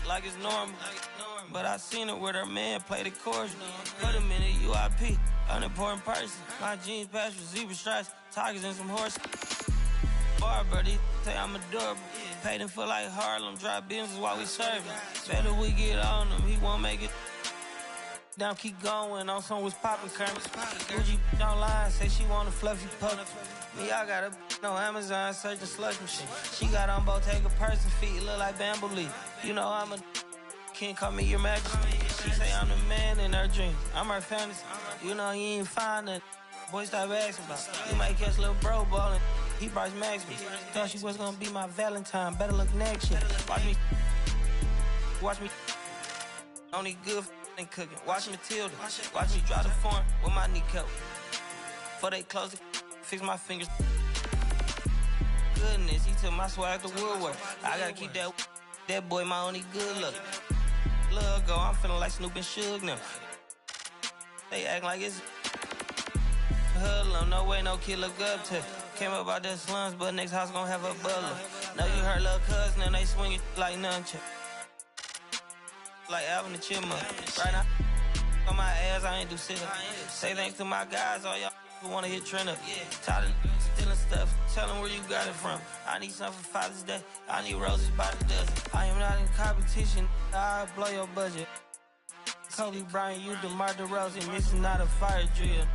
like it's normal. But I seen her with her man play the chorus. Put him in a UIP, unimportant person. My jeans patch with zebra stripes, tigers and some horses. Bar, buddy, say I'm adorable. Paid him for like Harlem, drive business while we serving. Better we get on him, he won't make it. Down, keep going, on some was poppin' Kermit. Gucci online, say she want a fluffy puppy. Me, I got a no Amazon searching slush machine. She got on Bottega person feet, look like bamboo leaf. You know I'm a can't call me your majesty. She say I'm the man in her dreams. I'm her fantasy. You know he ain't find it. Boy, stop asking about it. You might catch little bro ballin'. He Bryce Maxby. Thought she was gonna be my Valentine. Better look next year. Watch me. Only good and cooking. Watch Matilda. Watch me drive the form with my knee cut. Before they close it, fix my fingers. Goodness, he took my swag to Woodward. I gotta keep that boy my only good look. Look, go, I'm feeling like Snoop and Suge now. They act like it's hoodlum, no way, no kid look up to. Came up out the slums, but next house gon' have a butler. Know you heard little cousin and they swing it like nunchuck. Like Alvin the Chipmunk. Right now, on my ass, I ain't do shit. Say thanks to my guys, all y'all who wanna hit trend up. Tired of stealing stuff, tell them where you got it from. I need something for Father's Day, I need roses by the dozen. I am not in competition, I'll blow your budget. Kobe Bryant, you DeMar DeRozan, this is not a fire drill.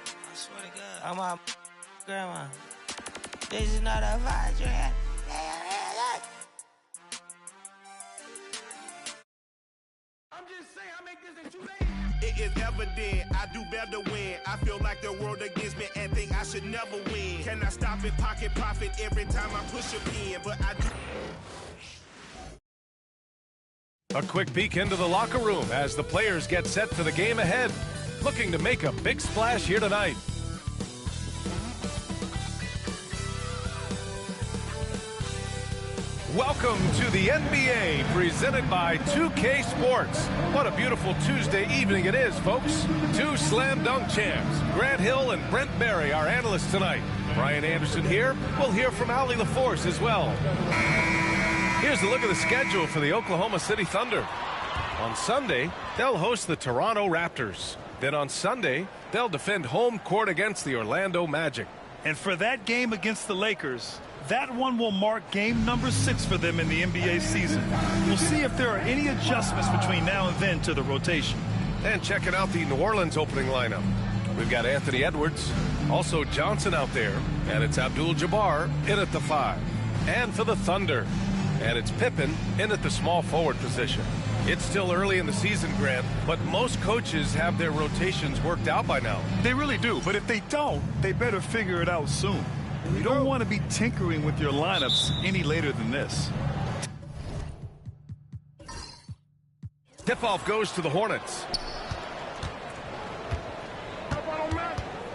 I swear to God, I'm my grandma. This is not a fire drill. I'm just saying, I make this in 2 days. It is evident I do better when I feel like the world against me and think I should never win. Can I stop and pocket profit every time I push a pin? But I do. A quick peek into the locker room as the players get set for the game ahead. Looking to make a big splash here tonight. Welcome to the NBA, presented by 2K Sports. What a beautiful Tuesday evening it is, folks. Two slam dunk champs, Grant Hill and Brent Barry, our analysts tonight. Brian Anderson here. We'll hear from Allie LaForce as well. Here's a look at the schedule for the Oklahoma City Thunder. On Sunday, they'll host the Toronto Raptors. Then on Sunday, they'll defend home court against the Orlando Magic. And for that game against the Lakers, that one will mark game number 6 for them in the NBA season. We'll see if there are any adjustments between now and then to the rotation. And checking out the New Orleans opening lineup. We've got Anthony Edwards, also Johnson out there, and it's Abdul-Jabbar in at the 5. And for the Thunder, and it's Pippen in at the small forward position. It's still early in the season, Grant, but most coaches have their rotations worked out by now. They really do, but if they don't, they better figure it out soon. You don't want to be tinkering with your lineups any later than this. Tip-off goes to the Hornets.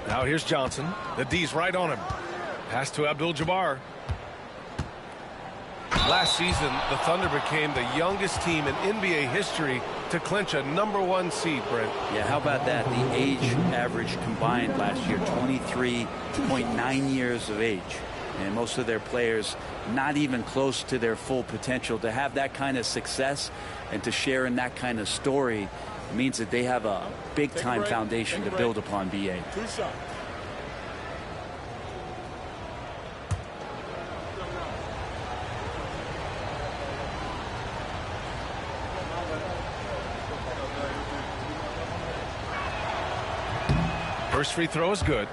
Now here's Johnson. The D's right on him. Pass to Abdul-Jabbar. Last season, the Thunder became the youngest team in NBA history to clinch a #1 seed, Brent. Yeah, how about that? The age average combined last year, 23.9 years of age. And most of their players not even close to their full potential. To have that kind of success and to share in that kind of story means that they have a big-time foundation to build upon, BA. Two shots. First free throw is good.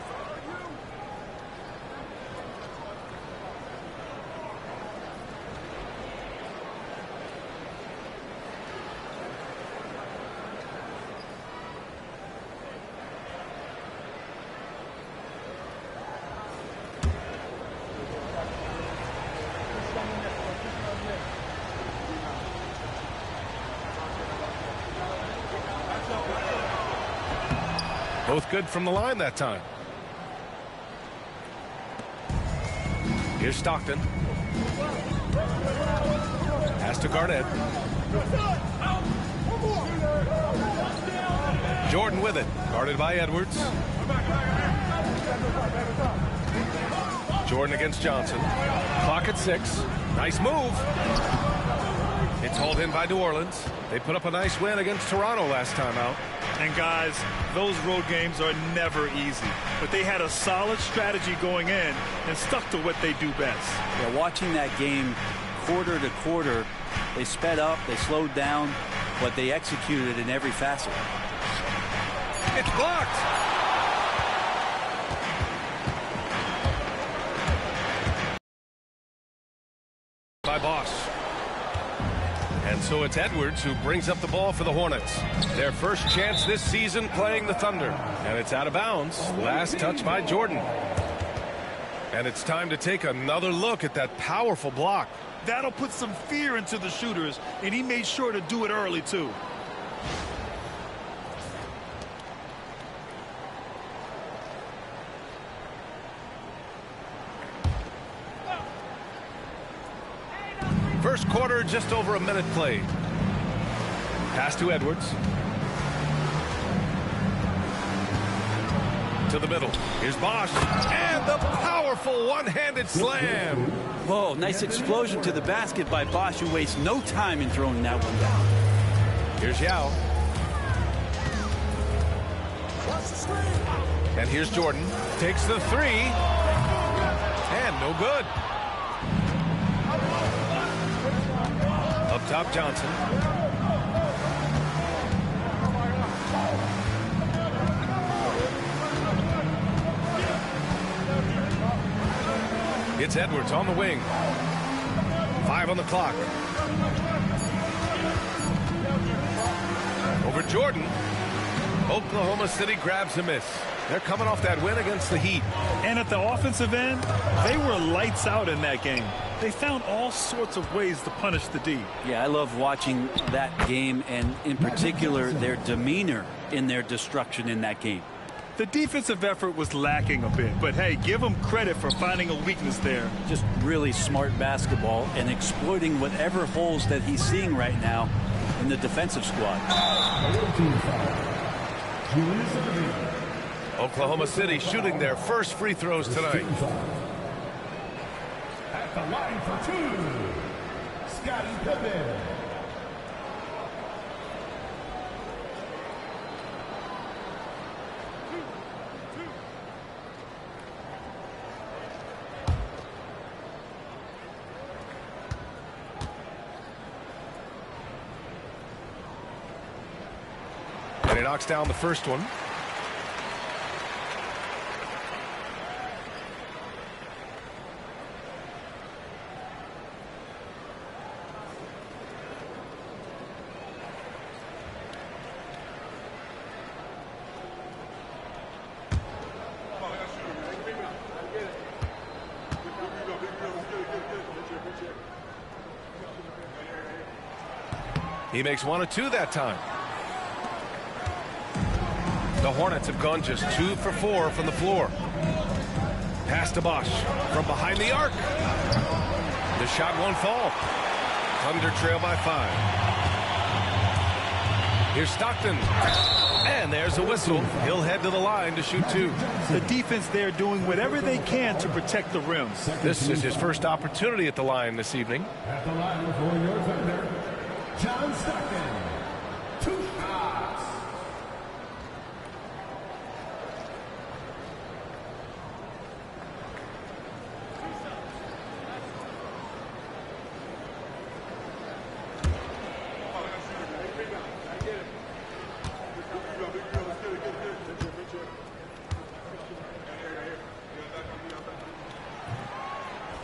Both good from the line that time. Here's Stockton. Pass to Garnett. Jordan with it. Guarded by Edwards. Jordan against Johnson. Clock at 6. Nice move. It's hauled in by New Orleans. They put up a nice win against Toronto last time out. And guys, those road games are never easy. But they had a solid strategy going in and stuck to what they do best. Yeah, watching that game quarter to quarter, they sped up, they slowed down, but they executed in every facet. It's blocked. By Bosch. And so it's Edwards who brings up the ball for the Hornets. Their first chance this season playing the Thunder. And it's out of bounds. Last touch by Jordan. And it's time to take another look at that powerful block. That'll put some fear into the shooters, and he made sure to do it early, too. First quarter, just over a minute played. Pass to Edwards. To the middle. Here's Bosch. And the powerful one-handed slam. Whoa, nice explosion to the basket by Bosch, who wastes no time in throwing that one down. Here's Yao. And here's Jordan. Takes the three. And no good. Up top, Johnson. It's Edwards on the wing. 5 on the clock. Over Jordan. Oklahoma City grabs a miss. They're coming off that win against the Heat. And at the offensive end, they were lights out in that game. They found all sorts of ways to punish the D. Yeah, I love watching that game, and in particular, their demeanor in their destruction in that game. The defensive effort was lacking a bit, but hey, give them credit for finding a weakness there. Just really smart basketball and exploiting whatever holes that he's seeing right now in the defensive squad. Oklahoma City shooting their first free throws tonight. At the line for two, Scottie Pippen. And he knocks down the first one. He makes 1 of 2 that time. The Hornets have gone just 2 for 4 from the floor. Pass to Bosch from behind the arc. The shot won't fall. Thunder trail by 5. Here's Stockton. And there's a whistle. He'll head to the line to shoot 2. The defense there doing whatever they can to protect the rim. This is his first opportunity at the line this evening. At the line for your Thunder, John Stockton. 2 shots.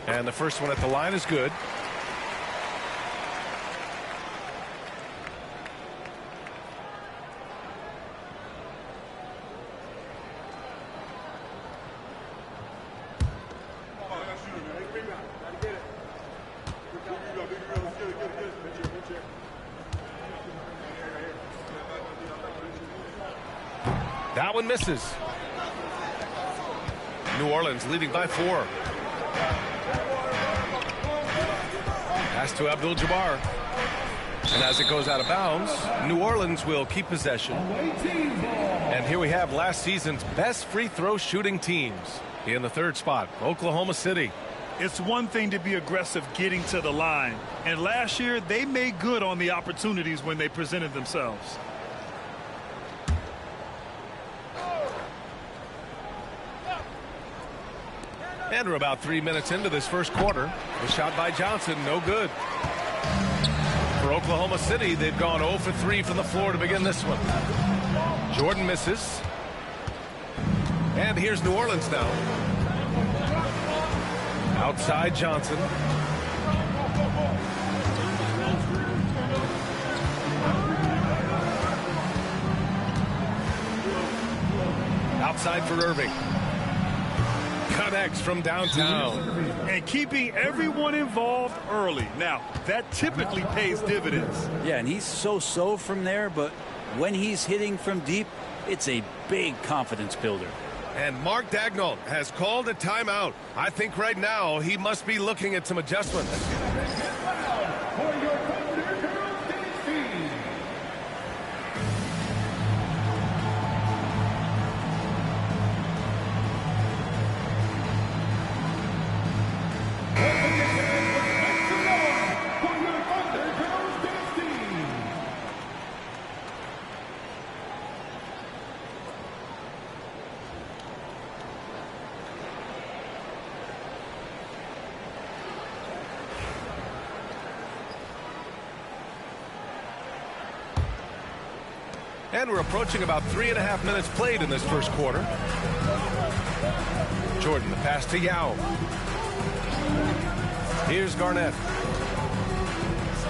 And the first one at the line is good. That one misses. New Orleans leading by 4. Pass to Abdul-Jabbar. And as it goes out of bounds, New Orleans will keep possession. And here we have last season's best free throw shooting teams. In the third spot, Oklahoma City. It's one thing to be aggressive getting to the line, and last year they made good on the opportunities when they presented themselves. And we're about 3 minutes into this first quarter. The shot by Johnson, no good. For Oklahoma City, they've gone 0 for 3 from the floor to begin this one. Jordan misses. And here's New Orleans now. Outside Johnson. Outside for Irving. Connects from downtown. And keeping everyone involved early. Now, that typically pays dividends. Yeah, and he's so-so from there, but when he's hitting from deep, it's a big confidence builder. And Mark Daigneault has called a timeout. I think right now he must be looking at some adjustments. For your Thunder Girls DC. And we're approaching about 3.5 minutes played in this first quarter. Jordan, the pass to Yao. Here's Garnett.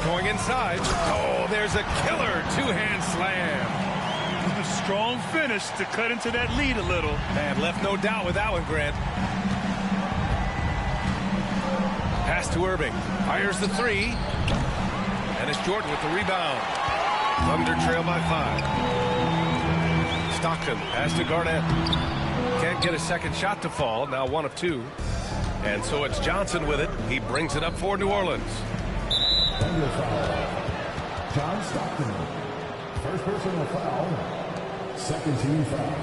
Going inside. Oh, there's a killer two-hand slam. A strong finish to cut into that lead a little. And left no doubt with that one, Grant. Pass to Irving. Fires the three. And it's Jordan with the rebound. Thunder trail by 5. Stockton pass to Garnett. Can't get a second shot to fall. Now 1 of 2. And so it's Johnson with it. He brings it up for New Orleans. Thunder foul. John Stockton. First personal foul. Second team foul.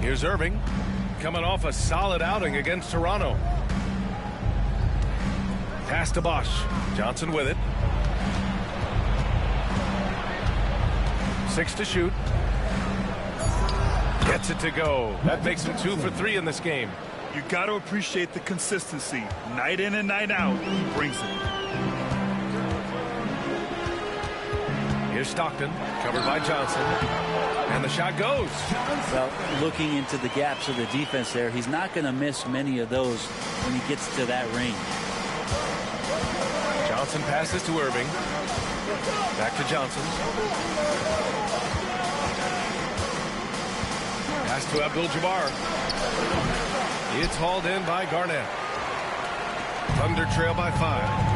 Here's Irving. Coming off a solid outing against Toronto. Pass to Bosch. Johnson with it. 6 to shoot. Gets it to go. That makes him 2 for 3 in this game. You got to appreciate the consistency. Night in and night out, he brings it. Here's Stockton, covered by Johnson. And the shot goes. Well, looking into the gaps of the defense there, he's not going to miss many of those when he gets to that range. Johnson passes to Irving. Back to Johnson. Pass to Abdul-Jabbar. It's hauled in by Garnett. Thunder trail by 5.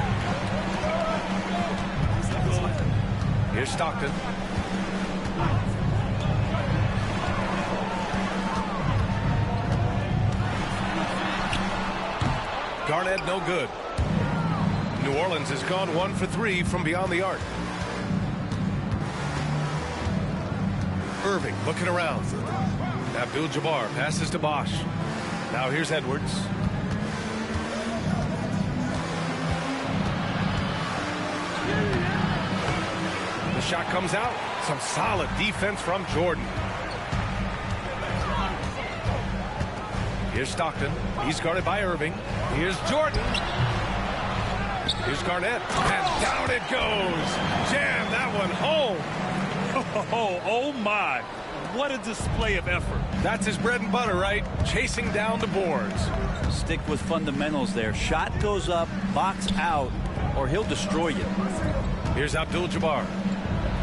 Here's Stockton. Garnett no good. New Orleans has gone 1 for 3 from beyond the arc. Irving looking around. Abdul-Jabbar passes to Bosch. Now here's Edwards. The shot comes out. Some solid defense from Jordan. Here's Stockton. He's guarded by Irving. Here's Jordan. Here's Garnett. And down it goes. Jam that one home. Oh my. What a display of effort. That's his bread and butter, right? Chasing down the boards. Stick with fundamentals there. Shot goes up, box out, or he'll destroy you. Here's Abdul-Jabbar.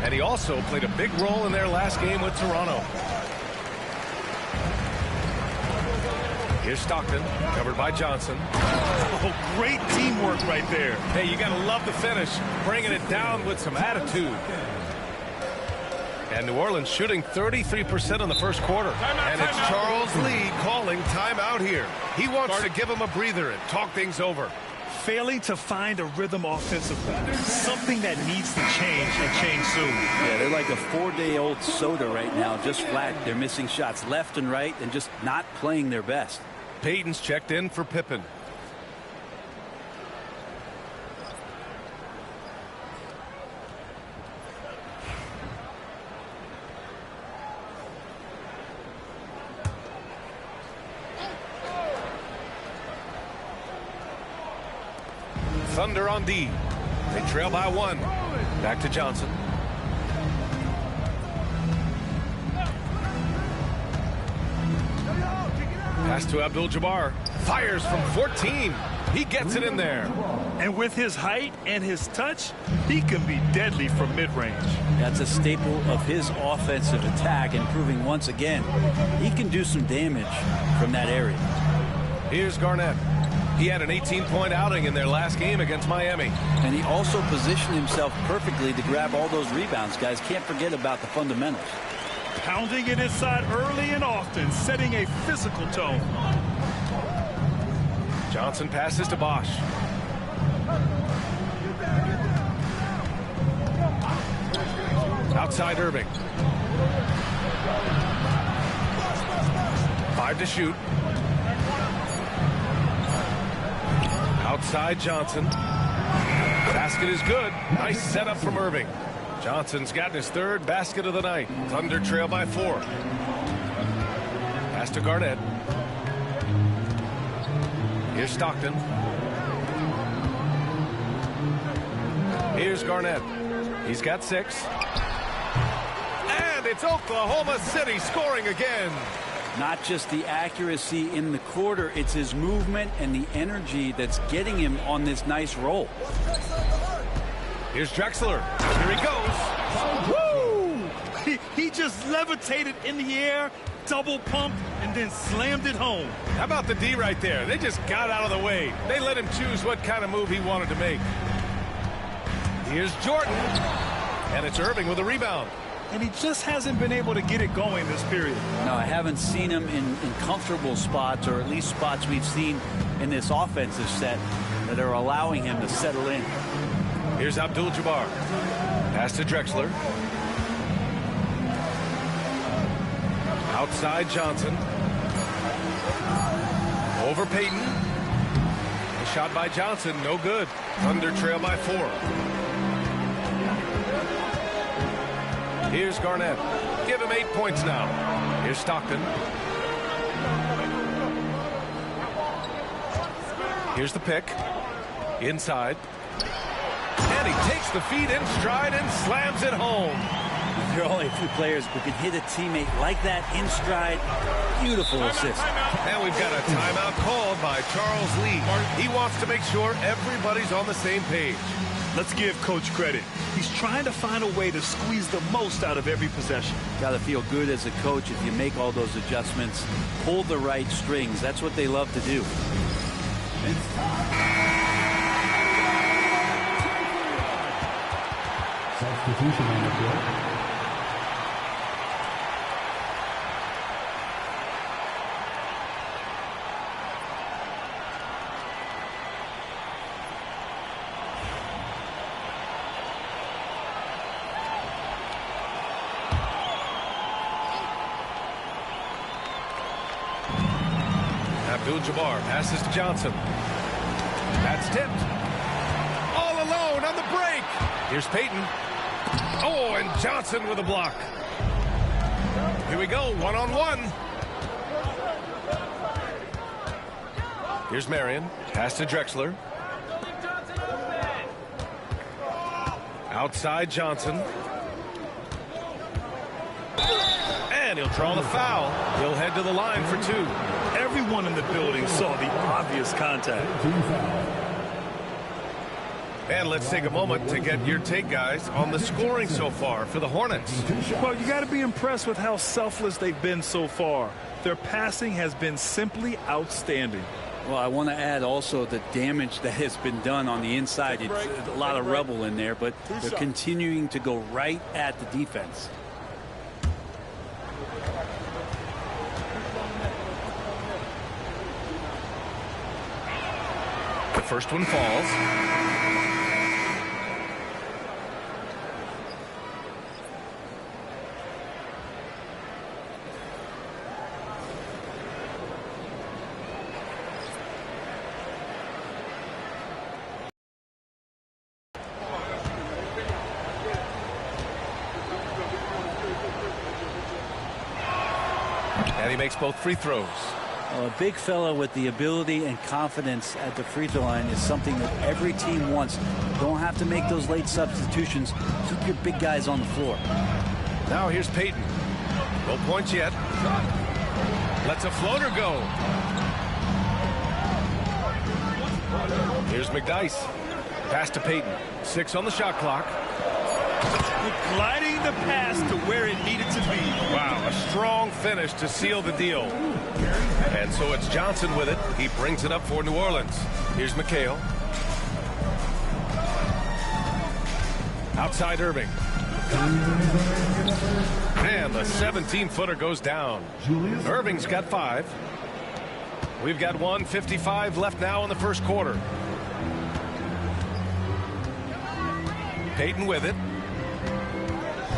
And he also played a big role in their last game with Toronto. Here's Stockton, covered by Johnson. Oh, great teamwork right there. Hey, you got to love the finish, bringing it down with some attitude. And New Orleans shooting 33% in the first quarter. And it's Charles Lee calling timeout here. He wants to give him a breather and talk things over. Failing to find a rhythm offensively, something that needs to change and change soon. Yeah, they're like a 4-day-old soda right now, just flat. They're missing shots left and right and just not playing their best. Payton's checked in for Pippen. Thunder on D. They trail by 1. Back to Johnson. Pass to Abdul-Jabbar. Fires from 14. He gets it in there. And with his height and his touch, he can be deadly from mid-range. That's a staple of his offensive attack, and proving once again he can do some damage from that area. Here's Garnett. He had an 18-point outing in their last game against Miami. And he also positioned himself perfectly to grab all those rebounds, guys. Can't forget about the fundamentals. Pounding it inside early and often, setting a physical tone. Johnson passes to Bosch. Outside Irving. 5 to shoot. Outside Johnson. Basket is good. Nice setup from Irving. Johnson's gotten his 3rd basket of the night. Thunder trail by 4. Pass to Garnett. Here's Stockton. Here's Garnett. He's got 6. And it's Oklahoma City scoring again. Not just the accuracy in the quarter, it's his movement and the energy that's getting him on this nice roll. Here's Drexler. Here he goes. Woo! He just levitated in the air, double pumped, and then slammed it home. How about the D right there? They just got out of the way. They let him choose what kind of move he wanted to make. Here's Jordan. And it's Irving with a rebound. And he just hasn't been able to get it going this period. No, I haven't seen him in comfortable spots, or at least spots we've seen in this offensive set that are allowing him to settle in. Here's Abdul-Jabbar. Pass to Drexler. Outside Johnson. Over Payton. A shot by Johnson, no good. Thunder trail by 4. Here's Garnett. Give him 8 points now. Here's Stockton. Here's the pick. Inside. And he takes the feet in stride and slams it home. There are only a few players who can hit a teammate like that in stride. Beautiful assist. And we've got a timeout called by Charles Lee. He wants to make sure everybody's on the same page. Let's give Coach credit. He's trying to find a way to squeeze the most out of every possession. Got to feel good as a coach if you make all those adjustments, pull the right strings. That's what they love to do. Substitution on the field. Abdul-Jabbar passes to Johnson. That's tipped. All alone on the break. Here's Payton. Oh, and Johnson with a block. Here we go, 1-on-1. Here's Marion. Pass to Drexler. Outside Johnson. And he'll draw the foul. He'll head to the line for 2. Everyone in the building saw the obvious contact. And let's take a moment to get your take, guys, on the scoring so far for the Hornets. Well, you got to be impressed with how selfless they've been so far. Their passing has been simply outstanding. Well, I want to add also the damage that has been done on the inside. It's a lot of rubble in there, but they're continuing to go right at the defense. The first one falls. And he makes both free throws. A big fella with the ability and confidence at the free throw line is something that every team wants. You don't have to make those late substitutions. Keep your big guys on the floor. Now here's Payton. No points yet. Lets a floater go. Here's McDyess. Pass to Payton. 6 on the shot clock. Gliding the pass to where it needed to be. Wow, a strong finish to seal the deal. And so it's Johnson with it. He brings it up for New Orleans. Here's McHale. Outside Irving. And the 17-footer goes down. Irving's got 5. We've got 1:55 left now in the first quarter. Payton with it.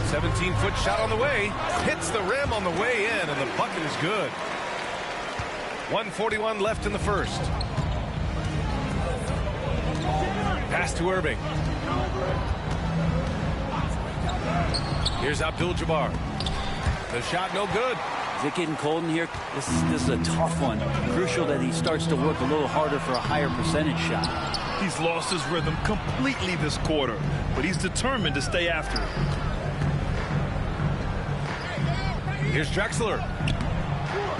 17-foot shot on the way. Hits the rim on the way in, and the bucket is good. 1:41 left in the first. Pass to Irving. Here's Abdul-Jabbar. The shot no good. Is it getting cold in here? This is a tough one. Crucial that he starts to work a little harder for a higher percentage shot. He's lost his rhythm completely this quarter, but he's determined to stay after it. Here's Drexler.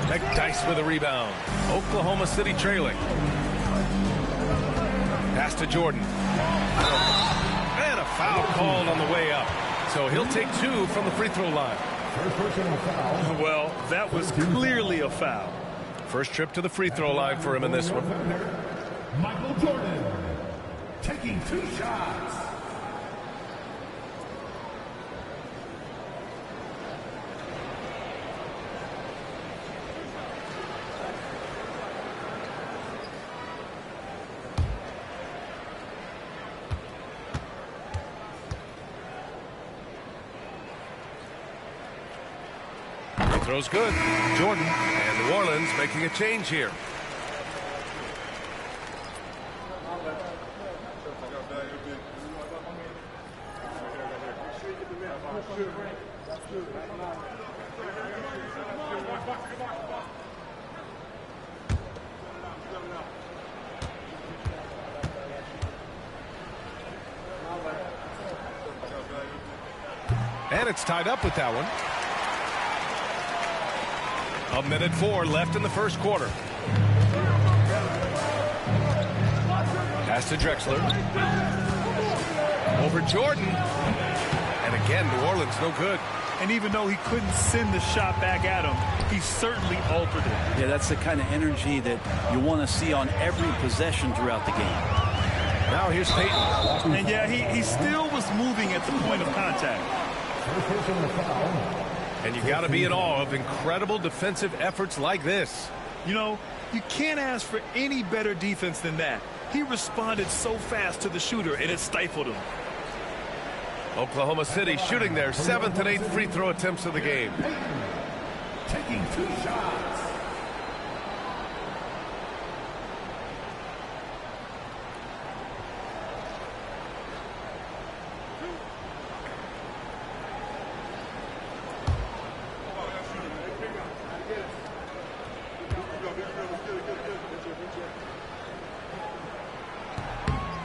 McDyess with a rebound. Oklahoma City trailing. Pass to Jordan. And a foul called on the way up. So he'll take 2 from the free throw line. First personal foul. Well, that was clearly a foul. First trip to the free throw line for him in this one. Michael Jordan taking 2 shots. Throw's good. Jordan and New Orleans making a change here. And it's tied up with that one. 1:04 left in the first quarter. Pass to Drexler. Over Jordan. And again, New Orleans no good. And even though he couldn't send the shot back at him, he certainly altered it. Yeah, that's the kind of energy that you want to see on every possession throughout the game. Now here's Payton. And yeah, he still was moving at the point of contact. First personal foul. And you got to be in awe of incredible defensive efforts like this. You know, you can't ask for any better defense than that. He responded so fast to the shooter, and it stifled him. Oklahoma City shooting their 7th and 8th free throw attempts of the game. Taking 2 shots.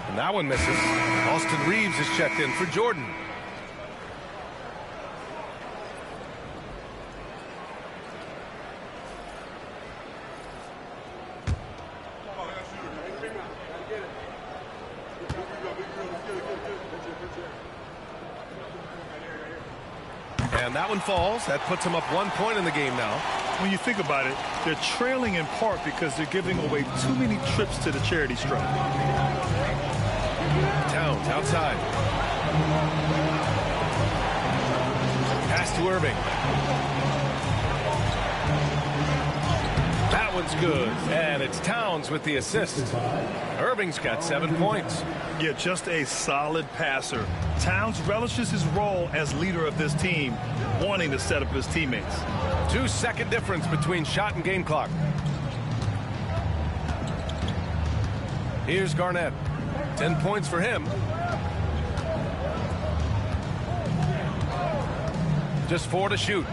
And that one misses. Austin Reeves is checked in for Jordan. And that one falls. That puts him up 1 point in the game now. When you think about it, they're trailing in part because they're giving away too many trips to the charity stripe. Towns outside. Pass to Irving. That one's good. And it's Towns with the assist. Irving's got 7 points. Yeah, just a solid passer. Towns relishes his role as leader of this team, wanting to set up his teammates. 2-second difference between shot and game clock. Here's Garnett. 10 points for him. Just 4 to shoot.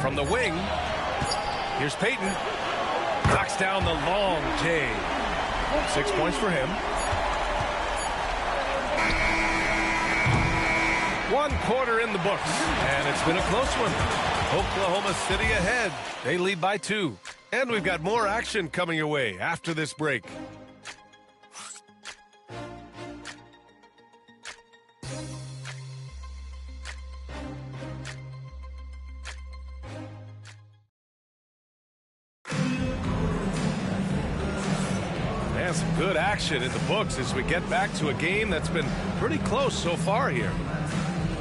From the wing, here's Payton. Knocks down the long J. 6 points for him. 1 quarter in the books, and it's been a close one. Oklahoma City ahead. They lead by 2. And we've got more action coming your way after this break. And some good action in the books as we get back to a game that's been pretty close so far here.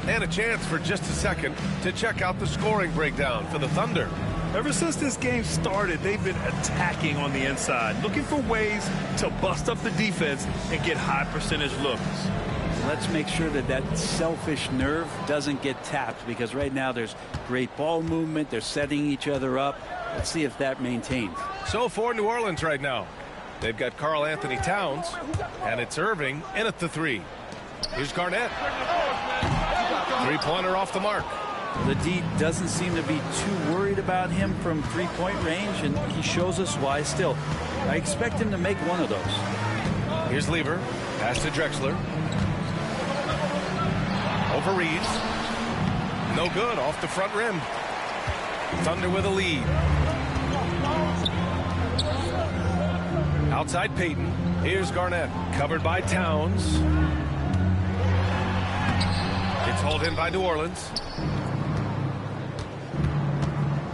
And a chance for just a second to check out the scoring breakdown for the Thunder. Ever since this game started, they've been attacking on the inside, looking for ways to bust up the defense and get high percentage looks. Let's make sure that that selfish nerve doesn't get tapped, because right now there's great ball movement. They're setting each other up. Let's see if that maintains. So for New Orleans right now, they've got Karl Anthony Towns, and it's Irving in at the 3. Here's Garnett. 3-pointer off the mark. The D doesn't seem to be too worried about him from 3-point range, and he shows us why still. I expect him to make one of those. Here's Lever. Pass to Drexler. Over Reeves. No good. Off the front rim. Thunder with a lead. Outside Payton. Here's Garnett. Covered by Towns. It's hauled in by New Orleans.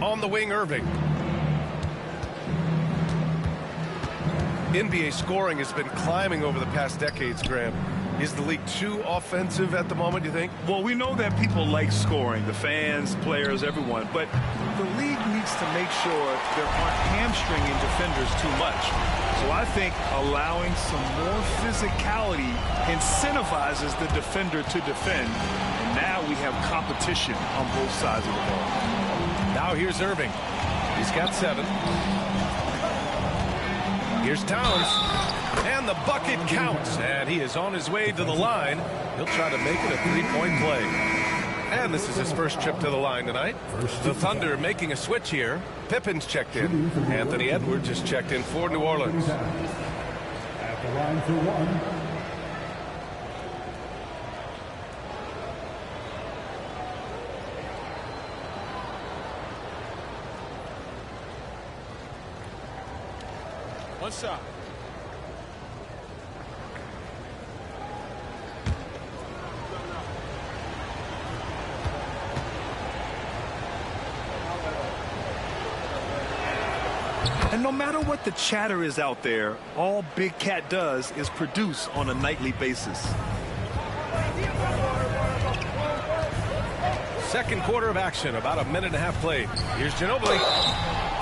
On the wing, Irving. NBA scoring has been climbing over the past decades, Graham. Is the league too offensive at the moment, you think? Well, we know that people like scoring, the fans, players, everyone, but the league needs to make sure there aren't hamstringing defenders too much. So I think allowing some more physicality incentivizes the defender to defend, and now we have competition on both sides of the ball. Now here's Irving. He's got 7. Here's Towns. And the bucket counts. And he is on his way to the line. He'll try to make it a 3-point play. And this is his first trip to the line tonight. The Thunder making a switch here. Pippen's checked in. Anthony Edwards is checked in for New Orleans. At the line for 1. One shot. And no matter what the chatter is out there, all Big Cat does is produce on a nightly basis. Second quarter of action, about a minute and a half played. Here's Ginobili.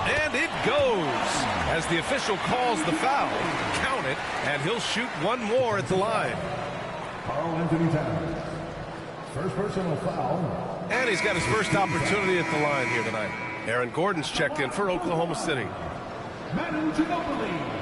And it goes as the official calls the foul. Count it, and he'll shoot one more at the line. Karl Anthony Towns. First personal foul. And he's got his first opportunity at the line here tonight. Aaron Gordon's checked in for Oklahoma City. Manu Ginobili.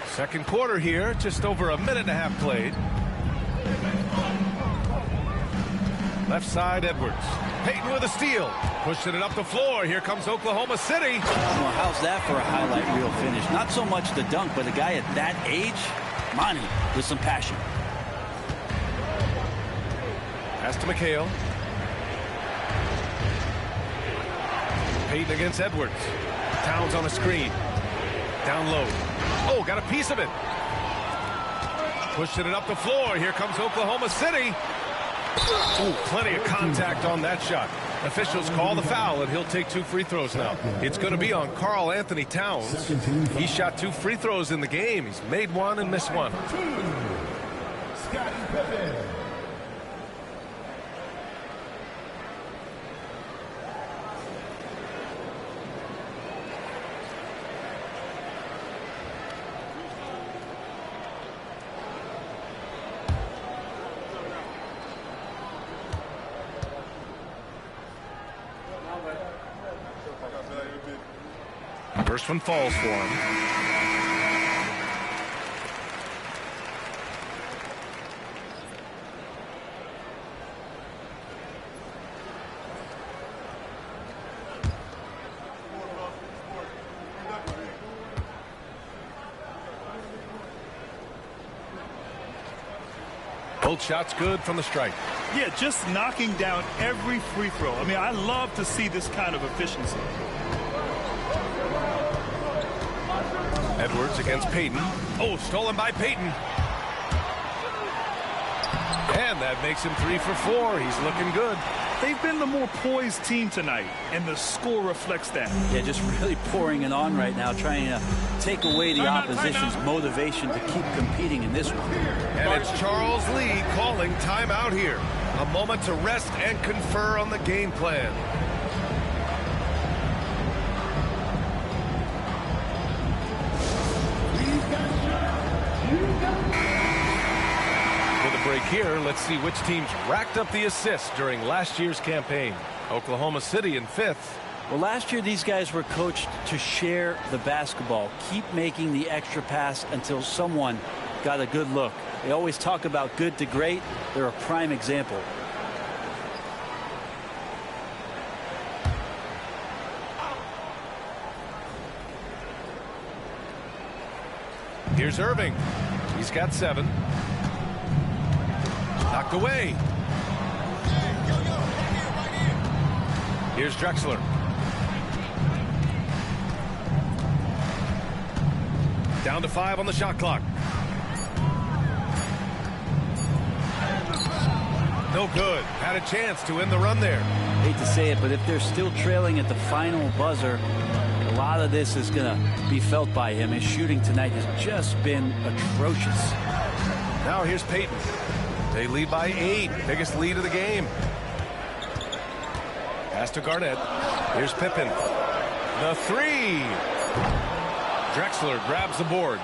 Second quarter here, just over a minute and a half played. Left side, Edwards. Payton with a steal. Pushing it up the floor. Here comes Oklahoma City. Well, how's that for a highlight reel finish? Not so much the dunk, but a guy at that age, Monty, with some passion. Pass to McHale. Payton against Edwards. Towns on a screen. Down low. Oh, got a piece of it. Pushing it up the floor. Here comes Oklahoma City. Ooh, plenty of contact on that shot. Officials call the foul, and he'll take 2 free throws now. It's going to be on Karl Anthony Towns. He shot 2 free throws in the game. He's made 1 and missed 1. Scottie Pippen. First one falls for him. Both shots good from the stripe. Yeah, just knocking down every free throw. I mean, I love to see this kind of efficiency. Edwards against Payton. Oh, stolen by Payton. And that makes him 3 for 4. He's looking good. They've been the more poised team tonight, and the score reflects that. Yeah, just really pouring it on right now, trying to take away the opposition's motivation to keep competing in this one. And it's Charles Lee calling timeout here. A moment to rest and confer on the game plan. Break here. Let's see which teams racked up the assists during last year's campaign. Oklahoma City in 5th. Well, last year these guys were coached to share the basketball, keep making the extra pass until someone got a good look. They always talk about good to great. They're a prime example. Here's Irving. He's got 7. Knocked away. Here's Drexler. Down to 5 on the shot clock. No good. Had a chance to end the run there. Hate to say it, but if they're still trailing at the final buzzer, a lot of this is going to be felt by him. His shooting tonight has just been atrocious. Now here's Payton. They lead by 8. Biggest lead of the game. Pass to Garnett. Here's Pippen. The 3. Drexler grabs the board.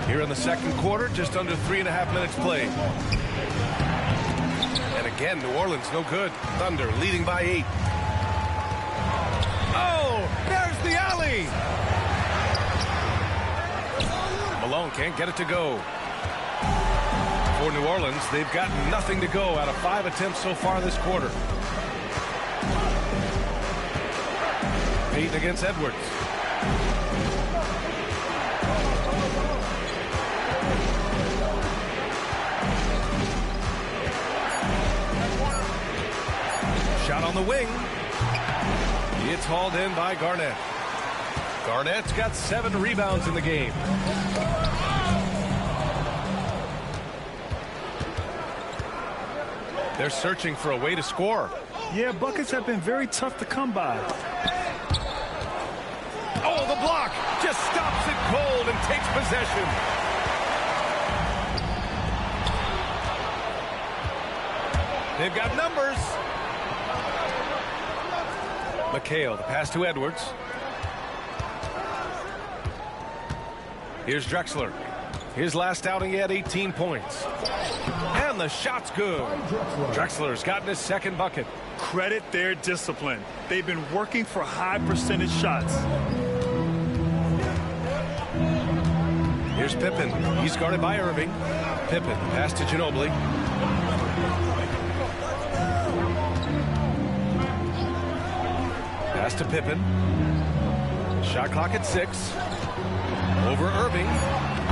Here in the second quarter, just under 3.5 minutes played. And again, New Orleans no good. Thunder leading by 8. Oh, there's the alley. Malone can't get it to go. For New Orleans, they've got nothing to go out of 5 attempts so far this quarter. Payton against Edwards. Shot on the wing. It's hauled in by Garnett. Garnett's got 7 rebounds in the game. They're searching for a way to score. Yeah, buckets have been very tough to come by. Oh, the block just stops it cold and takes possession. They've got numbers. McHale, the pass to Edwards. Here's Drexler. His last outing, he had 18 points. And the shot's good. Drexler's gotten his second bucket. Credit their discipline. They've been working for high percentage shots. Here's Pippen. He's guarded by Irving. Pippen, pass to Ginobili. Pass to Pippen. Shot clock at 6. Over Irving.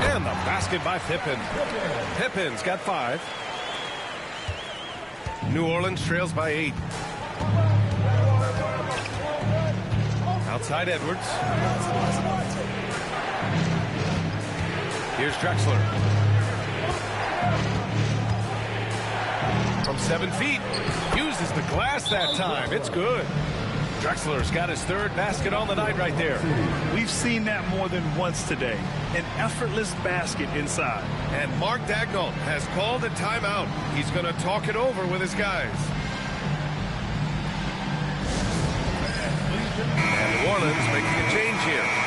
And the basket by Pippen. Pippen's got 5. New Orleans trails by 8. Outside Edwards. Here's Drexler. From 7 feet. Uses the glass that time. It's good. Drexler's got his 3rd basket on the night right there. We've seen that more than once today. An effortless basket inside. And Mark Daigneault has called a timeout. He's going to talk it over with his guys. And New Orleans making a change here.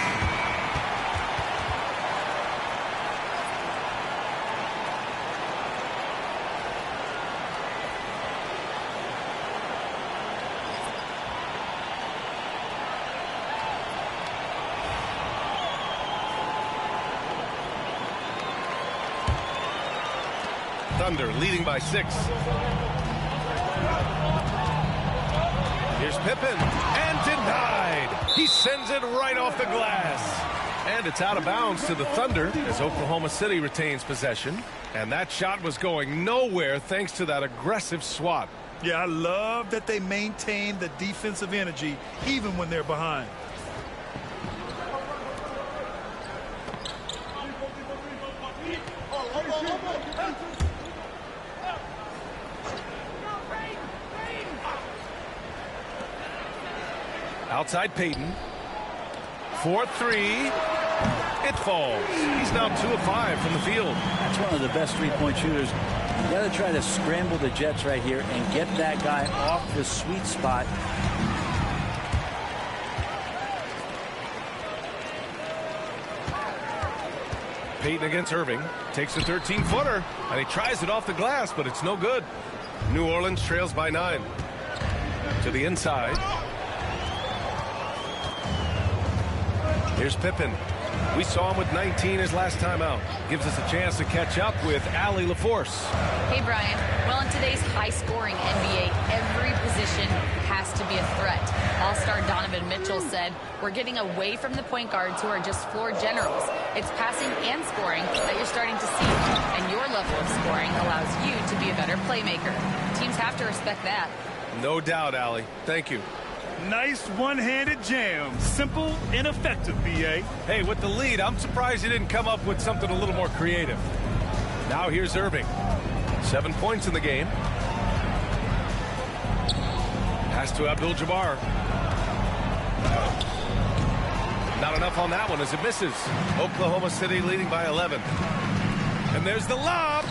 Thunder leading by 6. Here's Pippen, and denied. He sends it right off the glass. And it's out of bounds to the Thunder as Oklahoma City retains possession. And that shot was going nowhere thanks to that aggressive swat. Yeah, I love that they maintain the defensive energy even when they're behind. Outside Payton. 4-3. It falls. He's now 2 of 5 from the field. That's one of the best three-point shooters. You got to try to scramble the Jets right here and get that guy off the sweet spot. Payton against Irving. Takes a 13-footer, and he tries it off the glass, but it's no good. New Orleans trails by 9. To the inside. Here's Pippen. We saw him with 19 his last time out. Gives us a chance to catch up with Allie LaForce. Hey, Brian. Well, in today's high-scoring NBA, every position has to be a threat. All-star Donovan Mitchell said, "We're getting away from the point guards who are just floor generals. It's passing and scoring that you're starting to see. And your level of scoring allows you to be a better playmaker. Teams have to respect that." No doubt, Allie. Thank you. Nice one-handed jam. Simple and effective, B.A. Hey, with the lead, I'm surprised he didn't come up with something a little more creative. Now here's Irving. 7 points in the game. Pass to Abdul-Jabbar. Not enough on that one as it misses. Oklahoma City leading by 11. And there's the lob.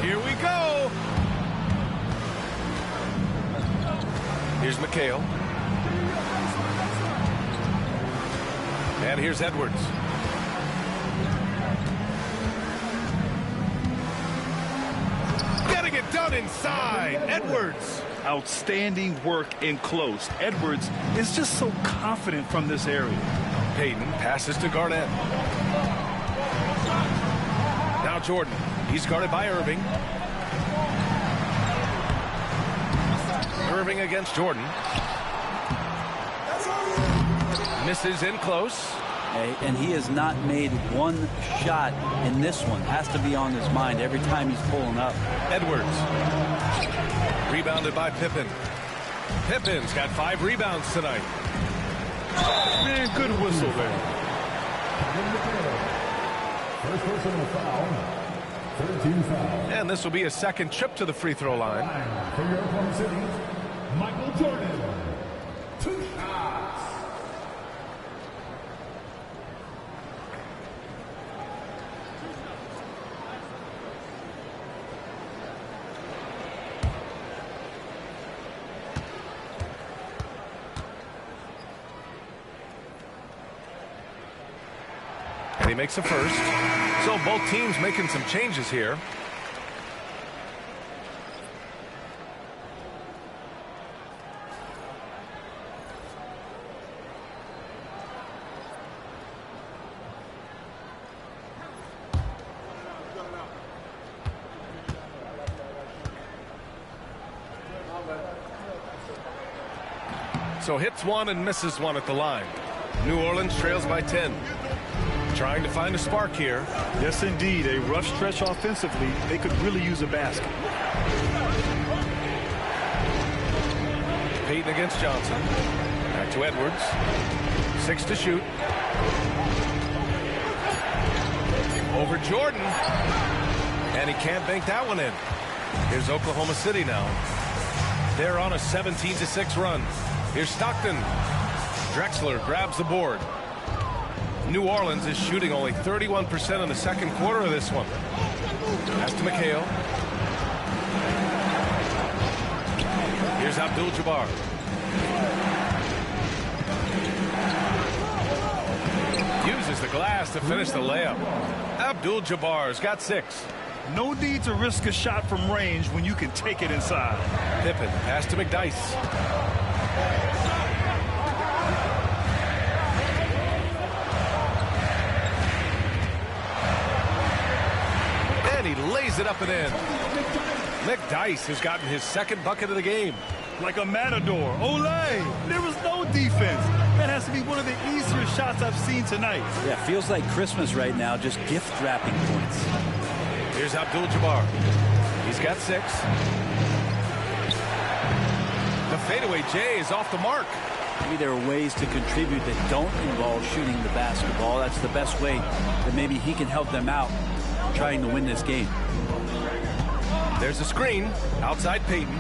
Here we go. Here's McHale. And here's Edwards. Getting it done inside. Edwards. Outstanding work in close. Edwards is just so confident from this area. Payton passes to Garnett. Now Jordan. He's guarded by Irving. Irving against Jordan. Misses in close. And he has not made one shot in this one. Has to be on his mind every time he's pulling up. Edwards. Rebounded by Pippen. Pippen's got 5 rebounds tonight. Man, good whistle there. First personal foul. 13 foul. And this will be a second trip to the free throw line. For your Oklahoma City, Michael Jordan. 2 shots. And he makes a first. So both teams making some changes here. So hits one and misses one at the line. New Orleans trails by 10. Trying to find a spark here. Yes, indeed. A rough stretch offensively. They could really use a basket. Payton against Johnson. Back to Edwards. 6 to shoot. Over Jordan. And he can't bank that one in. Here's Oklahoma City now. They're on a 17-6 run. Here's Stockton. Drexler grabs the board. New Orleans is shooting only 31% in the second quarter of this one. Pass to McHale. Here's Abdul-Jabbar. Uses the glass to finish the layup. Abdul-Jabbar's got 6. No need to risk a shot from range when you can take it inside. Pippen, pass to McDyess. And he lays it up and in. McDyess has gotten his second bucket of the game. Like a matador. Olay! There was no defense. That has to be one of the easier shots I've seen tonight. Yeah, feels like Christmas right now, just gift wrapping points. Here's Abdul-Jabbar. He's got 6. The fadeaway J is off the mark. Maybe there are ways to contribute that don't involve shooting the basketball. That's the best way that maybe he can help them out trying to win this game. There's a screen outside Payton.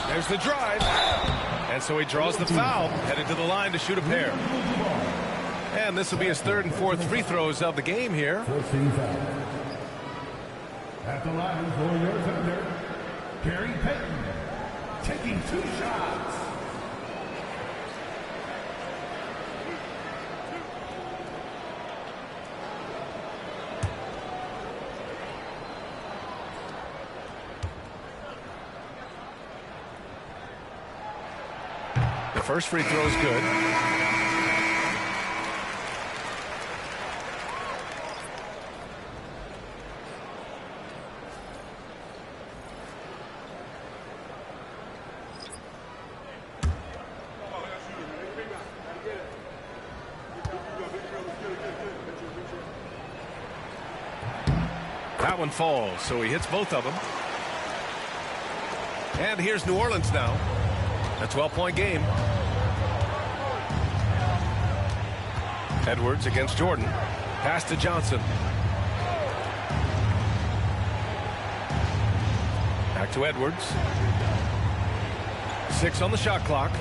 There's the drive. And so he draws the foul, headed to the line to shoot a pair. And this will be his 3rd and 4th free throws of the game here. At the line for your defender, Gary Payton, taking 2 shots. The first free throw is good. That one falls, so he hits both of them. And here's New Orleans now. A 12-point game. Edwards against Jordan. Pass to Johnson. Back to Edwards. 6 on the shot clock.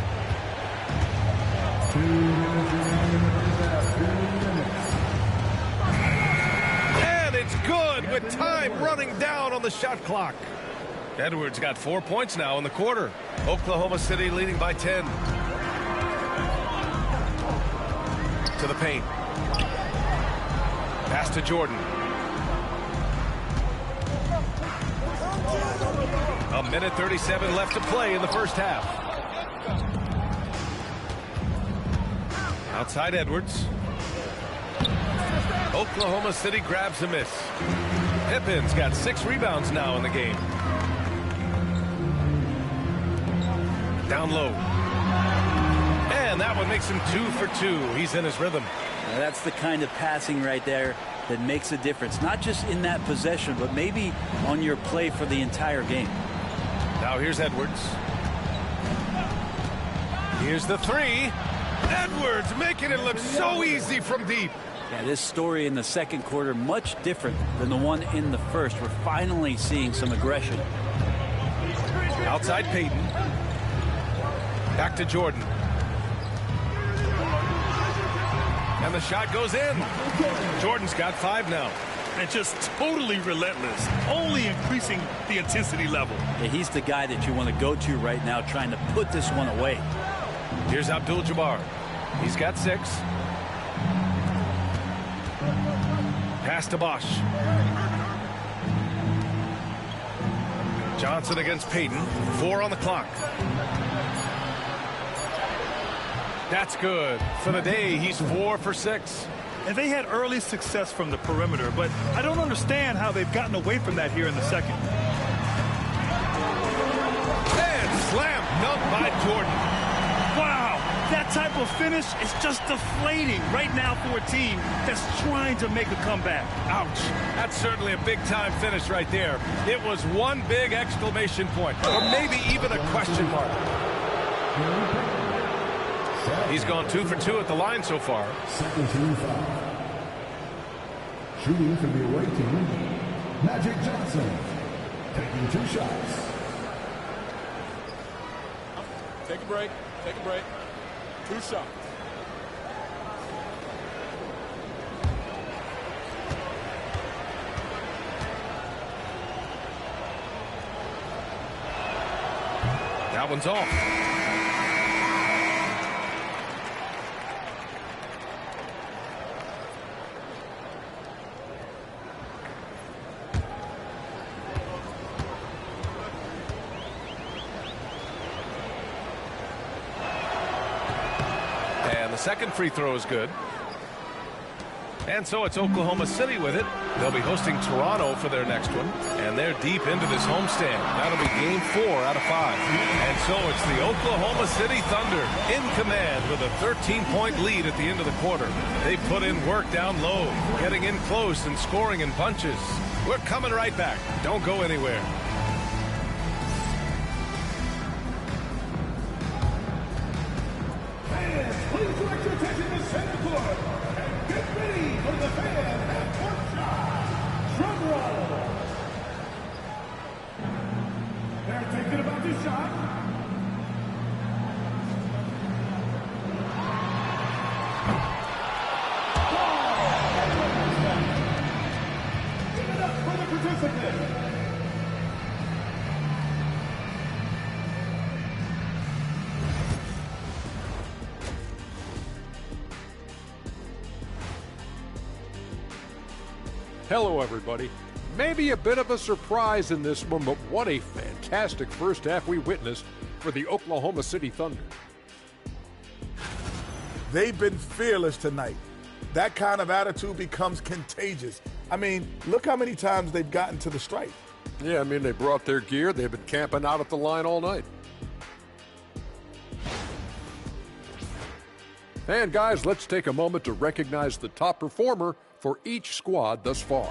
And it's good with time running down on the shot clock. Edwards got 4 points now in the quarter. Oklahoma City leading by 10. To the paint. Pass to Jordan. A minute 37 left to play in the first half. Outside Edwards. Oklahoma City grabs a miss. Pippen's got 6 rebounds now in the game. Down low. And that one makes him 2 for 2. He's in his rhythm. Now that's the kind of passing right there that makes a difference. Not just in that possession, but maybe on your play for the entire game. Now here's Edwards. Here's the 3. Edwards making it look so easy from deep. Yeah, this story in the second quarter much different than the one in the first. We're finally seeing some aggression. Outside Payton. Back to Jordan. And the shot goes in. Jordan's got 5 now. And just totally relentless, only increasing the intensity level. Yeah, he's the guy that you want to go to right now, trying to put this one away. Here's Abdul-Jabbar. He's got 6. Pass to Bosch. Johnson against Payton. 4 on the clock. That's good. For the day, he's 4 for 6. And they had early success from the perimeter, but I don't understand how they've gotten away from that here in the second. And slam dunk by Jordan. Wow, that type of finish is just deflating right now for a team that's trying to make a comeback. Ouch. That's certainly a big-time finish right there. It was one big exclamation point, or maybe even a question mark. He's gone 2 for 2 at the line so far. Second team foul. Shooting for the away team, Magic Johnson, taking 2 shots. Take a break. Take a break. 2 shots. That one's off. And the second free throw is good. And so it's Oklahoma City with it. They'll be hosting Toronto for their next one. And they're deep into this homestand. That'll be game 4 out of 5. And so it's the Oklahoma City Thunder in command with a 13-point lead at the end of the quarter. They put in work down low, getting in close and scoring in bunches. We're coming right back. Don't go anywhere. Fans, please direct your attention to center court and get ready for the fan half-court shot. Drum roll. They're thinking about this shot. Give it up for the participant. Hello, everybody. Maybe a bit of a surprise in this one, but what a fantastic first half we witnessed for the Oklahoma City Thunder. They've been fearless tonight. That kind of attitude becomes contagious. I mean, look how many times they've gotten to the stripe. Yeah, I mean, they brought their gear. They've been camping out at the line all night. And guys, let's take a moment to recognize the top performer for each squad thus far.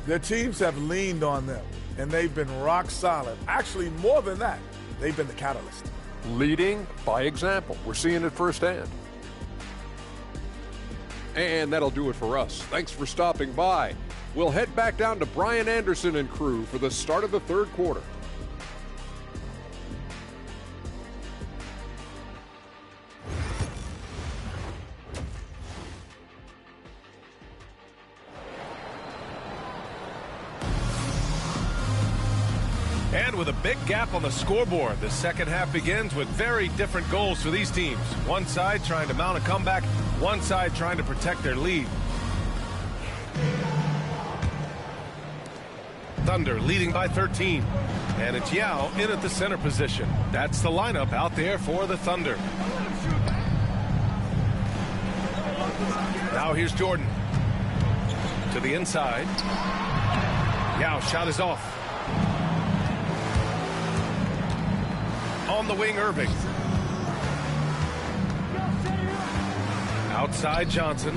Their teams have leaned on them, and they've been rock solid. Actually, more than that, they've been the catalyst. Leading by example. We're seeing it firsthand. And that'll do it for us. Thanks for stopping by. We'll head back down to Brian Anderson and crew for the start of the third quarter. And with a big gap on the scoreboard, the second half begins with very different goals for these teams. One side trying to mount a comeback, one side trying to protect their lead. Thunder leading by 13. And it's Yao in at the center position. That's the lineup out there for the Thunder. Now here's Jordan. To the inside. Yao shot is off. On the wing, Irving. Outside, Johnson.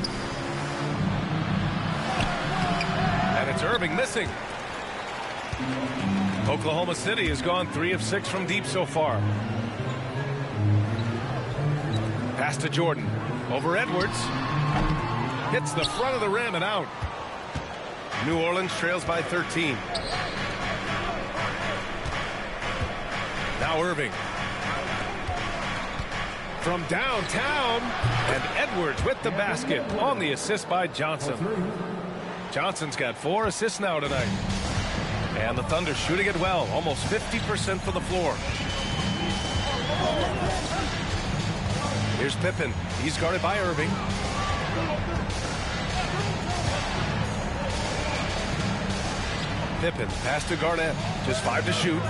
And it's Irving missing. Oklahoma City has gone 3 of 6 from deep so far. Pass to Jordan. Over Edwards. Hits the front of the rim and out. New Orleans trails by 13. Now Irving. From downtown, and Edwards with the basket on the assist by Johnson. Johnson's got 4 assists now tonight. And the Thunder shooting it well, almost 50% from the floor. Here's Pippen. He's guarded by Irving. Pippen, pass to Garnett. Just 5 to shoot.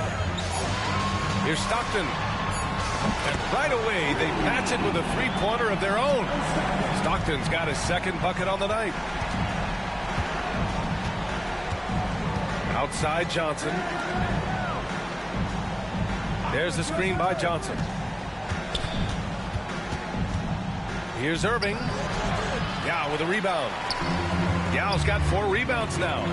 Here's Stockton. And right away, they match it with a three-pointer of their own. Stockton's got his second bucket on the night. Outside Johnson. There's the screen by Johnson. Here's Irving. Yao with a rebound. Yao's got 4 rebounds now.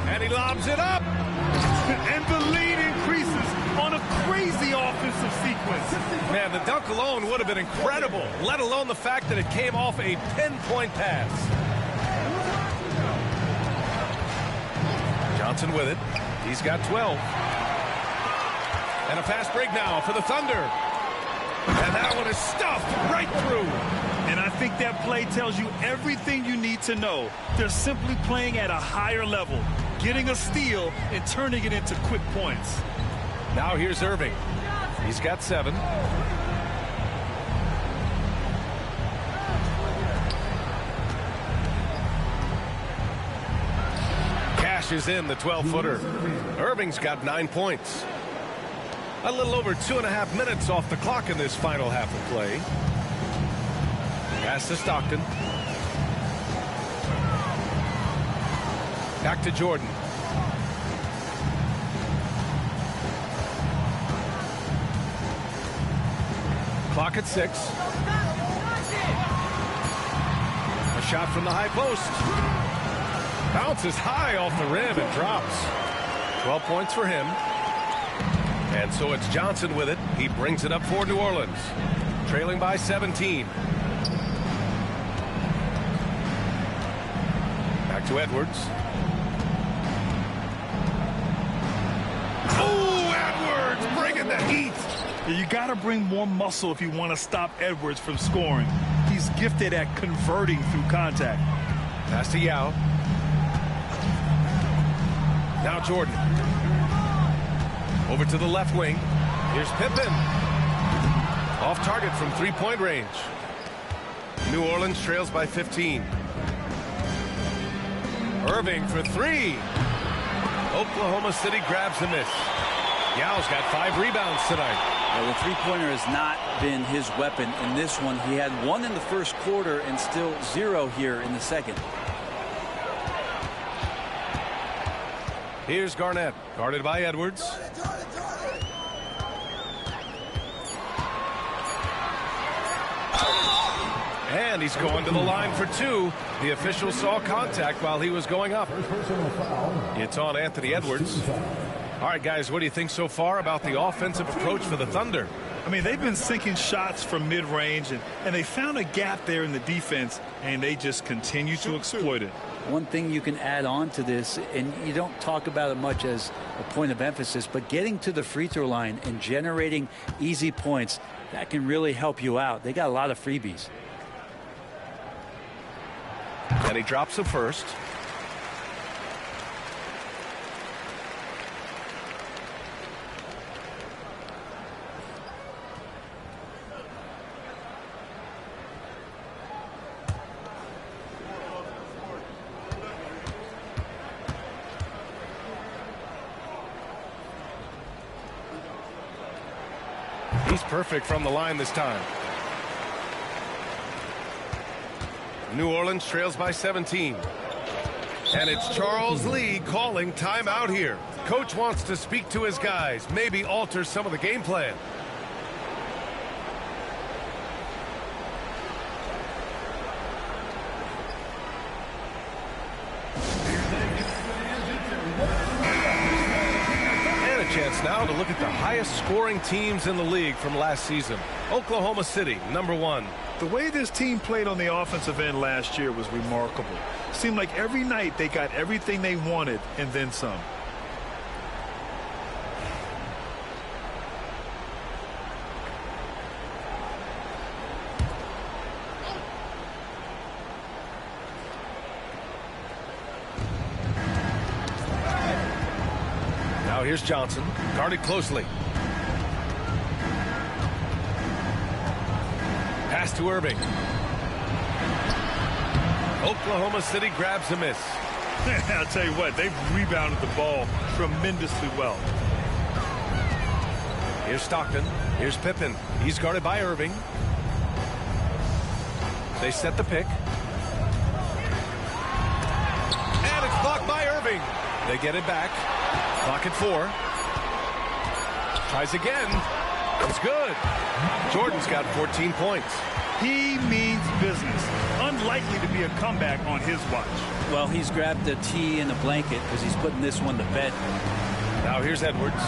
And he lobs it up. And the lead increases on a crazy easy offensive sequence. Man, the dunk alone would have been incredible, let alone the fact that it came off a pinpoint pass. Johnson with it. He's got 12. And a fast break now for the Thunder. And that one is stuffed right through. And I think that play tells you everything you need to know. They're simply playing at a higher level, getting a steal and turning it into quick points. Now here's Irving. He's got 7. Cashes in the 12-footer. Irving's got 9 points. A little over 2.5 minutes off the clock in this final half of play. Pass to Stockton. Back to Jordan. Clock at 6. A shot from the high post. Bounces high off the rim and drops. 12 points for him. And so it's Johnson with it. He brings it up for New Orleans. Trailing by 17. Back to Edwards. Oh, Edwards bringing the heat. You got to bring more muscle if you want to stop Edwards from scoring. He's gifted at converting through contact. Pass to Yao. Now Jordan. Over to the left wing. Here's Pippen. Off target from three-point range. New Orleans trails by 15. Irving for 3. Oklahoma City grabs the miss. Yao's got 5 rebounds tonight. Well, the three-pointer has not been his weapon in this one. He had 1 in the first quarter and still 0 here in the second. Here's Garnett, guarded by Edwards. And he's going to the line for 2. The official saw contact while he was going up. It's on Anthony Edwards. All right, guys, what do you think so far about the offensive approach for the Thunder? I mean, they've been sinking shots from mid-range, and they found a gap there in the defense, and they just continue to exploit it. One thing you can add on to this, and you don't talk about it much as a point of emphasis, but getting to the free throw line and generating easy points, that can really help you out. They got a lot of freebies. And he drops the first. He's perfect from the line this time. New Orleans trails by 17. And it's Charles Lee calling timeout here. Coach wants to speak to his guys, maybe alter some of the game plan. And a chance now to look at the highest scoring teams in the league from last season. Oklahoma City, #1. The way this team played on the offensive end last year was remarkable. Seemed like every night they got everything they wanted and then some. Now here's Johnson, guarded closely. Pass to Irving. Oklahoma City grabs a miss. I'll tell you what, they've rebounded the ball tremendously well. Here's Stockton. Here's Pippen. He's guarded by Irving. They set the pick. And it's blocked by Irving. They get it back. Clock at 4. Tries again. It's good. Jordan's got 14 points. He means business. Unlikely to be a comeback on his watch. Well, he's grabbed a tee and a blanket because he's putting this one to bed. Now here's Edwards.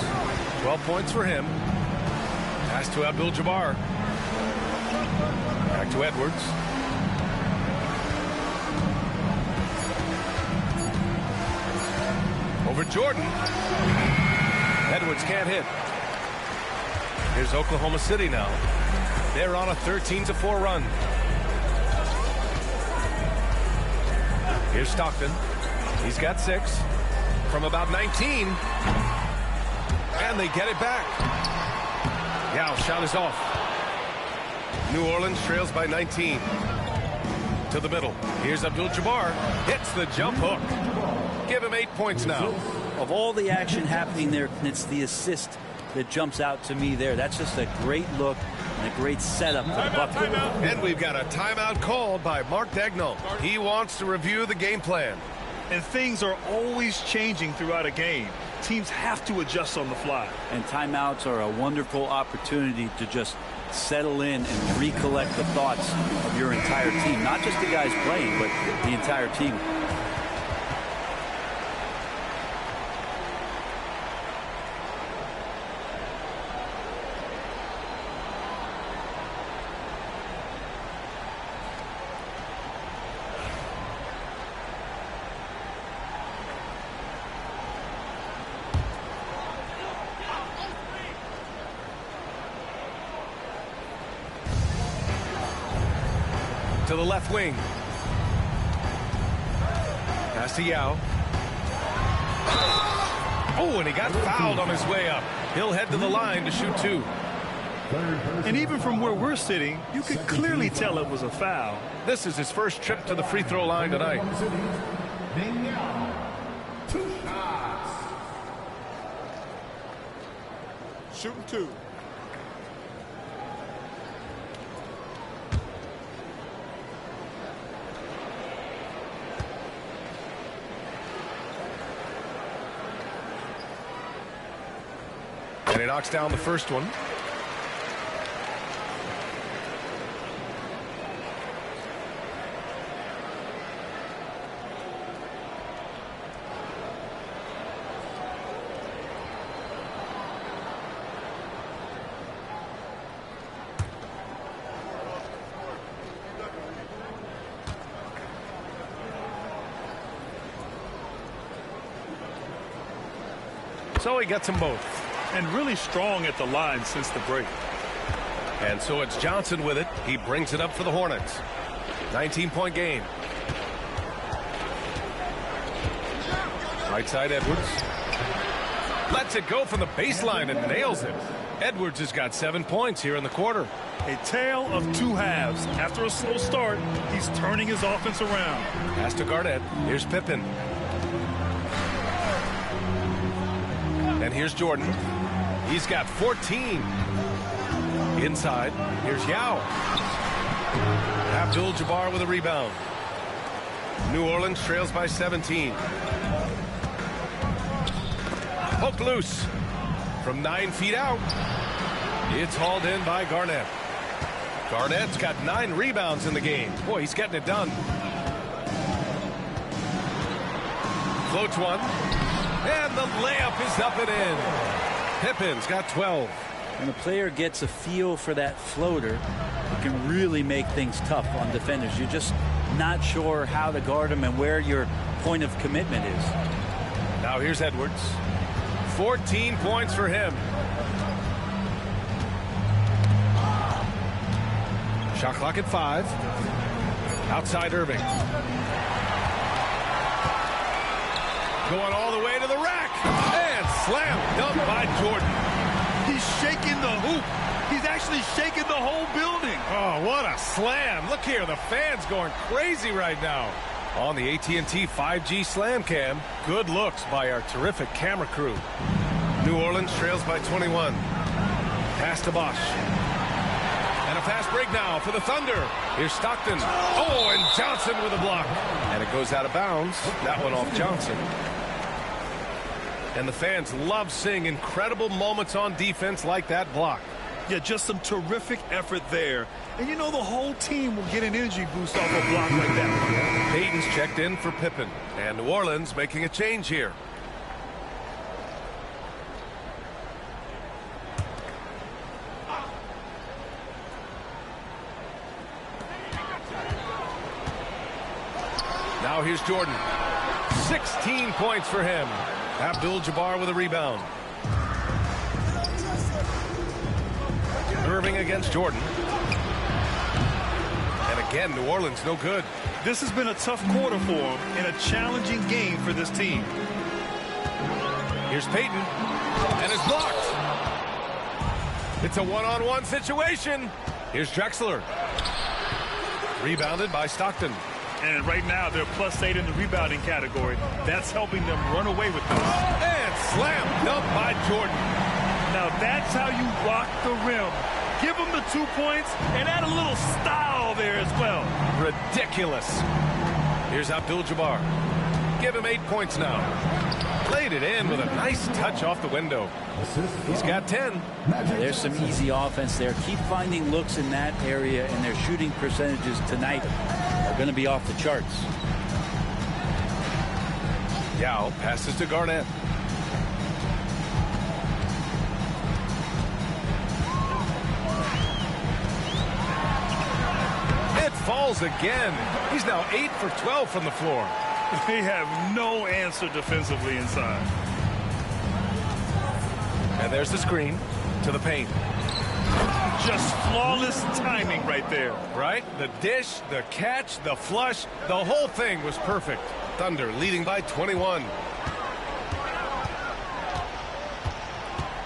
12 points for him. Pass to Abdul-Jabbar. Back to Edwards. Over Jordan. Edwards can't hit. Here's Oklahoma City now. They're on a 13-4 run. Here's Stockton. He's got 6 from about 19. And they get it back. Yao shot is off. New Orleans trails by 19. To the middle. Here's Abdul-Jabbar. Hits the jump hook. Give him 8 points now. Of all the action happening there, it's the assist that jumps out to me there. That's just a great look and a great setup for the Buckeyes. And we've got a timeout called by Mark Daigneault. He wants to review the game plan. And things are always changing throughout a game. Teams have to adjust on the fly. And timeouts are a wonderful opportunity to just settle in and recollect the thoughts of your entire team. Not just the guys playing, but the entire team. To the left wing. Pass to Yao. Oh, and he got fouled on his way up. He'll head to the line to shoot 2. And even from where we're sitting, you could clearly tell it was a foul. This is his first trip to the free throw line tonight. 2 shots. Shooting 2. And he knocks down the first one. So he gets them both. And really strong at the line since the break. And so it's Johnson with it. He brings it up for the Hornets. 19-point game. Right side Edwards. Lets it go from the baseline and nails it. Edwards has got 7 points here in the quarter. A tale of 2 halves. After a slow start, he's turning his offense around. Pass to Garnett. Here's Pippen. And here's Jordan. He's got 14. Inside, here's Yao. Abdul-Jabbar with a rebound. New Orleans trails by 17. Poked loose from 9 feet out. It's hauled in by Garnett. Garnett's got 9 rebounds in the game. Boy, he's getting it done. Floats one. And the layup is up and in. Pippen's got 12. When a player gets a feel for that floater, it can really make things tough on defenders. You're just not sure how to guard them and where your point of commitment is. Now here's Edwards. 14 points for him. Shot clock at 5. Outside Irving. Going all the way to the rack. And slam dunk by Jordan. He's shaking the hoop. He's actually shaking the whole building. Oh, what a slam. Look here, the fans going crazy right now. On the AT&T 5G Slam Cam, good looks by our terrific camera crew. New Orleans trails by 21. Pass to Bosch. And a fast break now for the Thunder. Here's Stockton. Oh, and Johnson with a block. And it goes out of bounds. That one off Johnson. And the fans love seeing incredible moments on defense like that block. Yeah, just some terrific effort there. And you know the whole team will get an energy boost off a block like that one. Payton's checked in for Pippen. And New Orleans making a change here. Now here's Jordan. 16 points for him. Abdul-Jabbar with a rebound. Irving against Jordan. And again, New Orleans no good. This has been a tough quarter for him and a challenging game for this team. Here's Payton. And it's blocked. It's a one-on-one situation. Here's Drexler. Rebounded by Stockton. And right now, they're +8 in the rebounding category. That's helping them run away with this. And slam dunk by Jordan. Now, that's how you rock the rim. Give them the 2 points and add a little style there as well. Ridiculous. Here's Abdul-Jabbar. Give him 8 points now. Played it in with a nice touch off the window. He's got 10. There's some easy offense there. Keep finding looks in that area, and their shooting percentages tonight are going to be off the charts. Yao passes to Garnett. It falls again. He's now 8 for 12 from the floor. They have no answer defensively inside. And there's the screen to the paint. Just flawless timing right there. Right? The dish, the catch, the flush, the whole thing was perfect. Thunder leading by 21.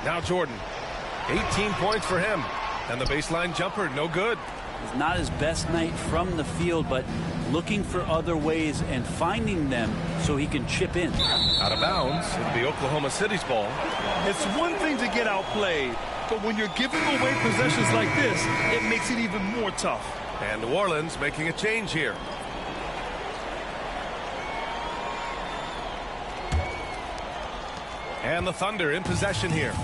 Now Jordan. 18 points for him. And the baseline jumper, no good. It's not his best night from the field, but looking for other ways and finding them so he can chip in. Out of bounds. It'll be Oklahoma City's ball. It's one thing to get outplayed, but when you're giving away possessions like this, it makes it even more tough. And New Orleans making a change here. And the Thunder in possession here.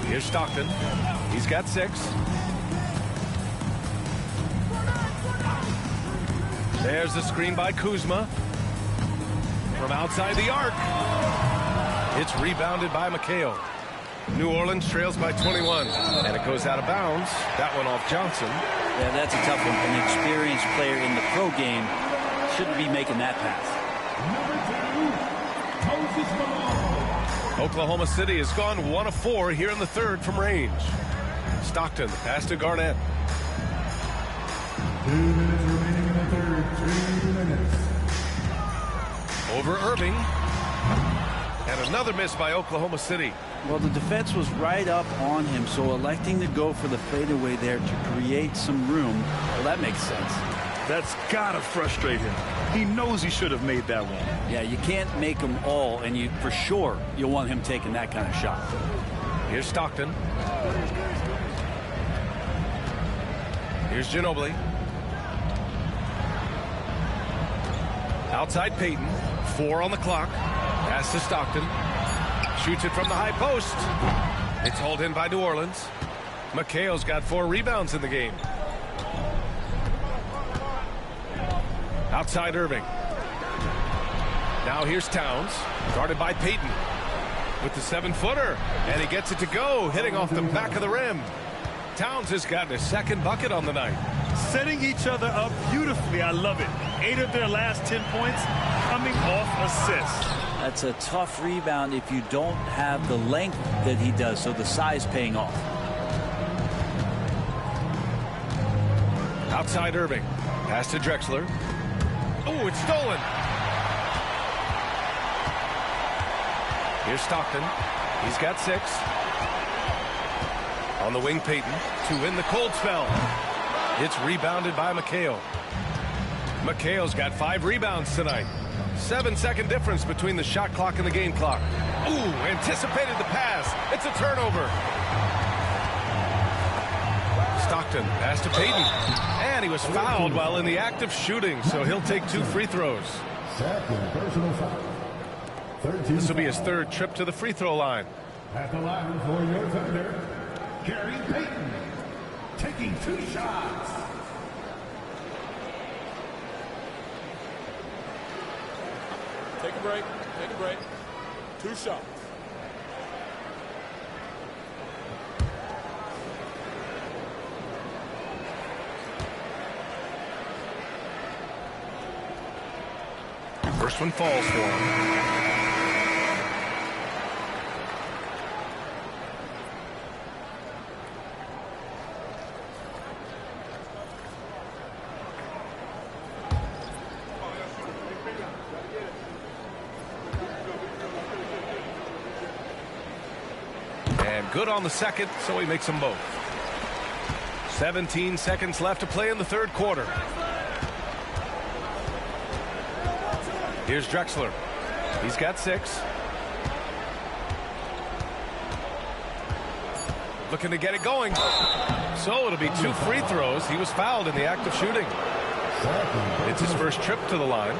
Here's Stockton. He's got 6. There's the screen by Kuzma. From outside the arc. It's rebounded by McHale. New Orleans trails by 21. And it goes out of bounds. That one off Johnson. Yeah, that's a tough one. An experienced player in the pro game shouldn't be making that pass. Oklahoma City has gone 1 of 4 here in the third from range. Stockton, pass to Garnett. 2 minutes remaining in the third. 2 minutes. Over Irving. And another miss by Oklahoma City. Well, the defense was right up on him, so electing to go for the fadeaway there to create some room, well, that makes sense. That's got to frustrate him. He knows he should have made that one. Yeah, you can't make them all, and you for sure you'll want him taking that kind of shot. Here's Stockton. Here's Ginobili. Outside Payton. 4 on the clock. Pass to Stockton. Shoots it from the high post. It's hauled in by New Orleans. McHale's got 4 rebounds in the game. Outside Irving. Now here's Towns. Guarded by Payton. With the 7-footer. And he gets it to go. Hitting off the back of the rim. Towns has gotten his 2nd bucket on the night. Setting each other up beautifully. I love it. 8 of their last 10 points coming off assists. That's a tough rebound if you don't have the length that he does, so the size paying off. Outside Irving. Pass to Drexler. Oh, it's stolen. Here's Stockton. He's got 6. On the wing, Payton to win the cold spell. It's rebounded by McHale. McHale's got 5 rebounds tonight. 7-second difference between the shot clock and the game clock. Ooh, anticipated the pass. It's a turnover. Stockton, pass to Payton. And he was fouled while in the act of shooting, so he'll take 2 free throws. Second personal foul. This will be his 3rd trip to the free throw line. At the line for your Thunder, Gary Payton, taking 2 shots. Take a break. Take a break. 2 shots. First one falls for him. And good on the second, so he makes them both. 17 seconds left to play in the third quarter. Here's Drexler. He's got 6. Looking to get it going. So it'll be 2 free throws. He was fouled in the act of shooting. It's his first trip to the line.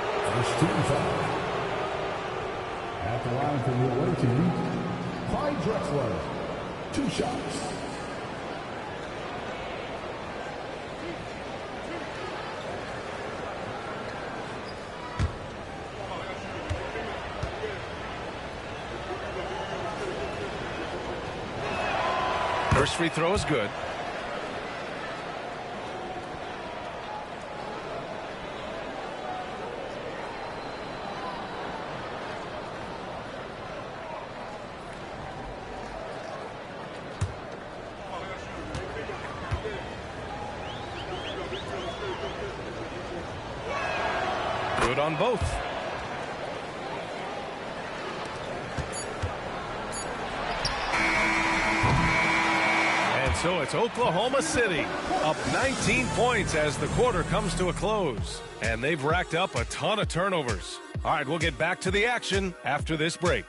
At the line from the away team, Clyde Drexler. 2 shots. First free throw is good. Good on both. So it's Oklahoma City up 19 points as the quarter comes to a close. And they've racked up a ton of turnovers. All right, we'll get back to the action after this break.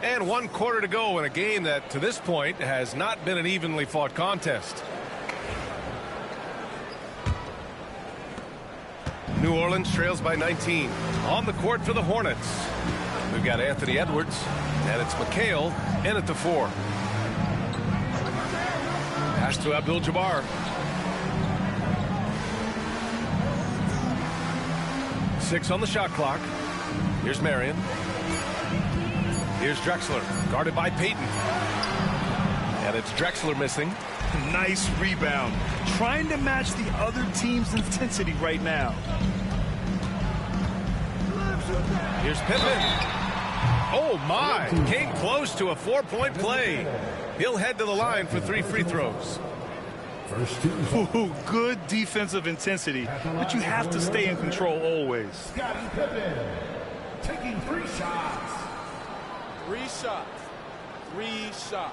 And 1 quarter to go in a game that, to this point, has not been an evenly fought contest. New Orleans trails by 19. On the court for the Hornets. We've got Anthony Edwards, and it's McHale in at the 4. Pass to Abdul-Jabbar. 6 on the shot clock. Here's Marion. Here's Drexler, guarded by Payton. And it's Drexler missing. Nice rebound. Trying to match the other team's intensity right now. Here's Pippen. Oh, my. Came close to a 4-point play. He'll head to the line for 3 free throws. Ooh, good defensive intensity, but you have to stay in control always. Scottie Pippen taking 3 shots. 3 shots. 3 shots.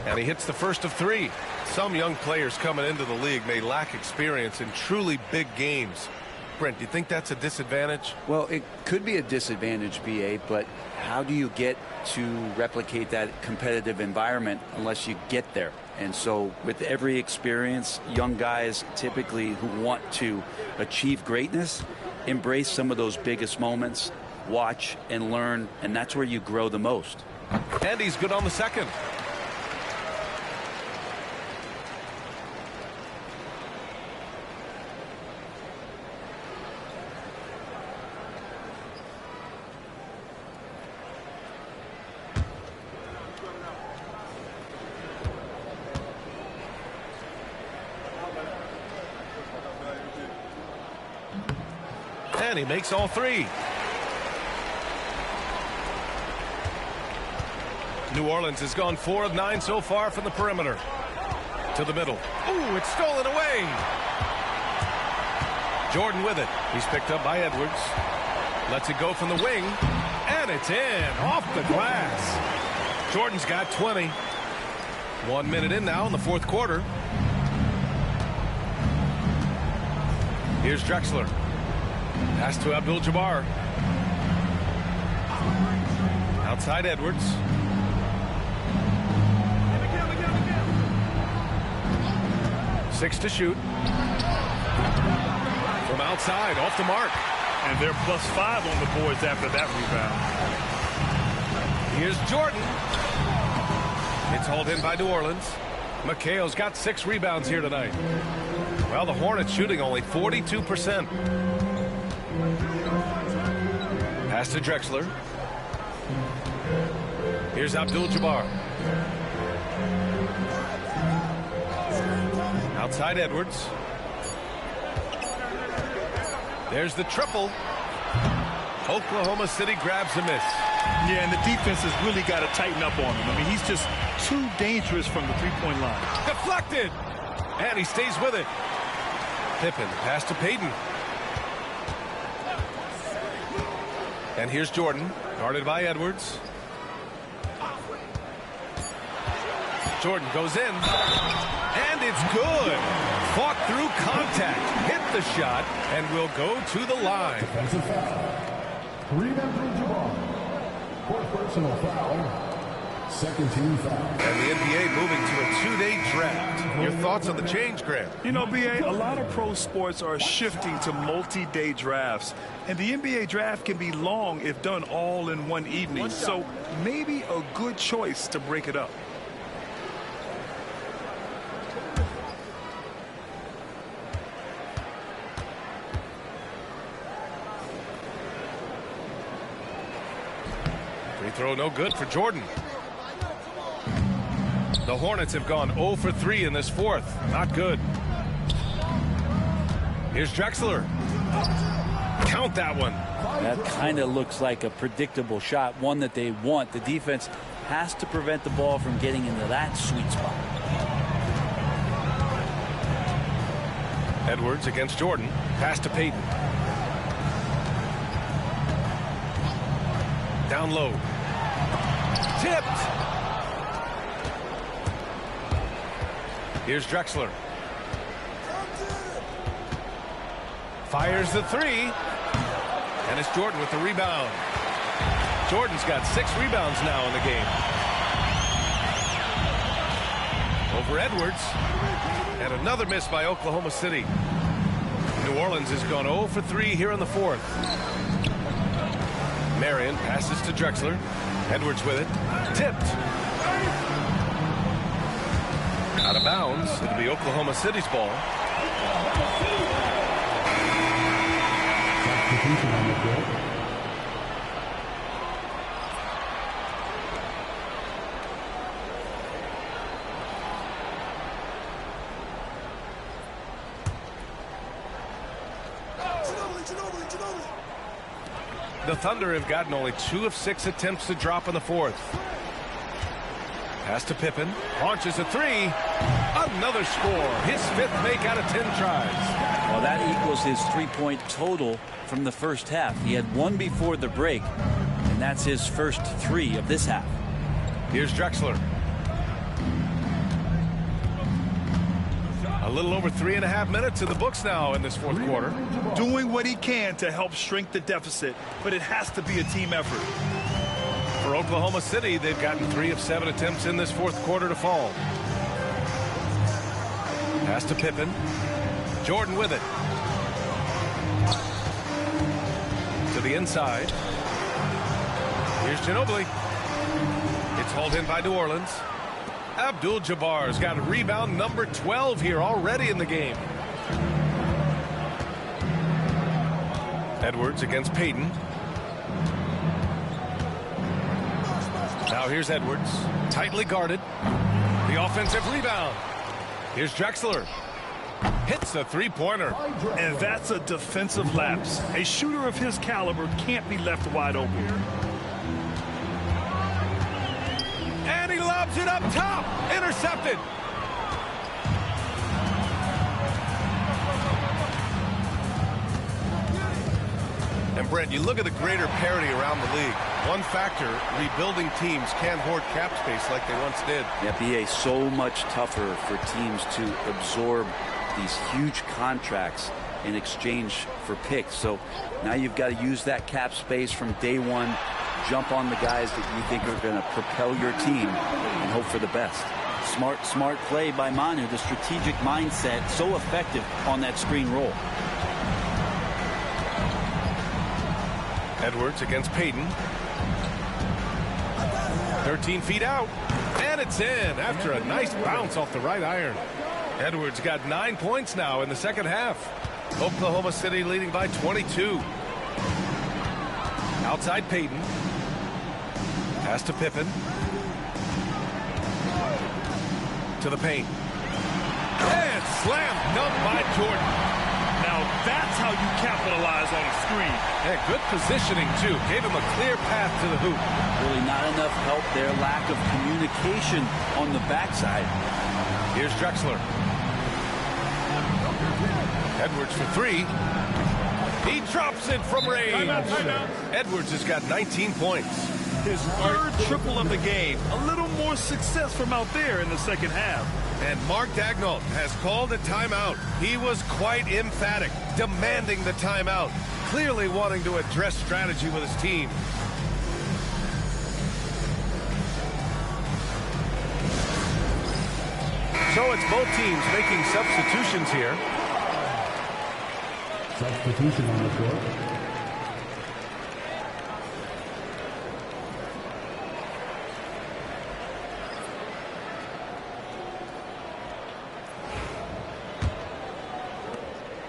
And he hits the first of 3. Some young players coming into the league may lack experience in truly big games. Brent, do you think that's a disadvantage? Well, it could be a disadvantage, BA, but how do you get to replicate that competitive environment unless you get there? And so with every experience, young guys typically who want to achieve greatness, embrace some of those biggest moments, watch and learn, and that's where you grow the most. And he's good on the second. And he makes all 3. New Orleans has gone 4 of 9 so far from the perimeter. To the middle. Ooh, it's stolen away. Jordan with it. He's picked up by Edwards. Lets it go from the wing. And it's in. Off the glass. Jordan's got 20. 1 minute in now in the fourth quarter. Here's Drexler. Pass to Abdul-Jabbar. Outside Edwards. Six to shoot. From outside, off the mark. And they're +5 on the boards after that rebound. Here's Jordan. It's hauled in by New Orleans. McHale's got 6 rebounds here tonight. Well, the Hornets shooting only 42%. Pass to Drexler. Here's Abdul-Jabbar. Outside Edwards. There's the triple. Oklahoma City grabs a miss. Yeah, and the defense has really got to tighten up on him. I mean, he's just too dangerous from the three-point line. Deflected. And he stays with it. Pippen, pass to Payton. And here's Jordan, guarded by Edwards. Jordan goes in. And it's good. Fought through contact. Hit the shot. And will go to the line. Defensive foul. Kareem Abdul-Jabbar. Fourth personal foul. Second team foul. And the NBA moving to a 2-day draft. Your thoughts on the change, Grant? You know, B.A., a lot of pro sports are shifting to multi-day drafts. And the NBA draft can be long if done all in one evening. So maybe a good choice to break it up. Free throw no good for Jordan. The Hornets have gone 0 for 3 in this fourth. Not good. Here's Drexler. Count that one. That kind of looks like a predictable shot, one that they want. The defense has to prevent the ball from getting into that sweet spot. Edwards against Jordan. Pass to Payton. Down low. Tipped. Here's Drexler. Fires the three. And it's Jordan with the rebound. Jordan's got 6 rebounds now in the game. Over Edwards. And another miss by Oklahoma City. New Orleans has gone 0 for 3 here in the fourth. Marion passes to Drexler. Edwards with it. Tipped. Out of bounds. It'll be Oklahoma City's ball. The Thunder have gotten only 2 of 6 attempts to drop in the fourth. Pass to Pippen. Launches a three. Another score. His 5th make out of 10 tries. Well, that equals his 3-point total from the first half. He had 1 before the break, and that's his first 3 of this half. Here's Drexler. A little over 3.5 minutes in the books now in this fourth quarter. Doing what he can to help shrink the deficit, but it has to be a team effort. For Oklahoma City, they've gotten 3 of 7 attempts in this fourth quarter to fall. Pass to Pippen. Jordan with it. To the inside. Here's Ginobili. It's hauled in by New Orleans. Abdul-Jabbar's got rebound number 12 here already in the game. Edwards against Payton. Now here's Edwards. Tightly guarded. The offensive rebound. Here's Drexler. Hits a three-pointer. And that's a defensive lapse. A shooter of his caliber can't be left wide open. And he lobs it up top. Intercepted. And Brent, you look at the greater parity around the league. One factor, rebuilding teams can't hoard cap space like they once did. The NBA so much tougher for teams to absorb these huge contracts in exchange for picks. So now you've got to use that cap space from day one, jump on the guys that you think are going to propel your team and hope for the best. Smart play by Manu, the strategic mindset, so effective on that screen roll. Edwards against Payton. 13 feet out. And it's in after a nice bounce off the right iron. Edwards got 9 points now in the second half. Oklahoma City leading by 22. Outside Payton. Pass to Pippen. To the paint. And slam dunk by Jordan. Now that's how you capitalize on a screen. And good positioning, too. Gave him a clear path to the hoop. Really not enough help there. Lack of communication on the backside. Here's Drexler. Edwards for three. He drops it from range. Timeout. Edwards has got 19 points. His third triple of the game. A little more success from out there in the second half. And Mark Daigneault has called a timeout. He was quite emphatic, demanding the timeout, clearly wanting to address strategy with his team. So it's both teams making substitutions here. Substitution on the court.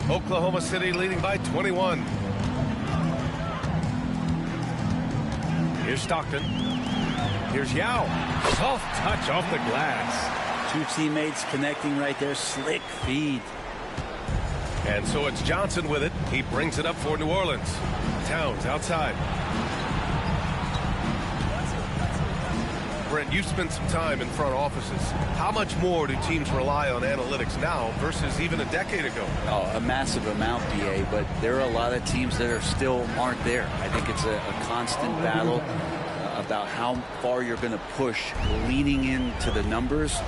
Oklahoma City leading by 21. Here's Stockton. Here's Yao. Soft touch off the glass. Two teammates connecting right there. Slick feed. And so it's Johnson with it. He brings it up for New Orleans. Towns outside. Brent, you've spent some time in front offices. How much more do teams rely on analytics now versus even a decade ago? Oh, a massive amount, BA, but there are a lot of teams that are still aren't there. I think it's a constant battle about how far you're going to push, leaning into the numbers.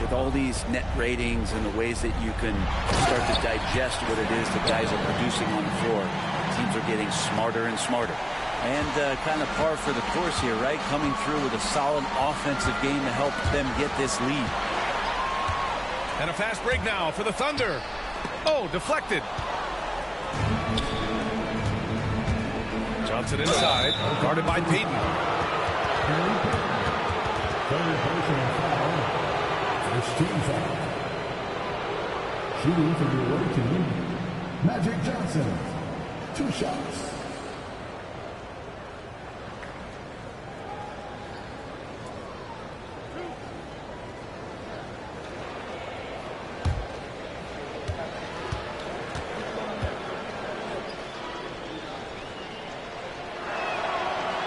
With all these net ratings and the ways that you can start to digest what it is the guys are producing on the floor, teams are getting smarter and smarter. And kind of par for the course here, right? Coming through with a solid offensive game to help them get this lead. And a fast break now for the Thunder. Oh, deflected. Johnson inside, guarded by Payton. First team foul. Shooting for the away team, Magic Johnson. 2 shots.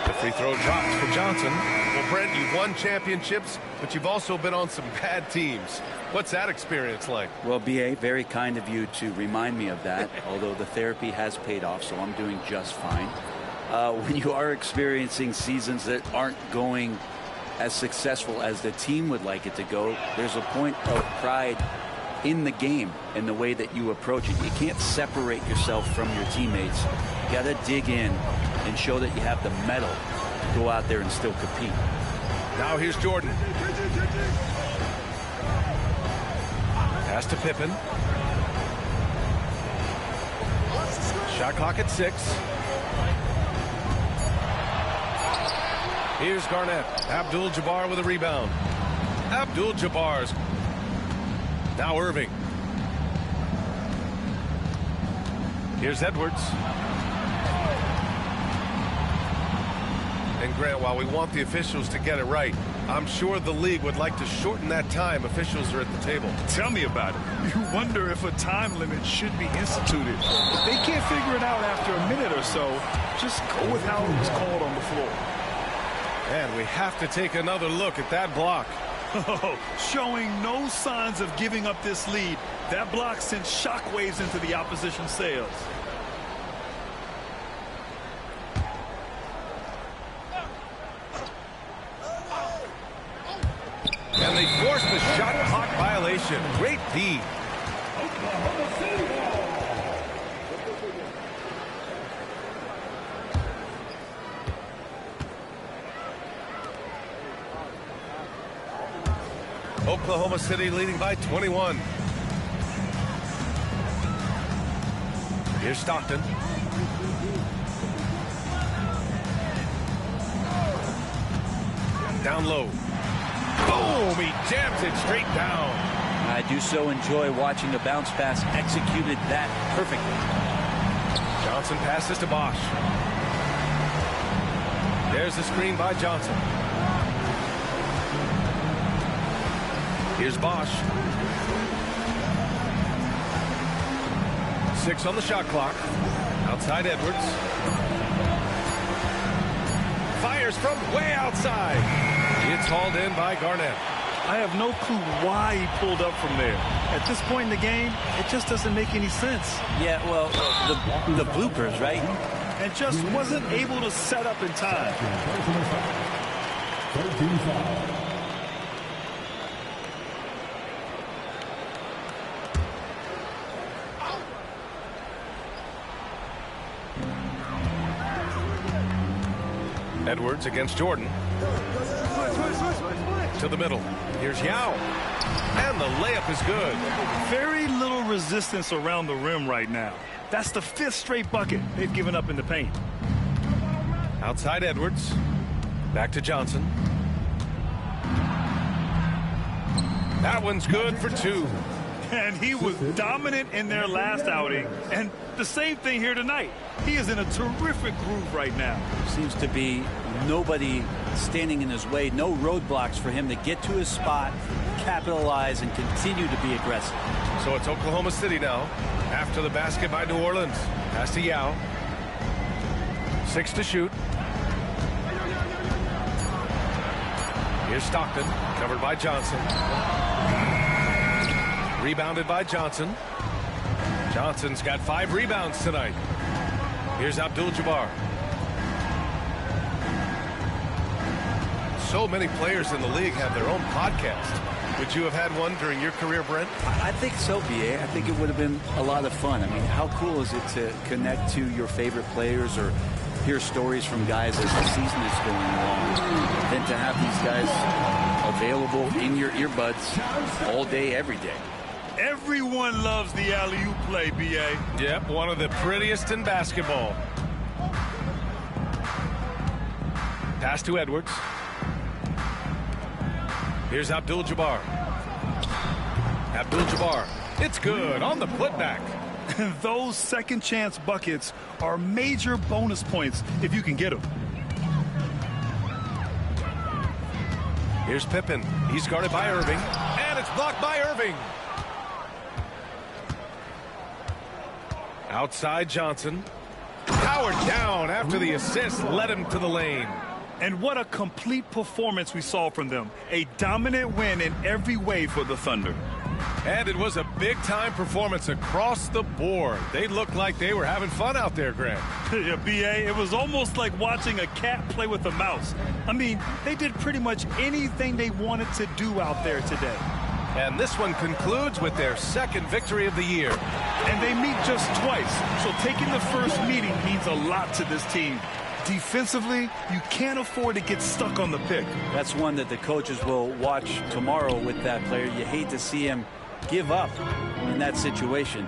The free throw drops for Johnson. Well, Brent, you've won championships, but you've also been on some bad teams. What's that experience like? Well, BA, very kind of you to remind me of that, although the therapy has paid off, so I'm doing just fine. When you are experiencing seasons that aren't going as successful as the team would like it to go, there's a point of pride in the game and the way that you approach it. You can't separate yourself from your teammates. You got to dig in and show that you have the mettle to go out there and still compete. Now here's Jordan. Pass to Pippen. Shot clock at 6. Here's Garnett. Abdul-Jabbar with a rebound. Abdul-Jabbar's. Now Irving. Here's Edwards. And Grant, while we want the officials to get it right, I'm sure the league would like to shorten that time officials are at the table. Tell me about it. You wonder if a time limit should be instituted. If they can't figure it out after a minute or so, just go with how it was called on the floor. And we have to take another look at that block. Showing no signs of giving up this lead. That block sent shockwaves into the opposition sails. And they forced the shot clock violation. Great D. Oklahoma City leading by 21. Here's Stockton. down low. Boom! He jams it straight down. I do so enjoy watching a bounce pass executed that perfectly. Johnson passes to Bosch. There's the screen by Johnson. Here's Bosch. 6 on the shot clock. Outside Edwards. Fires from way outside. It's hauled in by Garnett. I have no clue why he pulled up from there. At this point in the game, it just doesn't make any sense. Yeah, well, the bloopers, right? And just wasn't able to set up in time. Edwards against Jordan. To the middle. Here's Yao. And the layup is good. Very little resistance around the rim right now. That's the 5th straight bucket they've given up in the paint. Outside Edwards. Back to Johnson. That one's good for 2. And he was dominant in their last outing. And the same thing here tonight. He is in a terrific groove right now. Seems to be nobody standing in his way. No roadblocks for him to get to his spot, capitalize, and continue to be aggressive. So it's Oklahoma City now. After the basket by New Orleans. Pass to Yao. 6 to shoot. Here's Stockton. Covered by Johnson. Rebounded by Johnson. Johnson's got 5 rebounds tonight. Here's Abdul-Jabbar. So many players in the league have their own podcast. Would you have had one during your career, Brent? I think so, B.A. I think it would have been a lot of fun. I mean, how cool is it to connect to your favorite players or hear stories from guys as the season is going along, than to have these guys available in your earbuds all day, every day. Everyone loves the alley-oop play, B.A. Yep, one of the prettiest in basketball. Pass to Edwards. Here's Abdul-Jabbar. Abdul-Jabbar. It's good on the putback. Those second chance buckets are major bonus points if you can get them. Here's Pippen. He's guarded by Irving. And it's blocked by Irving. Outside Johnson. Powered down after the assist led him to the lane. And what a complete performance we saw from them. A dominant win in every way for the Thunder. And it was a big-time performance across the board. They looked like they were having fun out there, Grant. Yeah, B.A., it was almost like watching a cat play with a mouse. I mean, they did pretty much anything they wanted to do out there today. And this one concludes with their second victory of the year. And they meet just twice, so taking the first meeting means a lot to this team. Defensively, you can't afford to get stuck on the pick. That's one that the coaches will watch tomorrow with that player. You hate to see him give up in that situation.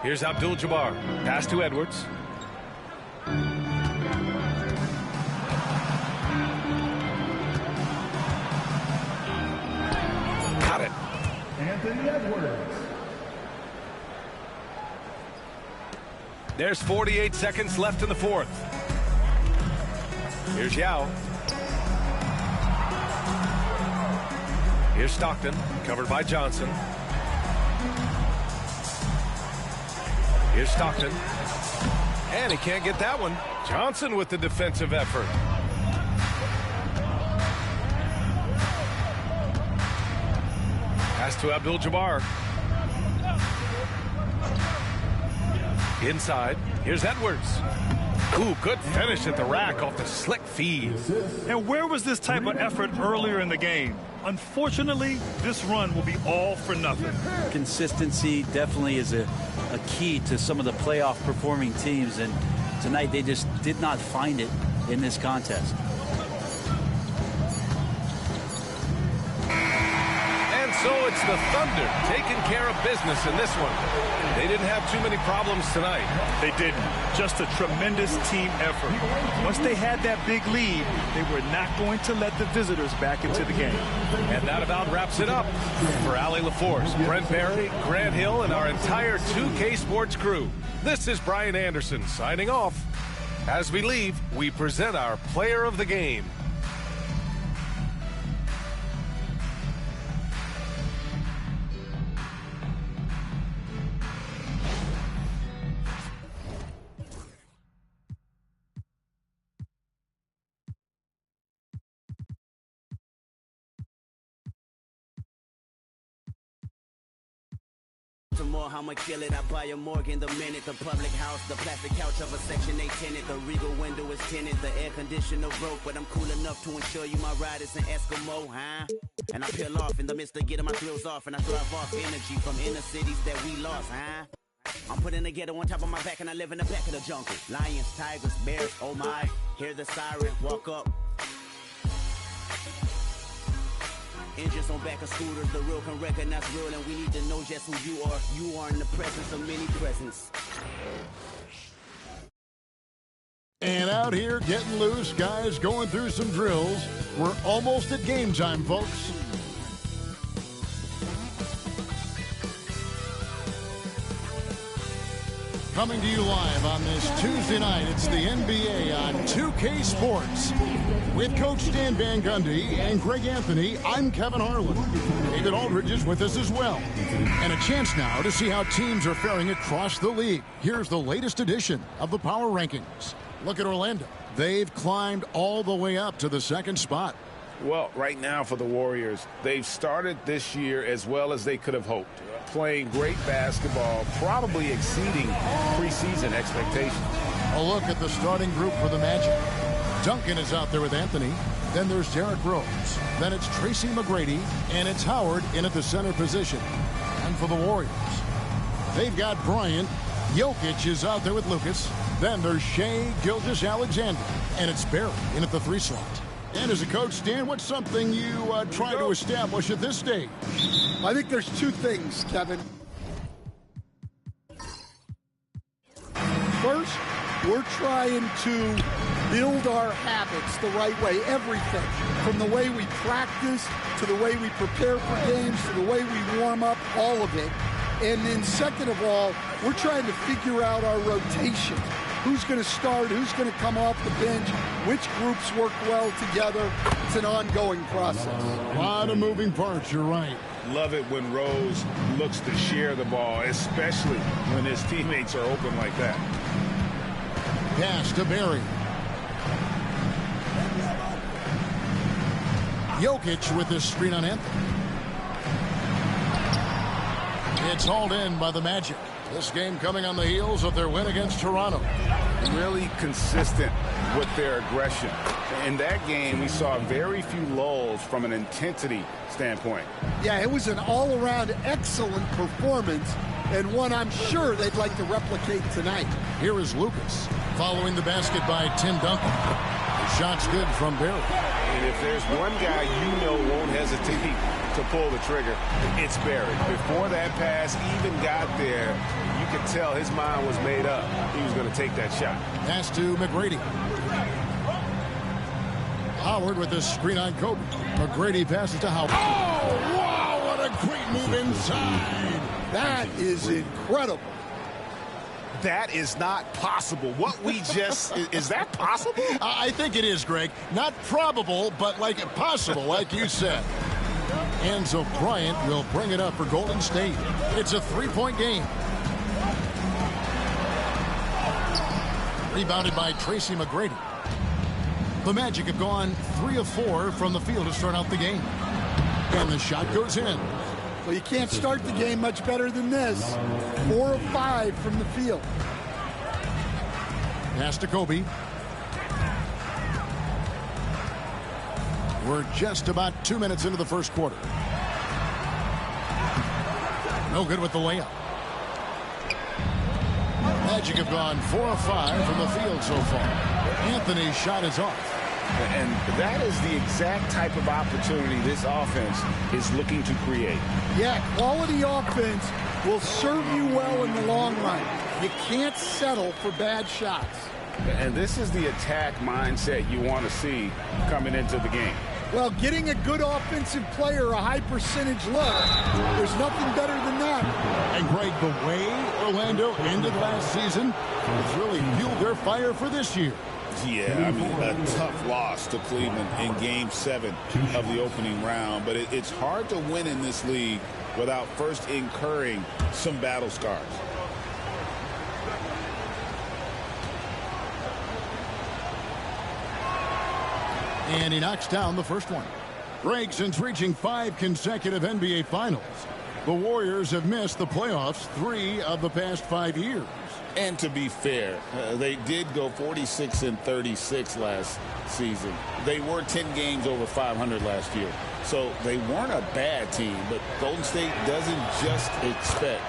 Here's Abdul-Jabbar. Pass to Edwards. Got it. Anthony Edwards. There's 48 seconds left in the fourth. Here's Yao. Here's Stockton, covered by Johnson. Here's Stockton. And he can't get that one. Johnson with the defensive effort. Pass to Abdul-Jabbar. Inside. Here's Edwards. Ooh, good finish at the rack off the slick feed. And where was this type of effort earlier in the game? Unfortunately, this run will be all for nothing. Consistency definitely is a key to some of the playoff performing teams, and tonight they just did not find it in this contest. And So it's the Thunder taking care of business in this one. They didn't have too many problems tonight. They didn't. Just a tremendous team effort. Once they had that big lead, they were not going to let the visitors back into the game. And that about wraps it up. For Allie LaForce, Brent Barry, Grant Hill, and our entire 2K Sports crew, this is Brian Anderson signing off. As we leave, we present our player of the game. More, I'ma kill it. I buy a Morgan the minute. The public house, the plastic couch of a Section 8 tenant. The Regal window is tinted. The air conditioner broke, but I'm cool enough to ensure you my ride is an Eskimo, huh? And I peel off in the midst of getting my thrills off, and I thrive off energy from inner cities that we lost, huh? I'm putting the ghetto on top of my back, and I live in the back of the jungle. Lions, tigers, bears, oh my. Hear the siren, walk up. Engines on back of scooters, the real can recognize real, and we need to know just who you are. You are in the presence of many presents. And out here getting loose, guys going through some drills. We're almost at game time, folks. Coming to you live on this Tuesday night, it's the NBA on 2K Sports. With Coach Dan Van Gundy and Greg Anthony, I'm Kevin Harlan. David Aldridge is with us as well. And a chance now to see how teams are faring across the league. Here's the latest edition of the Power Rankings. Look at Orlando. They've climbed all the way up to the second spot. Well, right now for the Warriors, they've started this year as well as they could have hoped. Playing great basketball, probably exceeding preseason expectations. A look at the starting group for the Magic. Duncan is out there with Anthony. Then there's Derrick Rose. Then it's Tracy McGrady. And it's Howard in at the center position. And for the Warriors, they've got Bryant. Jokic is out there with Lucas. Then there's Shai Gilgeous-Alexander. And it's Barry in at the 3 slot. And as a coach, Dan, what's something you try to establish at this stage? I think there's 2 things, Kevin. First, we're trying to build our habits the right way, everything. From the way we practice, to the way we prepare for games, to the way we warm up, all of it. And then second of all, we're trying to figure out our rotation. Who's going to start? Who's going to come off the bench? Which groups work well together? It's an ongoing process. A lot of moving parts, you're right. Love it when Rose looks to share the ball, especially when his teammates are open like that. Pass to Barry. Jokic with this screen on Anthony. It's hauled in by the Magic. This game coming on the heels of their win against Toronto. Really consistent with their aggression. In that game, we saw very few lulls from an intensity standpoint. Yeah, it was an all-around excellent performance, and one I'm sure they'd like to replicate tonight. Here is Lucas, following the basket by Tim Duncan. The shot's good from Barry. And if there's one guy you know won't hesitate to pull the trigger, it's Barry. Before that pass even got there, you could tell his mind was made up. He was going to take that shot. Pass to McGrady. Howard with the screen on Kobe. McGrady passes to Howard. Oh, wow, what a great move inside. That is incredible. That is not possible. What we just, is that possible? I think it is, Greg. Not probable, but like possible, like you said. And so Bryant will bring it up for Golden State. It's a 3-point game. Rebounded by Tracy McGrady. The Magic have gone 3 of 4 from the field to start out the game. And the shot goes in. Well, you can't start the game much better than this. 4 of 5 from the field. Pass to Kobe. We're just about 2 minutes into the first quarter. No good with the layup. Magic have gone 4 of 5 from the field so far. Anthony's shot is off. And that is the exact type of opportunity this offense is looking to create. Yeah, quality offense will serve you well in the long run. You can't settle for bad shots. And this is the attack mindset you want to see coming into the game. Well, getting a good offensive player a high percentage look, there's nothing better than that. And Greg, the way Orlando ended last season has really fueled their fire for this year. Yeah, I mean, a tough loss to Cleveland in Game 7 of the opening round. But it's hard to win in this league without first incurring some battle scars. And he knocks down the first one. Greg, since reaching 5 consecutive NBA Finals, the Warriors have missed the playoffs 3 of the past 5 years. And to be fair, they did go 46-36 last season. They were 10 games over 500 last year. So they weren't a bad team, but Golden State doesn't just expect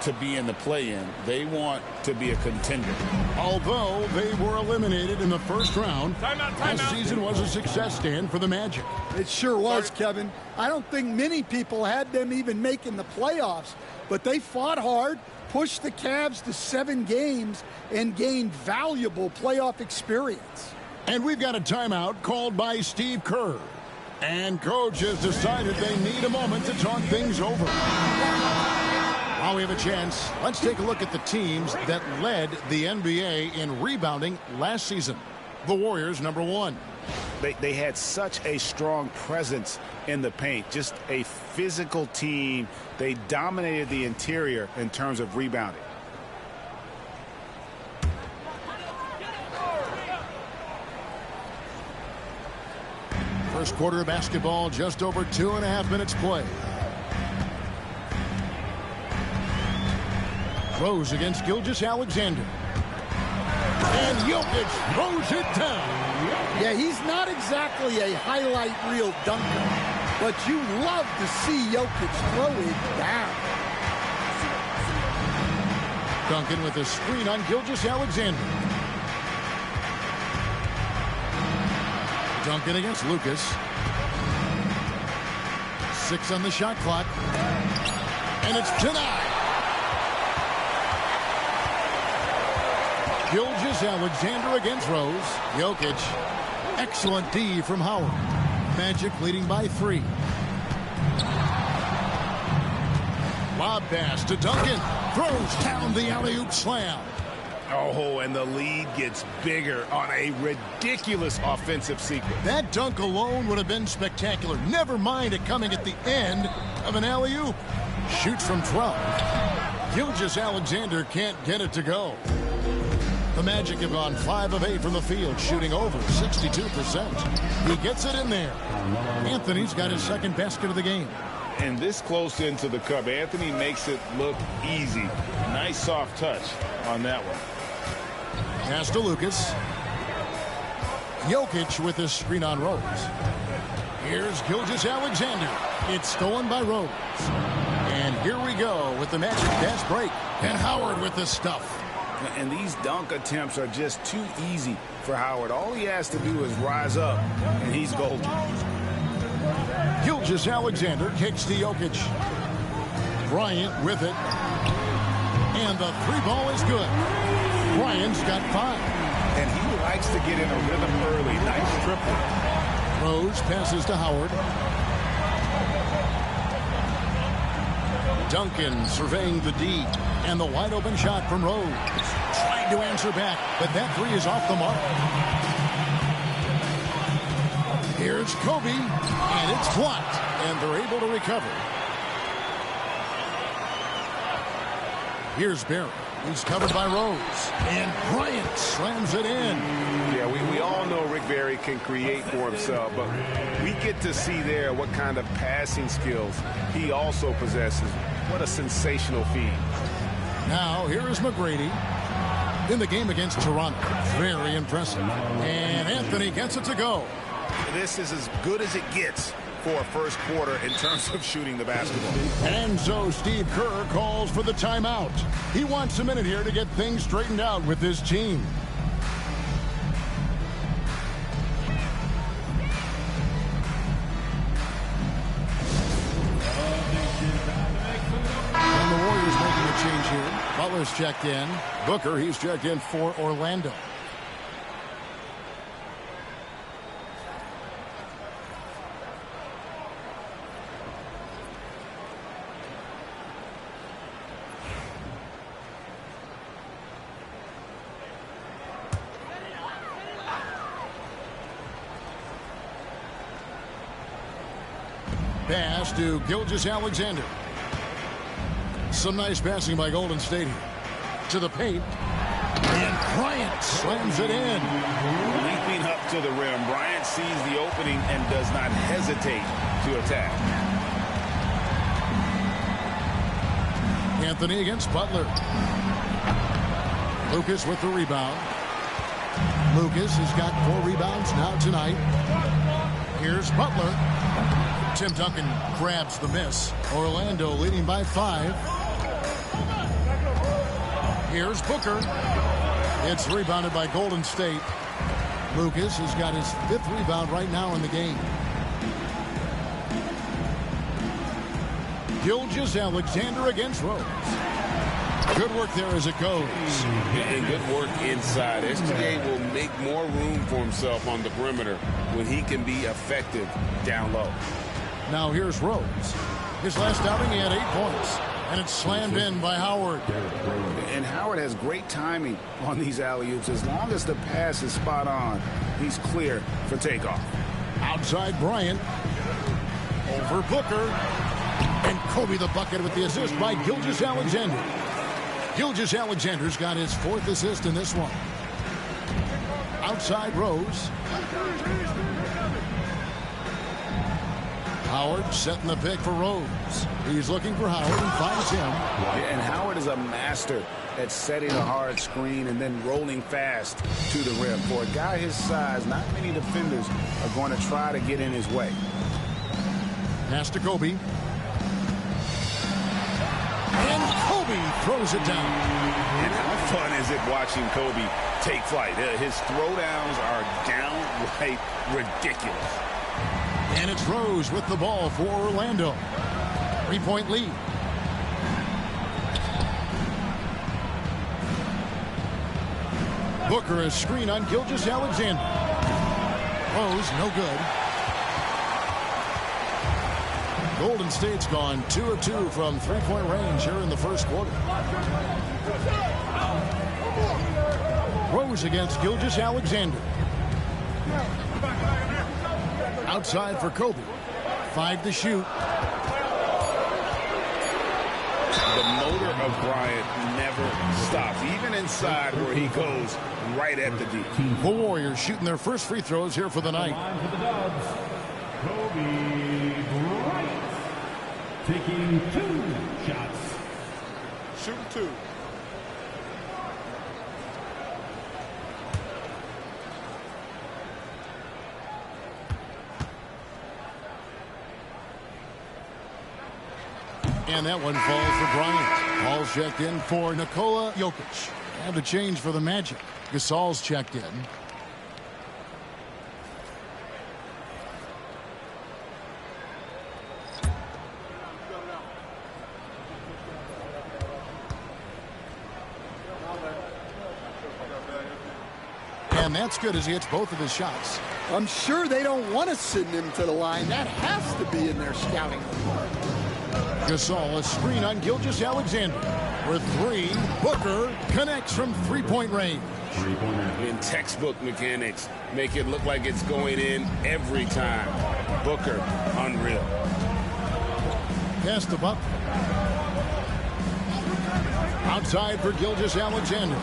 to be in the play-in. They want to be a contender. Although they were eliminated in the first round, last season was a success stand for the Magic. It sure was, Kevin. I don't think many people had them even making the playoffs, but they fought hard, pushed the Cavs to 7 games, and gained valuable playoff experience. And we've got a timeout called by Steve Kerr. And coach has decided they need a moment to talk things over. While we have a chance, let's take a look at the teams that led the NBA in rebounding last season. The Warriors, number 1. They had such a strong presence in the paint, just a physical team. They dominated the interior in terms of rebounding. First quarter of basketball, just over 2.5 minutes play. Rose against Gilgeous-Alexander. And Jokic throws it down. Yeah, he's not exactly a highlight reel dunker, but you love to see Jokic throw it down. Duncan with a screen on Gilgeous-Alexander. Duncan against Lucas. 6 on the shot clock. And it's denied. Gilgeous-Alexander against Rose. Jokic. Excellent D from Howard. Magic leading by 3. Lob pass to Duncan. Throws down the alley-oop slam. Oh, and the lead gets bigger on a ridiculous offensive sequence. That dunk alone would have been spectacular. Never mind it coming at the end of an alley-oop. Shoots from 12. Gilgeous-Alexander can't get it to go. The Magic have gone 5 of 8 from the field, shooting over 62%. He gets it in there. Anthony's got his second basket of the game. And this close into the cup, Anthony makes it look easy. Nice soft touch on that one. Pass to Lucas. Jokic with his screen on Rose. Here's Gilgeous-Alexander. It's stolen by Rose. And here we go with the Magic fast break. And Howard with the stuff. And these dunk attempts are just too easy for Howard. All he has to do is rise up, and he's golden. Gilgeous-Alexander kicks to Jokic. Bryant with it. And the 3-ball is good. Bryant's got 5. And he likes to get in a rhythm early. Nice triple. Rose passes to Howard. Duncan surveying the D. And the wide open shot from Rose. Trying to answer back, but that 3 is off the mark. Here's Kobe, and it's blocked, and they're able to recover. Here's Barry. He's covered by Rose, and Bryant slams it in. Yeah, we all know Rick Barry can create for himself, but we get to see there what kind of passing skills he also possesses. What a sensational feed. Now, here is McGrady in the game against Toronto. Very impressive. And Anthony gets it to go. This is as good as it gets for a first quarter in terms of shooting the basketball. And so Steve Kerr calls for the timeout. He wants a minute here to get things straightened out with his team. change here. Butler's checked in. Booker, he's checked in for Orlando. Pass to Gilgeous-Alexander. Some nice passing by Golden State here. To the paint. And Bryant slams it in. Leaping up to the rim. Bryant sees the opening and does not hesitate to attack. Anthony against Butler. Lucas with the rebound. Lucas has got 4 rebounds now tonight. Here's Butler. Tim Duncan grabs the miss. Orlando leading by 5. Here's Booker. It's rebounded by Golden State. Lucas has got his 5th rebound right now in the game. Gilgeous-Alexander against Rose. Good work there as it goes. And good work inside. SGA will make more room for himself on the perimeter when he can be effective down low. Now here's Rose. His last outing, he had 8 points. And it's slammed in by Howard. And Howard has great timing on these alley-oops. As long as the pass is spot on, he's clear for takeoff. Outside Bryant. Over Booker. And Kobe the bucket with the assist by Gilgeous-Alexander. Gilgeous-Alexander's got his 4th assist in this one. Outside Rose. Howard setting the pick for Rose. He's looking for Howard and finds him. And Howard is a master at setting a hard screen and then rolling fast to the rim. For a guy his size, not many defenders are going to try to get in his way. Pass to Kobe. And Kobe throws it down. And how fun is it watching Kobe take flight? His throwdowns are downright ridiculous. And it's Rose with the ball for Orlando. 3-point lead. Booker a screen on Gilgeous-Alexander. Rose no good. Golden State's gone 2 of 2 from 3-point range here in the first quarter. Rose against Gilgeous-Alexander. Outside for Kobe. 5 to shoot. The motor of Bryant never stops, even inside where he goes right at the deep. The Warriors shooting their first free throws here for the night. Kobe Bryant taking 2 shots. Shooting 2. And that one falls for Bryant. Ball's checked in for Nikola Jokic. And a change for the Magic. Gasol's checked in. And that's good as he hits both of his shots. I'm sure they don't want to send him to the line. That has to be in their scouting report. Gasol, a screen on Gilgeous-Alexander. For 3, Booker connects from 3-point range. In textbook mechanics, make it look like it's going in every time. Booker, unreal. Pass to Butler. Outside for Gilgeous-Alexander.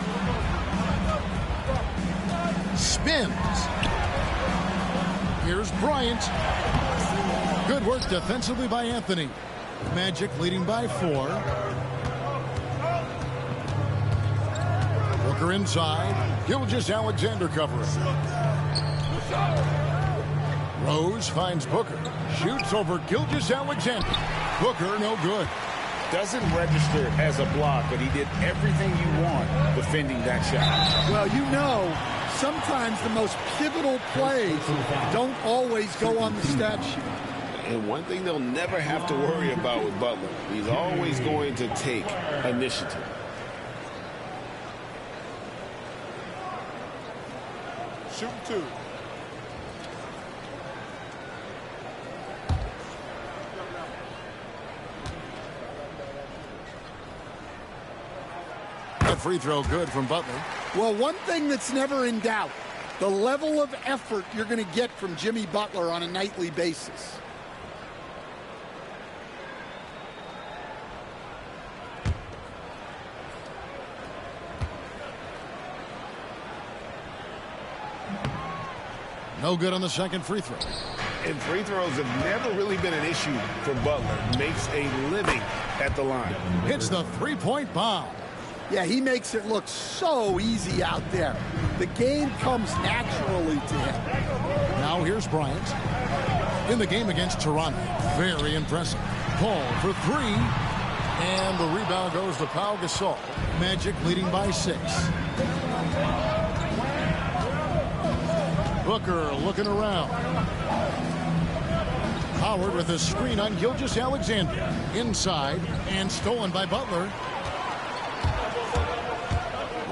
Spins. Here's Bryant. Good work defensively by Anthony. Magic leading by 4. Booker inside. Gilgeous-Alexander covering. Rose finds Booker. Shoots over Gilgeous-Alexander. Booker no good. Doesn't register as a block, but he did everything you want defending that shot. Well, you know, sometimes the most pivotal plays don't always go on the stat sheet. And one thing they'll never have to worry about with Butler, he's always going to take initiative. Shooting 2. That free throw good from Butler. Well, one thing that's never in doubt, the level of effort you're going to get from Jimmy Butler on a nightly basis. No good on the second free throw. And free throws have never really been an issue for Butler. Makes a living at the line. Hits the three-point bomb. Yeah, he makes it look so easy out there. The game comes naturally to him. Now here's Bryant. In the game against Toronto. Very impressive. Paul for 3. And the rebound goes to Pau Gasol. Magic leading by 6. Booker looking around. Howard with a screen on Gilgeous-Alexander. Inside and stolen by Butler.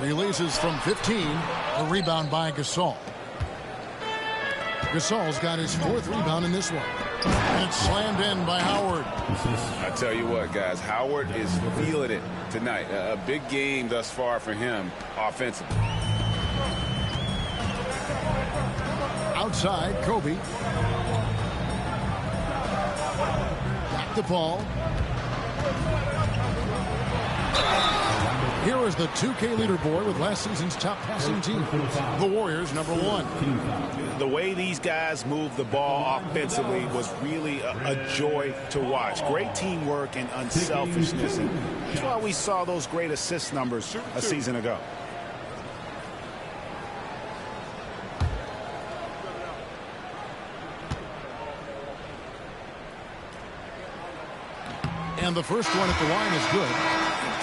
Releases from 15. A rebound by Gasol. Gasol's got his 4th rebound in this one. And it's slammed in by Howard. I tell you what, guys, Howard is feeling it tonight. A big game thus far for him offensively. Outside, Kobe. Back to Paul. Here is the 2K leaderboard with last season's top passing team. The Warriors, number 1. The way these guys move the ball offensively was really a joy to watch. Great teamwork and unselfishness. And that's why we saw those great assist numbers a season ago. And the first one at the line is good.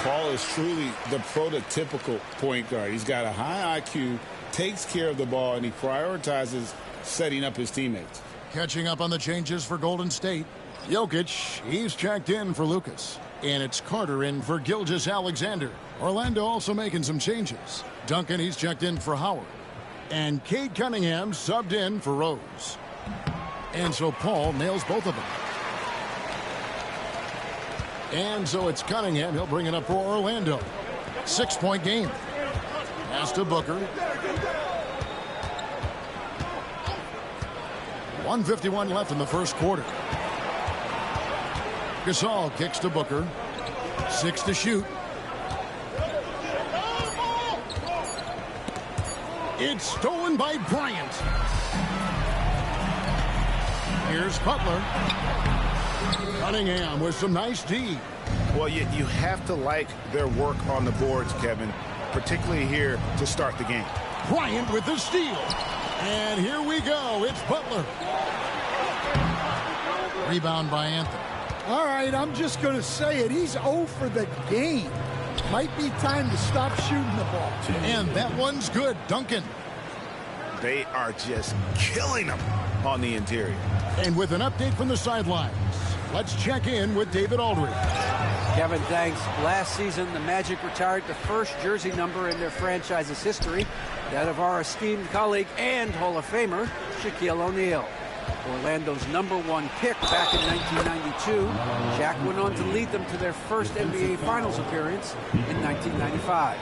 Paul is truly the prototypical point guard. He's got a high IQ, takes care of the ball, and he prioritizes setting up his teammates. Catching up on the changes for Golden State. Jokic, he's checked in for Lucas. And it's Carter in for Gilgeous-Alexander. Orlando also making some changes. Duncan, he's checked in for Howard. And Cade Cunningham subbed in for Rose. And so Paul nails both of them. And so it's Cunningham. He'll bring it up for Orlando. 6-point game. Pass to Booker. 1:51 left in the first quarter. Gasol kicks to Booker. 6 to shoot. It's stolen by Bryant. Here's Butler. Cunningham with some nice D. Well, you have to like their work on the boards, Kevin, particularly here to start the game. Bryant with the steal. And here we go. It's Butler. Rebound by Anthony. All right, I'm just going to say it. He's 0 for the game. Might be time to stop shooting the ball. And that one's good. Duncan. They are just killing them on the interior. And with an update from the sidelines, let's check in with David Aldridge. Kevin, thanks. Last season, the Magic retired the first jersey number in their franchise's history, that of our esteemed colleague and Hall of Famer, Shaquille O'Neal. Orlando's #1 pick back in 1992, Shaq went on to lead them to their first NBA Finals appearance in 1995.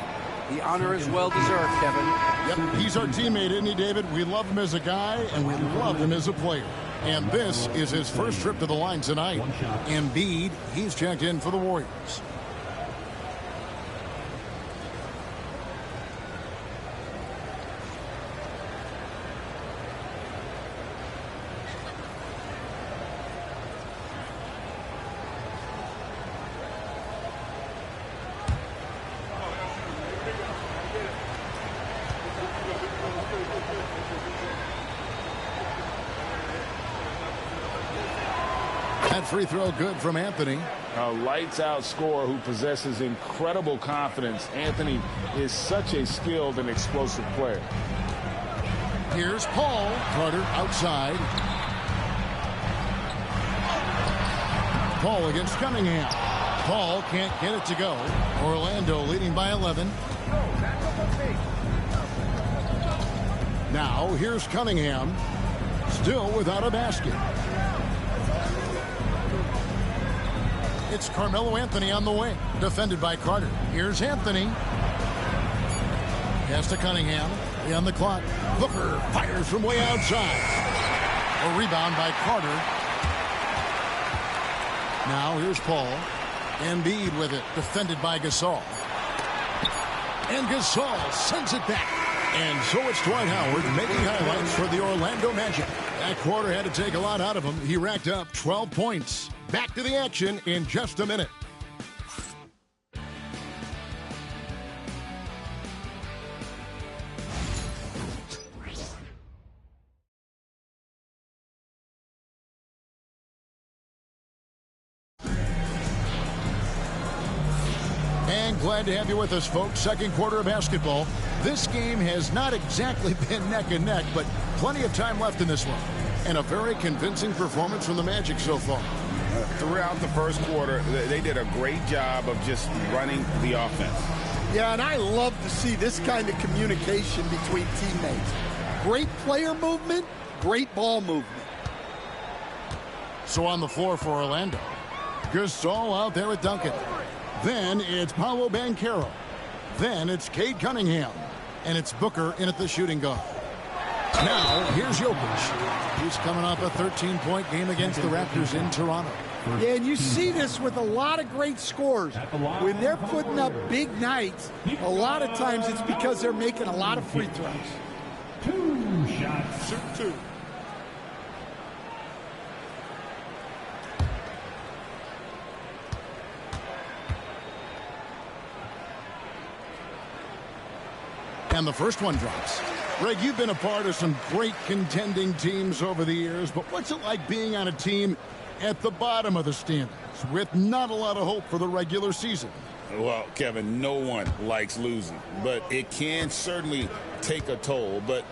The honor is well-deserved, Kevin. Yep, he's our teammate, isn't he, David? We love him as a guy, and we love him as a player. And this is his first trip to the line tonight. Embiid, he's checked in for the Warriors. That free throw good from Anthony. A lights-out scorer who possesses incredible confidence. Anthony is such a skilled and explosive player. Here's Paul. Carter outside. Paul against Cunningham. Paul can't get it to go. Orlando leading by 11. Now here's Cunningham. Still without a basket. It's Carmelo Anthony on the wing. Defended by Carter. Here's Anthony. Pass to Cunningham. On the clock. Booker fires from way outside. A rebound by Carter. Now here's Paul. Embiid with it. Defended by Gasol. And Gasol sends it back. And so it's Dwight Howard making highlights for the Orlando Magic. That quarter had to take a lot out of him. He racked up 12 points. Back to the action in just a minute. Glad to have you with us, folks. Second quarter of basketball. This game has not exactly been neck and neck, but plenty of time left in this one. And a very convincing performance from the Magic so far. Throughout the first quarter, they did a great job of just running the offense. Yeah, and I love to see this kind of communication between teammates. Great player movement, great ball movement. So on the floor for Orlando. Gasol out there with Duncan. Then it's Paolo Banchero. Then it's Cade Cunningham. And it's Booker in at the shooting guard. Now, here's Jokic. He's coming off a 13-point game against the Raptors in Toronto. Yeah, and you see this with a lot of great scores. When they're putting up big nights, a lot of times it's because they're making a lot of free throws. 2 shots. Shoot 2. And the first one drops. Greg, you've been a part of some great contending teams over the years, but what's it like being on a team at the bottom of the standings with not a lot of hope for the regular season? Well, Kevin, no one likes losing, but it can certainly take a toll. But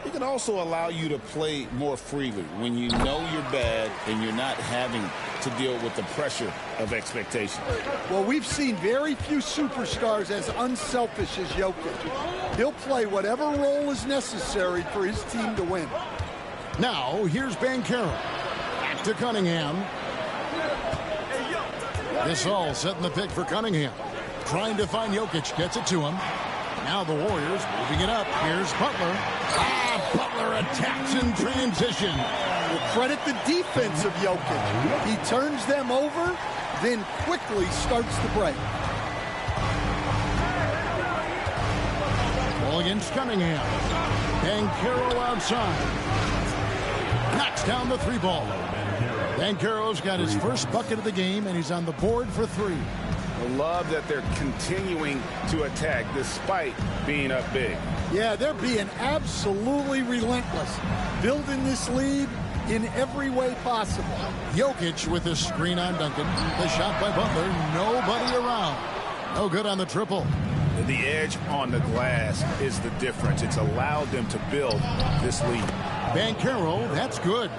it can also allow you to play more freely when you know you're bad and you're not having to deal with the pressure of expectation. Well, we've seen very few superstars as unselfish as Jokic. He'll play whatever role is necessary for his team to win. Now, here's Banchero. Back to Cunningham. Gasol setting the pick for Cunningham. Trying to find Jokic. Gets it to him. Now the Warriors moving it up. Here's Butler. Butler attacks in transition. Well, credit the defense of Jokic. He turns them over, then quickly starts the break. Ball against Cunningham. Banchero outside. Knocks down the 3-ball. Banchero's got his first bucket of the game, and he's on the board for 3. I love that they're continuing to attack despite being up big. Yeah, they're being absolutely relentless, building this lead in every way possible. Jokic with his screen on Duncan. The shot by Butler. Nobody around. No good on the triple. The edge on the glass is the difference. It's allowed them to build this lead. Banchero, that's good.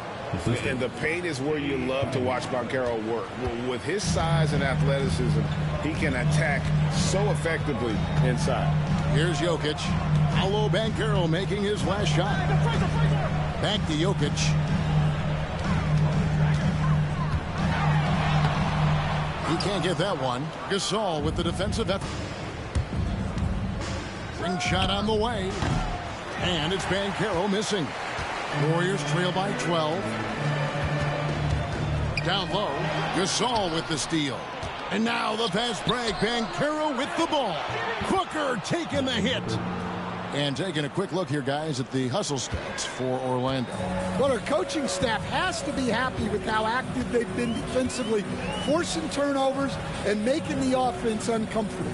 And the paint is where you love to watch Banchero work. With his size and athleticism, he can attack so effectively inside. Here's Jokic. Paolo Banchero making his last shot. Back to Jokic. He can't get that one. Gasol with the defensive effort. Ring shot on the way. And it's Banchero missing. Warriors trail by 12. Down low. Gasol with the steal. And now the fast break. Banchero with the ball. Booker taking the hit. And taking a quick look here, guys, at the hustle stats for Orlando. Well, our coaching staff has to be happy with how active they've been defensively, forcing turnovers and making the offense uncomfortable.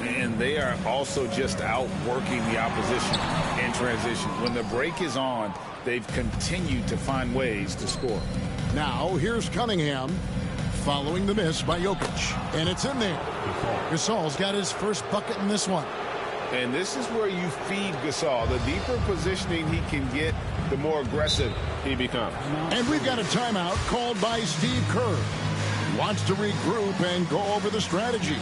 And they are also just outworking the opposition in transition. When the break is on, they've continued to find ways to score. Now, here's Cunningham following the miss by Jokic. And it's in there. Gasol's got his first bucket in this one. And this is where you feed Gasol. The deeper positioning he can get, the more aggressive he becomes. And we've got a timeout called by Steve Kerr. wants to regroup and go over the strategy.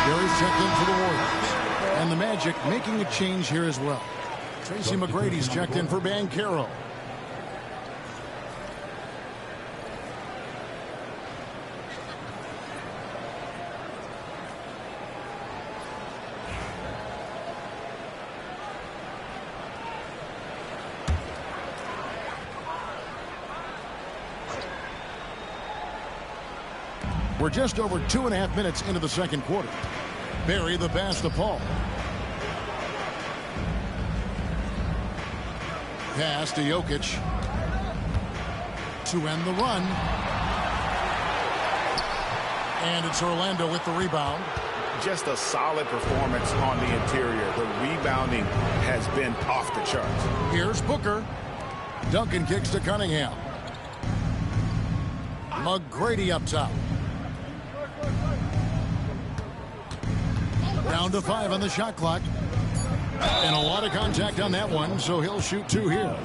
Gary's checked in for the Warriors. And the Magic making a change here as well. Tracy McGrady's checked in for Banchero. We're just over 2.5 minutes into the second quarter. Barry the pass to Paul. Pass to Jokic. To end the run. And it's Orlando with the rebound. Just a solid performance on the interior. The rebounding has been off the charts. Here's Booker. Duncan kicks to Cunningham. McGrady up top. Down to 5 on the shot clock. And a lot of contact on that one, so he'll shoot 2 here.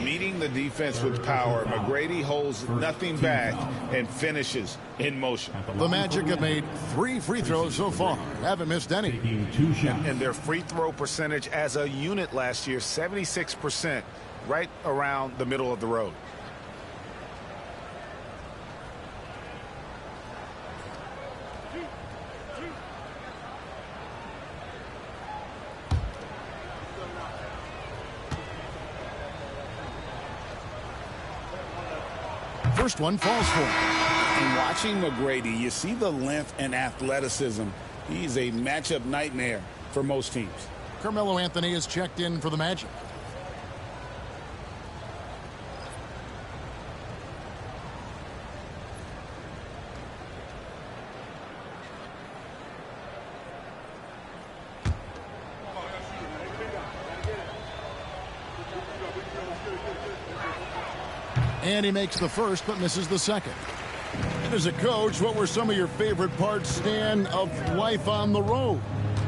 Meeting the defense with power, McGrady holds nothing back and finishes in motion. The Magic have made 3 free throws so far. Haven't missed any. And their free throw percentage as a unit last year, 76%, right around the middle of the road. First one falls for him. And watching McGrady, you see the length and athleticism. He's a matchup nightmare for most teams. Carmelo Anthony is checked in for the Magic. And he makes the first, but misses the second. And as a coach, what were some of your favorite parts, Stan, of life on the road?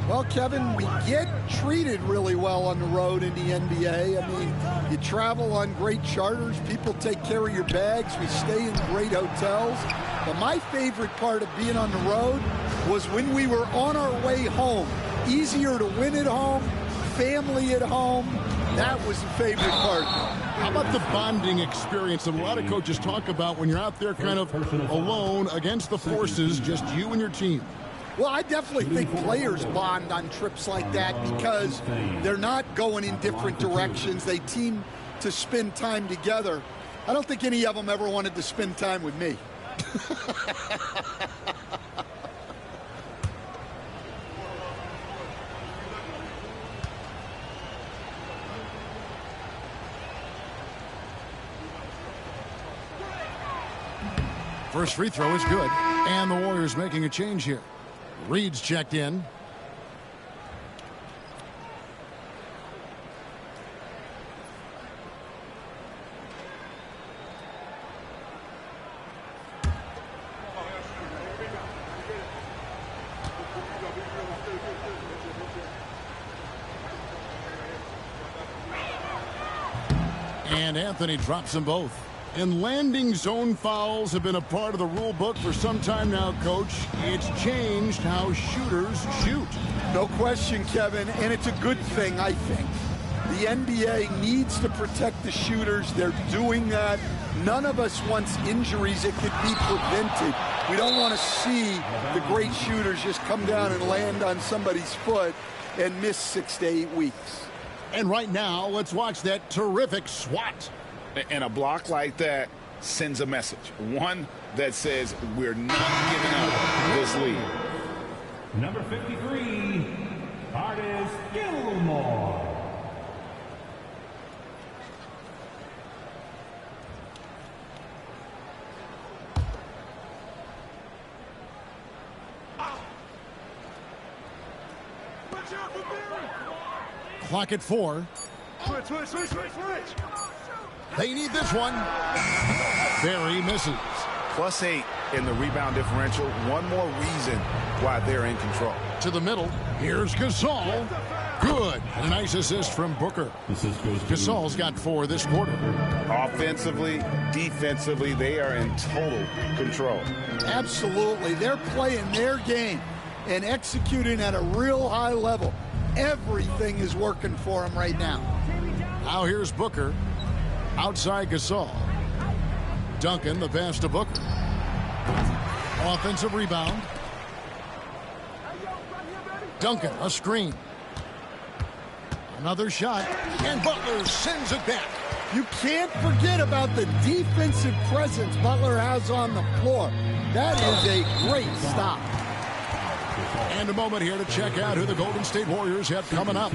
Well, Kevin, we get treated really well on the road in the NBA. I mean, you travel on great charters. People take care of your bags. We stay in great hotels. But my favorite part of being on the road was when we were on our way home. Easier to win at home, family at home. That was the favorite part. How about the bonding experience that a lot of coaches talk about when you're out there kind of alone against the forces, just you and your team? Well, I definitely think players bond on trips like that because they're not going in different directions. They team to spend time together. I don't think any of them ever wanted to spend time with me. First free throw is good, and the Warriors making a change here. Reed's checked in. And Anthony drops them both. And landing zone fouls have been a part of the rule book for some time now, Coach. It's changed how shooters shoot. No question, Kevin, and it's a good thing, I think. The NBA needs to protect the shooters. They're doing that. None of us wants injuries that could be prevented. We don't want to see the great shooters just come down and land on somebody's foot and miss 6 to 8 weeks. And right now, let's watch that terrific swat. And a block like that sends a message. One that says we're not giving up this lead. Number 53, Artis Gilmore. Clock at 4. Switch. They need this one. Barry misses. +8 in the rebound differential. One more reason why they're in control. To the middle. Here's Gasol. Good. And a nice assist from Booker. Gasol's got 4 this quarter. Offensively, defensively, they are in total control. Absolutely. They're playing their game and executing at a real high level. Everything is working for them right now. Now here's Booker. Outside Gasol. Duncan, the pass to Booker. Offensive rebound. Duncan, a screen. Another shot, and Butler sends it back. You can't forget about the defensive presence Butler has on the floor. That is a great stop. And a moment here to check out who the Golden State Warriors have coming up.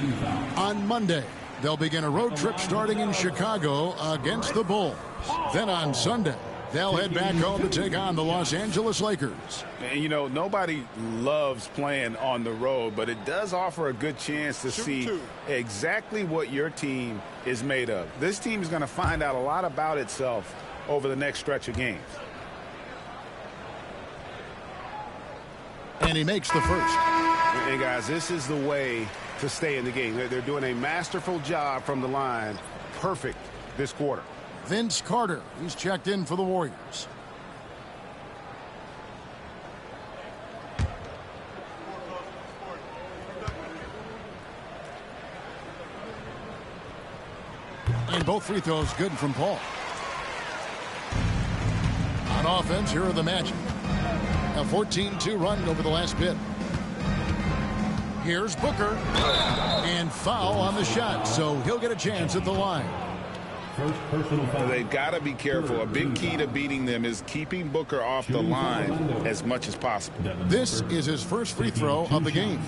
On Monday, they'll begin a road trip starting in Chicago against the Bulls. Then on Sunday, they'll head back home to take on the Los Angeles Lakers. And, you know, nobody loves playing on the road, but it does offer a good chance to see exactly what your team is made of. This team is going to find out a lot about itself over the next stretch of games. And he makes the first. Hey, guys, this is the way to stay in the game. They're doing a masterful job from the line. Perfect this quarter. Vince Carter, he's checked in for the Warriors. And both free throws good from Paul. On offense, here are the Magic. A 14-2 run over the last bit. Here's Booker. And foul on the shot, so he'll get a chance at the line. They've got to be careful. A big key to beating them is keeping Booker off the line as much as possible. This is his first free throw of the game.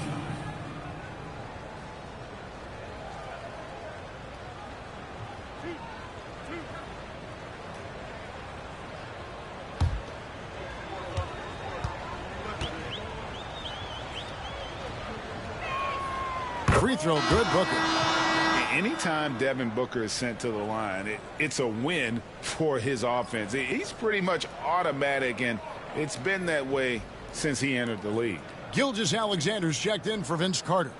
Free throw good, Booker. Anytime Devin Booker is sent to the line, it's a win for his offense. He's pretty much automatic, and it's been that way since he entered the league. Gilgeous-Alexander's checked in for Vince Carter.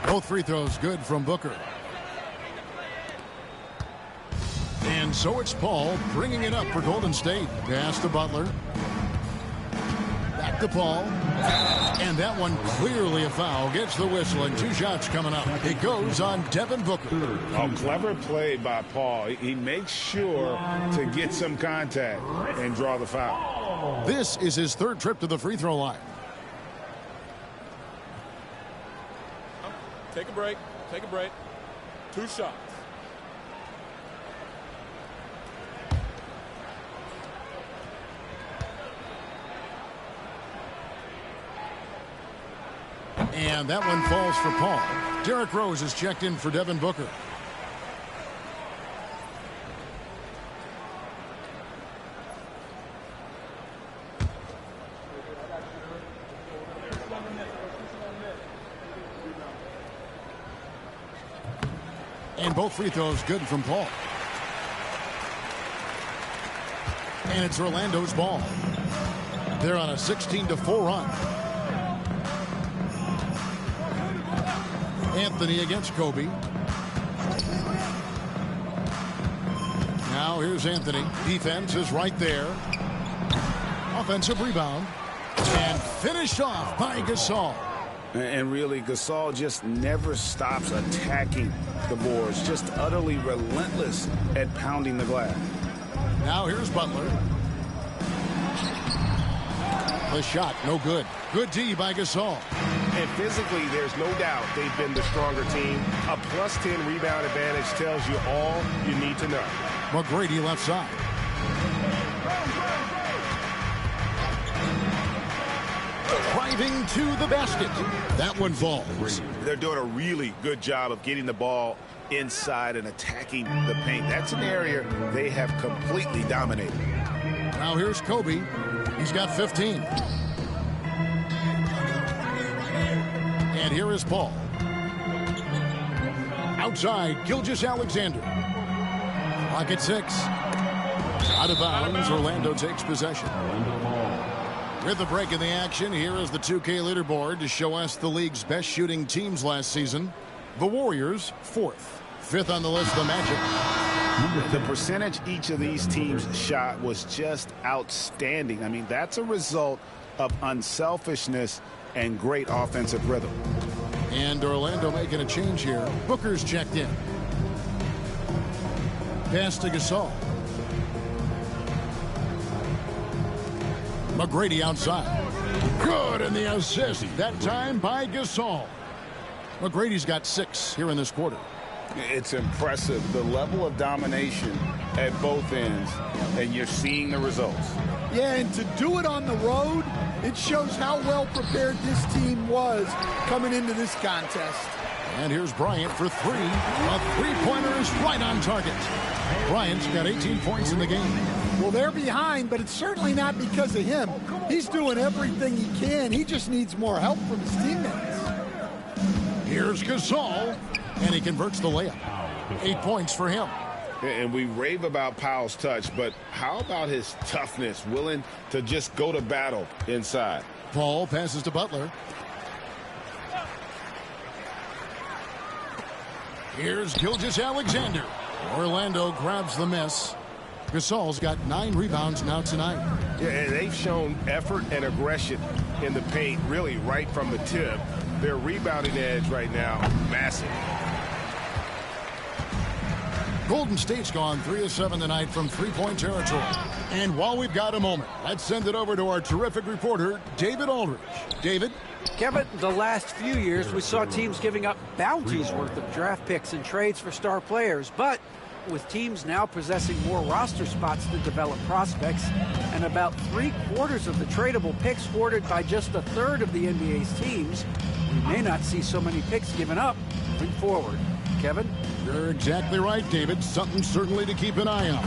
Both free throws good from Booker. And so it's Paul bringing it up for Golden State. Pass to Butler. Back to Paul. And that one clearly a foul. Gets the whistle and 2 shots coming up. It goes on Devin Booker. Oh, clever play by Paul. He makes sure to get some contact and draw the foul. This is his 3rd trip to the free throw line. Take a break. Take a break. 2 shots. And that one falls for Paul. Derrick Rose is checked in for Devin Booker. And both free throws good from Paul. And it's Orlando's ball. They're on a 16-4 run. Anthony against Kobe. Now here's Anthony. Defense is right there. Offensive rebound. And finished off by Gasol. And really, Gasol just never stops attacking the boards. Just utterly relentless at pounding the glass. Now here's Butler. The shot, no good. Good D by Gasol. And physically, there's no doubt they've been the stronger team. A +10 rebound advantage tells you all you need to know. McGrady left side. Driving to the basket. That one falls. They're doing a really good job of getting the ball inside and attacking the paint. That's an area they have completely dominated. Now here's Kobe. He's got 15. And here is Paul. Outside, Gilgeous-Alexander. Clock at 6. Out of bounds. Orlando takes possession. With the break in the action, here is the 2K leaderboard to show us the league's best shooting teams last season. The Warriors, 4th. 5th on the list, the Magic. The percentage each of these teams shot was just outstanding. I mean, that's a result of unselfishness and great offensive rhythm. And Orlando making a change here. Booker's checked in. Pass to Gasol. McGrady outside. Good, and the assist, that time by Gasol. McGrady's got 6 here in this quarter. It's impressive, the level of domination at both ends, and you're seeing the results. Yeah, and to do it on the road, it shows how well prepared this team was coming into this contest. And here's Bryant for 3. A three-pointer is right on target. Bryant's got 18 points in the game. Well, they're behind, but it's certainly not because of him. He's doing everything he can. He just needs more help from his teammates. Here's Gasol, and he converts the layup. 8 points for him. And we rave about Powell's touch, but how about his toughness, willing to just go to battle inside? Paul passes to Butler. Here's Gilgeous-Alexander. Orlando grabs the miss. Gasol's got 9 rebounds now tonight. Yeah, and they've shown effort and aggression in the paint, really right from the tip. Their rebounding edge right now, massive. Golden State's gone 3 of 7 tonight from three-point territory. And while we've got a moment, let's send it over to our terrific reporter, David Aldridge. David? Kevin, the last few years we saw teams giving up bounties worth of draft picks and trades for star players, but with teams now possessing more roster spots to develop prospects and about 3/4 of the tradable picks hoarded by just 1/3 of the NBA's teams, we may not see so many picks given up moving forward. Kevin? You're exactly right, David. Something certainly to keep an eye on.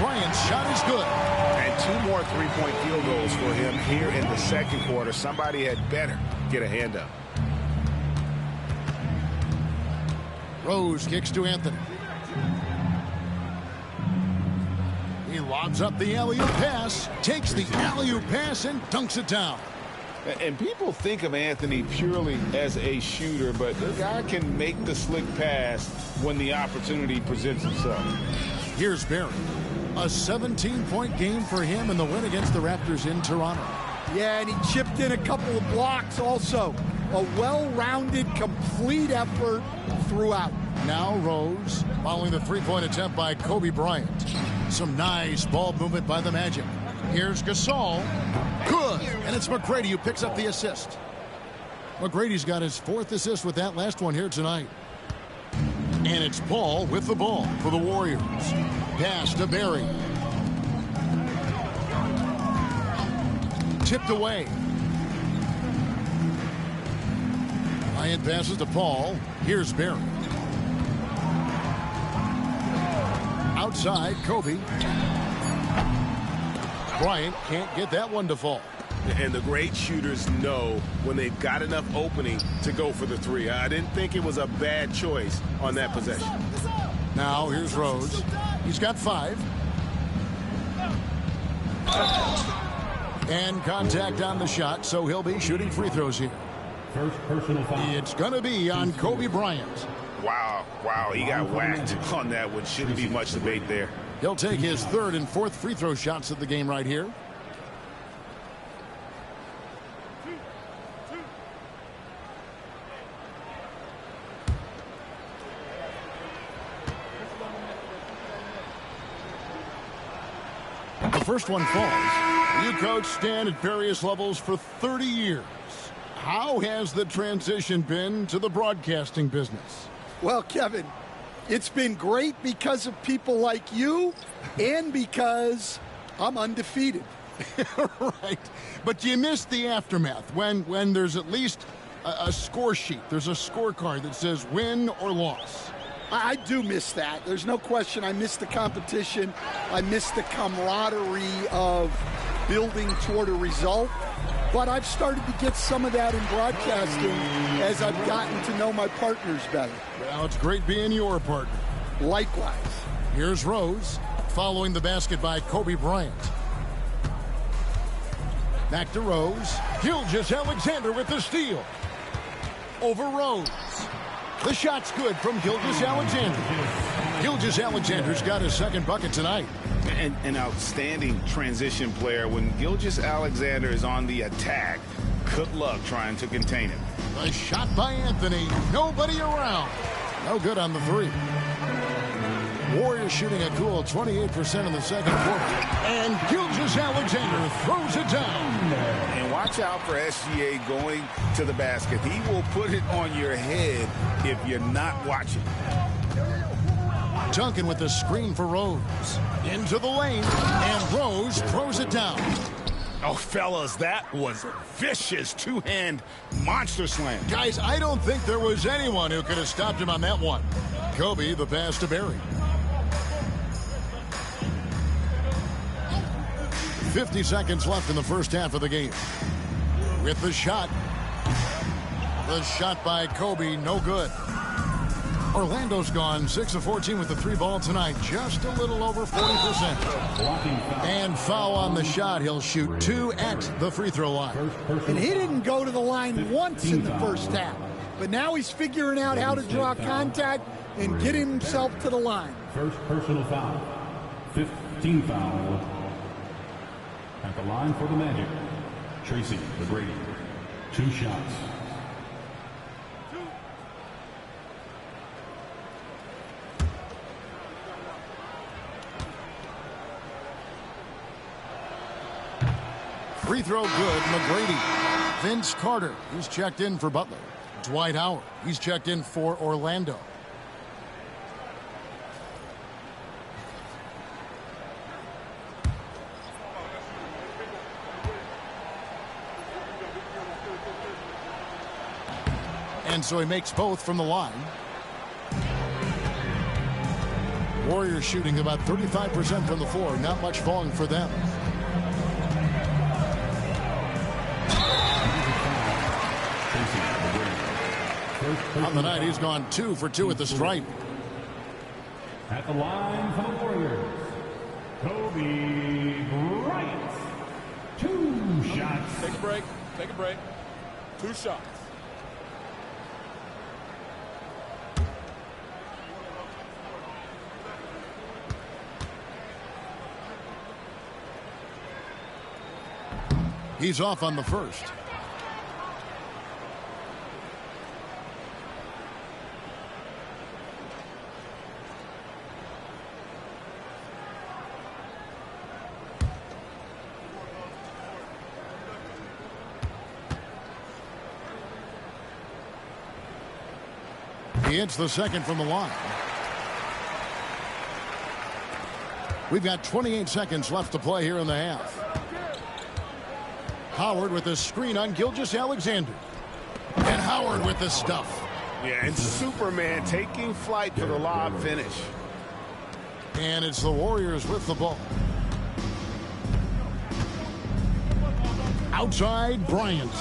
Bryant's shot is good. And 2 more three-point field goals for him here in the second quarter. Somebody had better get a hand up. Rose kicks to Anthony. He lobs up the alley-oop pass, takes the alley-oop pass, and dunks it down. And people think of Anthony purely as a shooter, but the guy can make the slick pass when the opportunity presents itself. Here's Barry. A 17-point game for him in the win against the Raptors in Toronto. Yeah, and he chipped in a couple of blocks also. A well-rounded, complete effort throughout. Now Rose, following the three-point attempt by Kobe Bryant. Some nice ball movement by the Magic. Here's Gasol. Good. And it's McGrady who picks up the assist. McGrady's got his 4th assist with that last one here tonight. And it's Paul with the ball for the Warriors. Pass to Barry. Tipped away. Bryant passes to Paul. Here's Barry. Outside, Kobe. Bryant can't get that one to fall. And the great shooters know when they've got enough opening to go for the 3. I didn't think it was a bad choice on that possession. Now here's Rose. He's got 5. And contact on the shot, so he'll be shooting free throws here. First personal foul. It's going to be on Kobe Bryant. Wow, he got whacked on that one. Shouldn't be much debate there. He'll take his 3rd and 4th free throw shots of the game right here. The first one falls. You coach Stan at various levels for 30 years. How has the transition been to the broadcasting business? Well, Kevin, it's been great because of people like you and because I'm undefeated. Right. But you missed the aftermath when there's at least a score sheet. There's a scorecard that says win or loss. I do miss that. There's no question. I miss the competition. I miss the camaraderie of building toward a result. But I've started to get some of that in broadcasting as I've gotten to know my partners better. Well, it's great being your partner. Likewise. Here's Rose, following the basket by Kobe Bryant. Back to Rose. Gilgeous-Alexander with the steal. Over Rose. The shot's good from Gilgeous-Alexander. Gilgeous-Alexander's got his second bucket tonight. And an outstanding transition player. When Gilgeous-Alexander is on the attack, good luck trying to contain him. A shot by Anthony. Nobody around. No good on the three. Warriors shooting a cool 28% in the second quarter. And Gilgeous-Alexander throws it down. And watch out for SGA going to the basket. He will put it on your head if you're not watching. Duncan with the screen for Rose. Into the lane. And Rose throws it down. Oh, fellas, that was a vicious two-hand monster slam. Guys, I don't think there was anyone who could have stopped him on that one. Kobe, the pass to Barry. 50 seconds left in the first half of the game. With the shot. The shot by Kobe, no good. Orlando's gone 6 of 14 with the three ball tonight. Just a little over 40%. And foul on the shot. He'll shoot 2 at the free throw line. And he didn't go to the line once in the first half. But now he's figuring out how to draw contact and get himself to the line. First personal foul. 15 foul. At the line for the Magic, Tracy McGrady. 2 shots. Free throw good, McGrady. Vince Carter, he's checked in for Butler. Dwight Howard, he's checked in for Orlando. And so he makes both from the line. Warriors shooting about 35% from the floor. Not much falling for them. On the night, he's gone 2 for 2 at the stripe. At the line for the Warriors, Kobe Bryant. 2 shots. Take a break. Take a break. 2 shots. He's off on the first. He hits the second from the line. We've got 28 seconds left to play here in the half. Howard with the screen on Gilgeous-Alexander. And Howard with the stuff. Yeah, and Superman taking flight for the lob finish. And it's the Warriors with the ball. Outside, Bryant.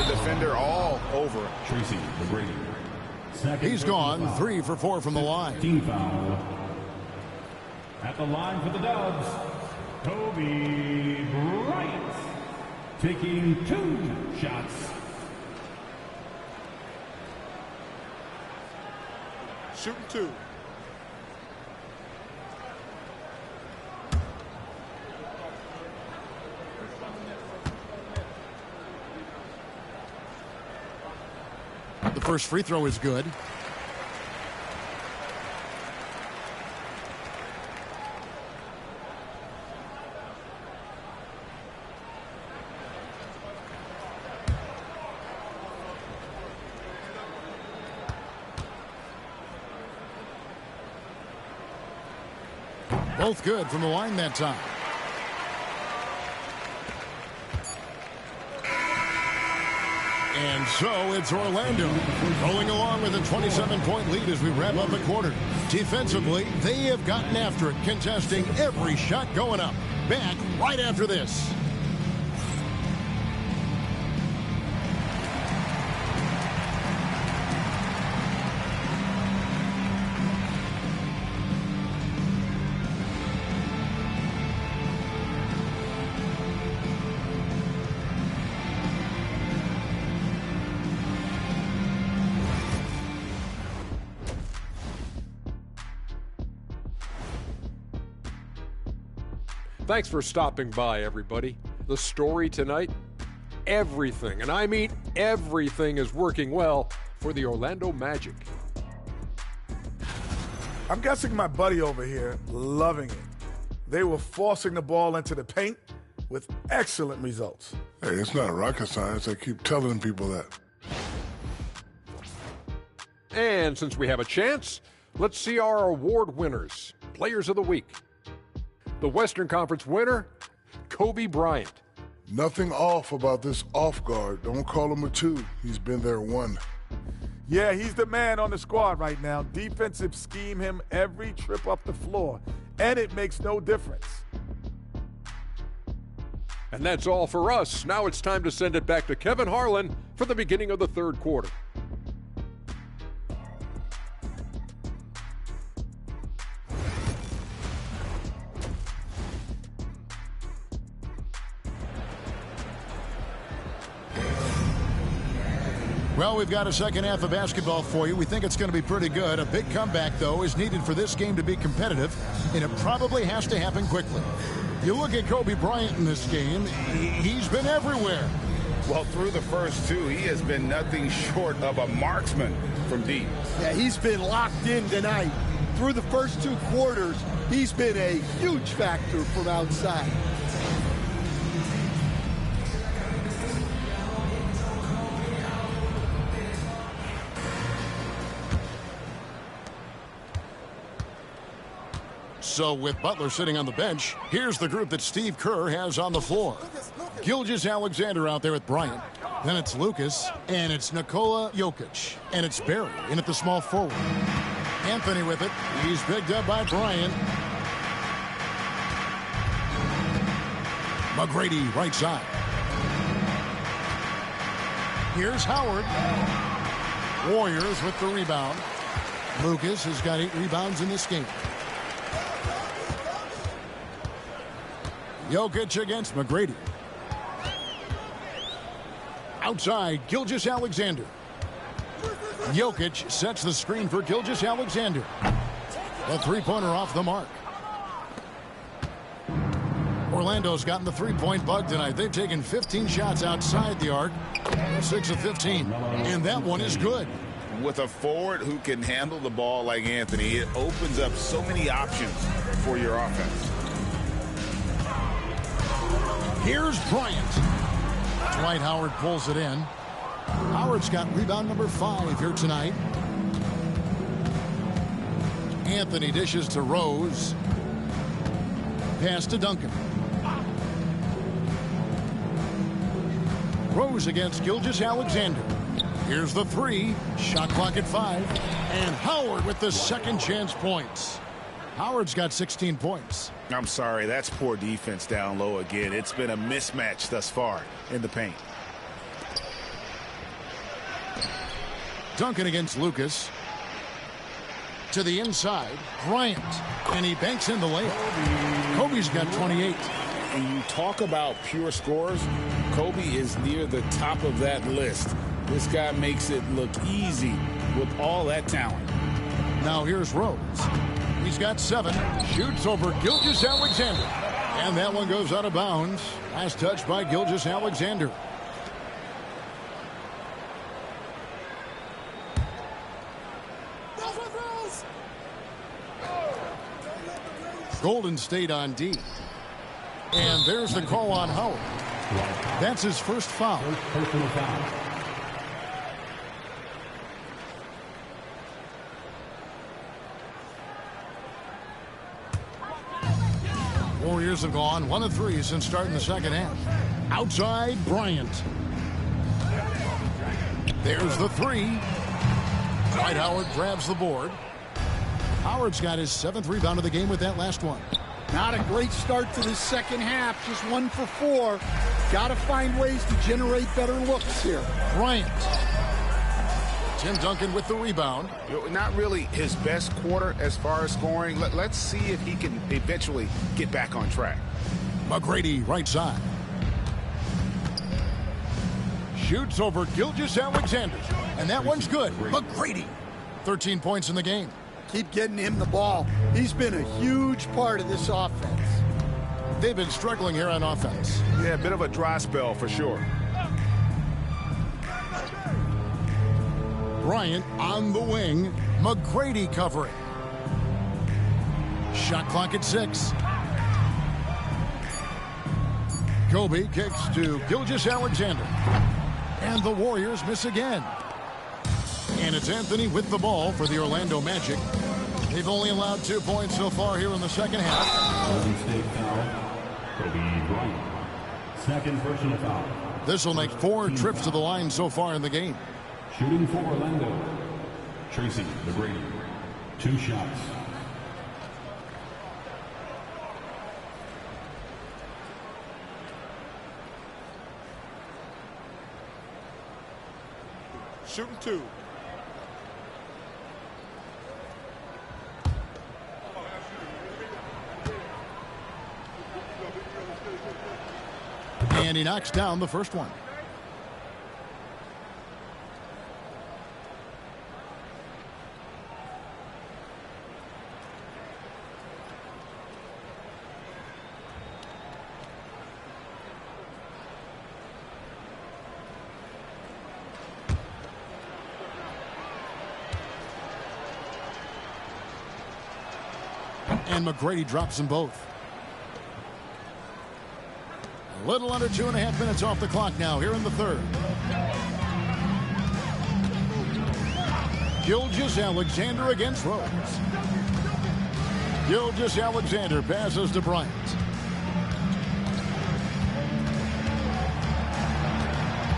Defender all over. Tracy McGrady. He's gone 3 for 4 from the line. Team foul. At the line for the Dubs, Kobe Bryant. Taking 2 shots. Shooting 2. The first free throw is good. Both good from the line that time. And so it's Orlando rolling along with a 27-point lead as we wrap up the quarter. Defensively, they have gotten after it, contesting every shot going up. back right after this. Thanks for stopping by, everybody. The story tonight, everything, and I mean everything, is working well for the Orlando Magic. I'm guessing my buddy over here loving it. They were forcing the ball into the paint with excellent results. Hey, it's not rocket science. I keep telling people that. And since we have a chance, let's see our award winners, Players of the Week. The Western Conference winner, Kobe Bryant. Nothing off about this off guard. Don't call him a 2. He's been there 1. Yeah, he's the man on the squad right now. Defensive scheme him every trip up the floor, and it makes no difference. And that's all for us. Now it's time to send it back to Kevin Harlan for the beginning of the third quarter. Well, we've got a second half of basketball for you. We think it's going to be pretty good. A big comeback, though, is needed for this game to be competitive, and it probably has to happen quickly. You look at Kobe Bryant in this game, he's been everywhere. Well, through the first 2, he has been nothing short of a marksman from deep. Yeah, he's been locked in tonight. Through the first 2 quarters, he's been a huge factor from outside. So with Butler sitting on the bench, here's the group that Steve Kerr has on the floor. Gilgeous-Alexander out there with Bryant. Then it's Lucas, and it's Nikola Jokic, and it's Barry in at the small forward. Anthony with it. He's picked up by Bryant. McGrady right side. Here's Howard. Warriors with the rebound. Lucas has got 8 rebounds in this game. Jokic against McGrady. Outside, Gilgeous-Alexander. Jokic sets the screen for Gilgeous-Alexander. The three-pointer off the mark. Orlando's gotten the three-point bug tonight. They've taken 15 shots outside the arc. 6 of 15. And that one is good. With a forward who can handle the ball like Anthony, it opens up so many options for your offense. Here's Bryant. Dwight Howard pulls it in. Howard's got rebound number 5 here tonight. Anthony dishes to Rose. Pass to Duncan. Rose against Gilgeous-Alexander. Here's the 3. Shot clock at 5. And Howard with the second chance points. Howard's got 16 points. I'm sorry, that's poor defense down low again. It's been a mismatch thus far in the paint. Duncan against Lucas. To the inside, Bryant. And he banks in the layup. Kobe's got 28. When you talk about pure scores, Kobe is near the top of that list. This guy makes it look easy with all that talent. Now here's Rose. He's got 7. Shoots over Gilgeous-Alexander. And that one goes out of bounds. Last touch by Gilgeous-Alexander. Golden State on D. And there's the call on Howard. That's his first foul. Personal foul. Warriors have gone 1 of 3 since starting the second half. Outside, Bryant. There's the 3. Dwight Howard grabs the board. Howard's got his 7th rebound of the game with that last one. Not a great start to the second half. Just 1 for 4. Got to find ways to generate better looks here. Bryant. Tim Duncan with the rebound. Not really his best quarter as far as scoring. Let's see if he can eventually get back on track. McGrady, right side. Shoots over Gilgeous-Alexander. And that one's good. McGrady. 13 points in the game. Keep getting him the ball. He's been a huge part of this offense. They've been struggling here on offense. Yeah, a bit of a dry spell for sure. Bryant on the wing. McGrady covering. Shot clock at 6. Kobe kicks to Gilgeous-Alexander. And the Warriors miss again. And it's Anthony with the ball for the Orlando Magic. They've only allowed 2 points so far here in the second half. Golden State foul. Kobe Bryant. Second personal foul. This will make 4 trips to the line so far in the game. Shooting for Orlando. Tracy McGrady. 2 shots. Shooting 2. And he knocks down the first one. And McGrady drops them both. A little under 2.5 minutes off the clock now here in the third. Gilgeous-Alexander against Rose. Gilgeous-Alexander passes to Bryant.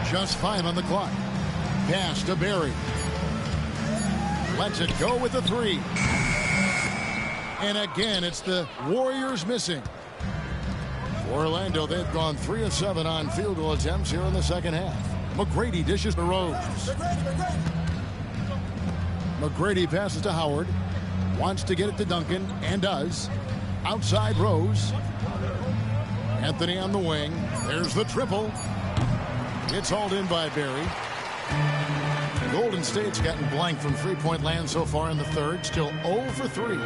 Just 5 on the clock. Pass to Barry. Lets it go with the 3. And again, it's the Warriors missing. For Orlando, they've gone 3 of 7 on field goal attempts here in the second half. McGrady dishes to Rose. McGrady passes to Howard. Wants to get it to Duncan, and does. Outside Rose. Anthony on the wing. There's the triple. It's hauled in by Barry. Golden State's gotten blank from three-point land so far in the third. Still 0 for 3.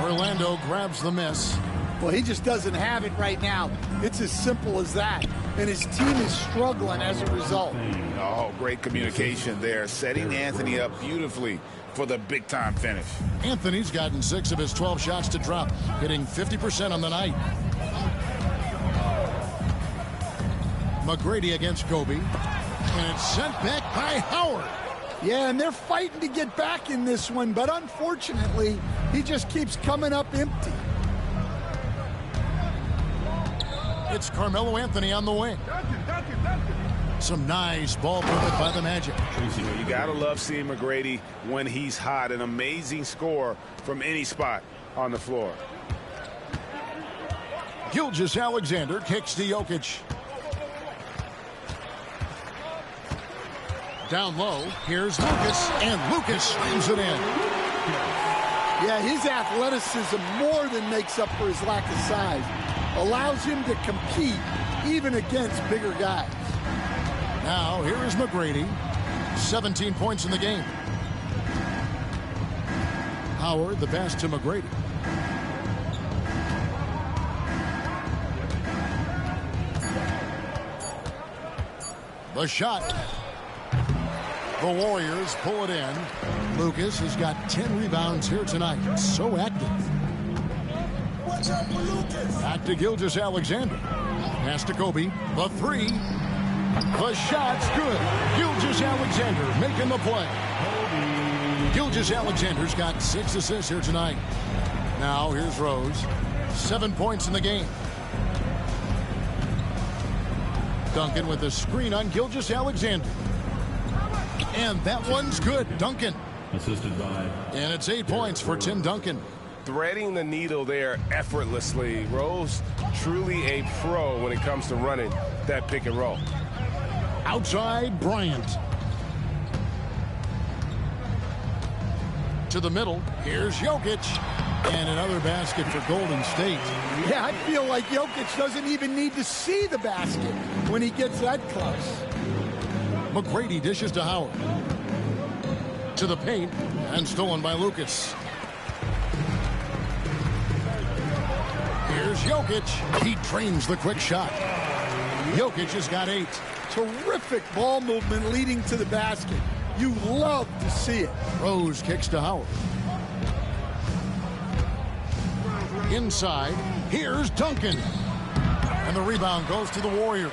Orlando grabs the miss. Well, he just doesn't have it right now. It's as simple as that. And his team is struggling as a result. Oh, great communication there. Setting Anthony up beautifully for the big-time finish. Anthony's gotten 6 of his 12 shots to drop, hitting 50% on the night. McGrady against Kobe. And it's sent back by Howard. Yeah, and they're fighting to get back in this one, but unfortunately, he just keeps coming up empty. It's Carmelo Anthony on the wing. Some nice ball movement by the Magic. You gotta love seeing McGrady when he's hot. An amazing score from any spot on the floor. Gilgeous-Alexander kicks to Jokic. Down low, here's Lucas, and Lucas slams it in. Yeah, his athleticism more than makes up for his lack of size. Allows him to compete even against bigger guys. Now, here is McGrady. 17 points in the game. Howard, the pass to McGrady. The shot. The Warriors pull it in. Lucas has got 10 rebounds here tonight. So active. Back to Gilgeous-Alexander. Pass to Kobe. The 3. The shot's good. Gilgeous-Alexander making the play. Gilgeous-Alexander's got 6 assists here tonight. Now here's Rose. 7 points in the game. Duncan with a screen on Gilgeous-Alexander. And that one's good. Duncan. Assisted by. And it's 8 points for Tim Duncan. threading the needle there effortlessly. Rose, truly a pro when it comes to running that pick and roll. Outside, Bryant. To the middle, here's Jokic. And another basket for Golden State. Yeah, I feel like Jokic doesn't even need to see the basket when he gets that close. McGrady dishes to Howard. To the paint, and stolen by Lucas. Here's Jokic. He drains the quick shot. Jokic has got 8. Terrific ball movement leading to the basket. You love to see it. Rose kicks to Howard. Inside, here's Duncan. And the rebound goes to the Warriors.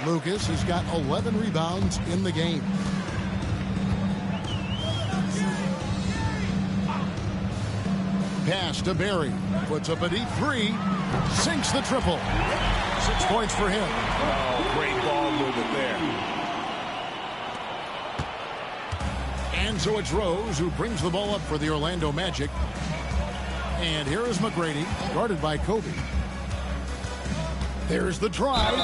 Lucas has got 11 rebounds in the game. Pass to Barry. Puts up a deep 3. Sinks the triple. 6 points for him. Oh, great ball movement there. And so it's Rose who brings the ball up for the Orlando Magic. And here is McGrady, guarded by Kobe. There's the drive.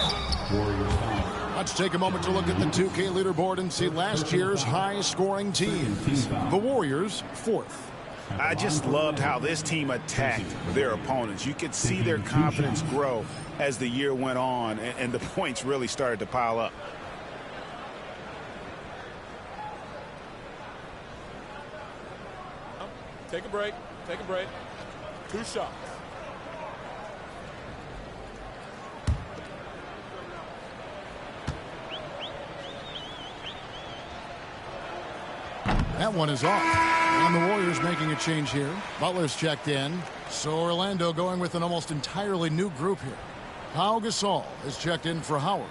Let's take a moment to look at the 2K leaderboard and see last year's high-scoring teams. The Warriors, 4th. I just loved how this team attacked their opponents. You could see their confidence grow as the year went on, and the points really started to pile up. Take a break. Take a break. 2 shots. That one is off. And the Warriors making a change here. Butler's checked in. So Orlando going with an almost entirely new group here. Pau Gasol is checked in for Howard.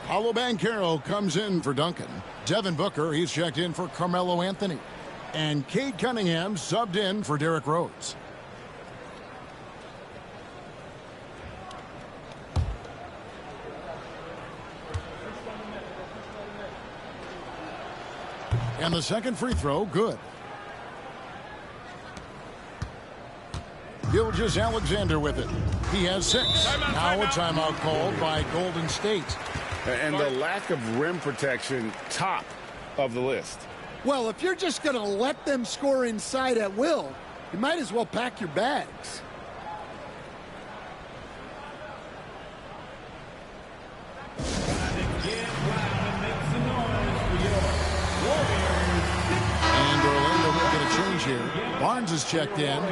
Paolo Banchero comes in for Duncan. Devin Booker, he's checked in for Carmelo Anthony. And Cade Cunningham subbed in for Derrick Rose. And the second free throw, good. Gilgeous-Alexander with it. He has 6. Now a timeout called by Golden State. And the lack of rim protection, top of the list. Well, if you're just going to let them score inside at will, you might as well pack your bags. And Orlando making a change here. Barnes is checked in.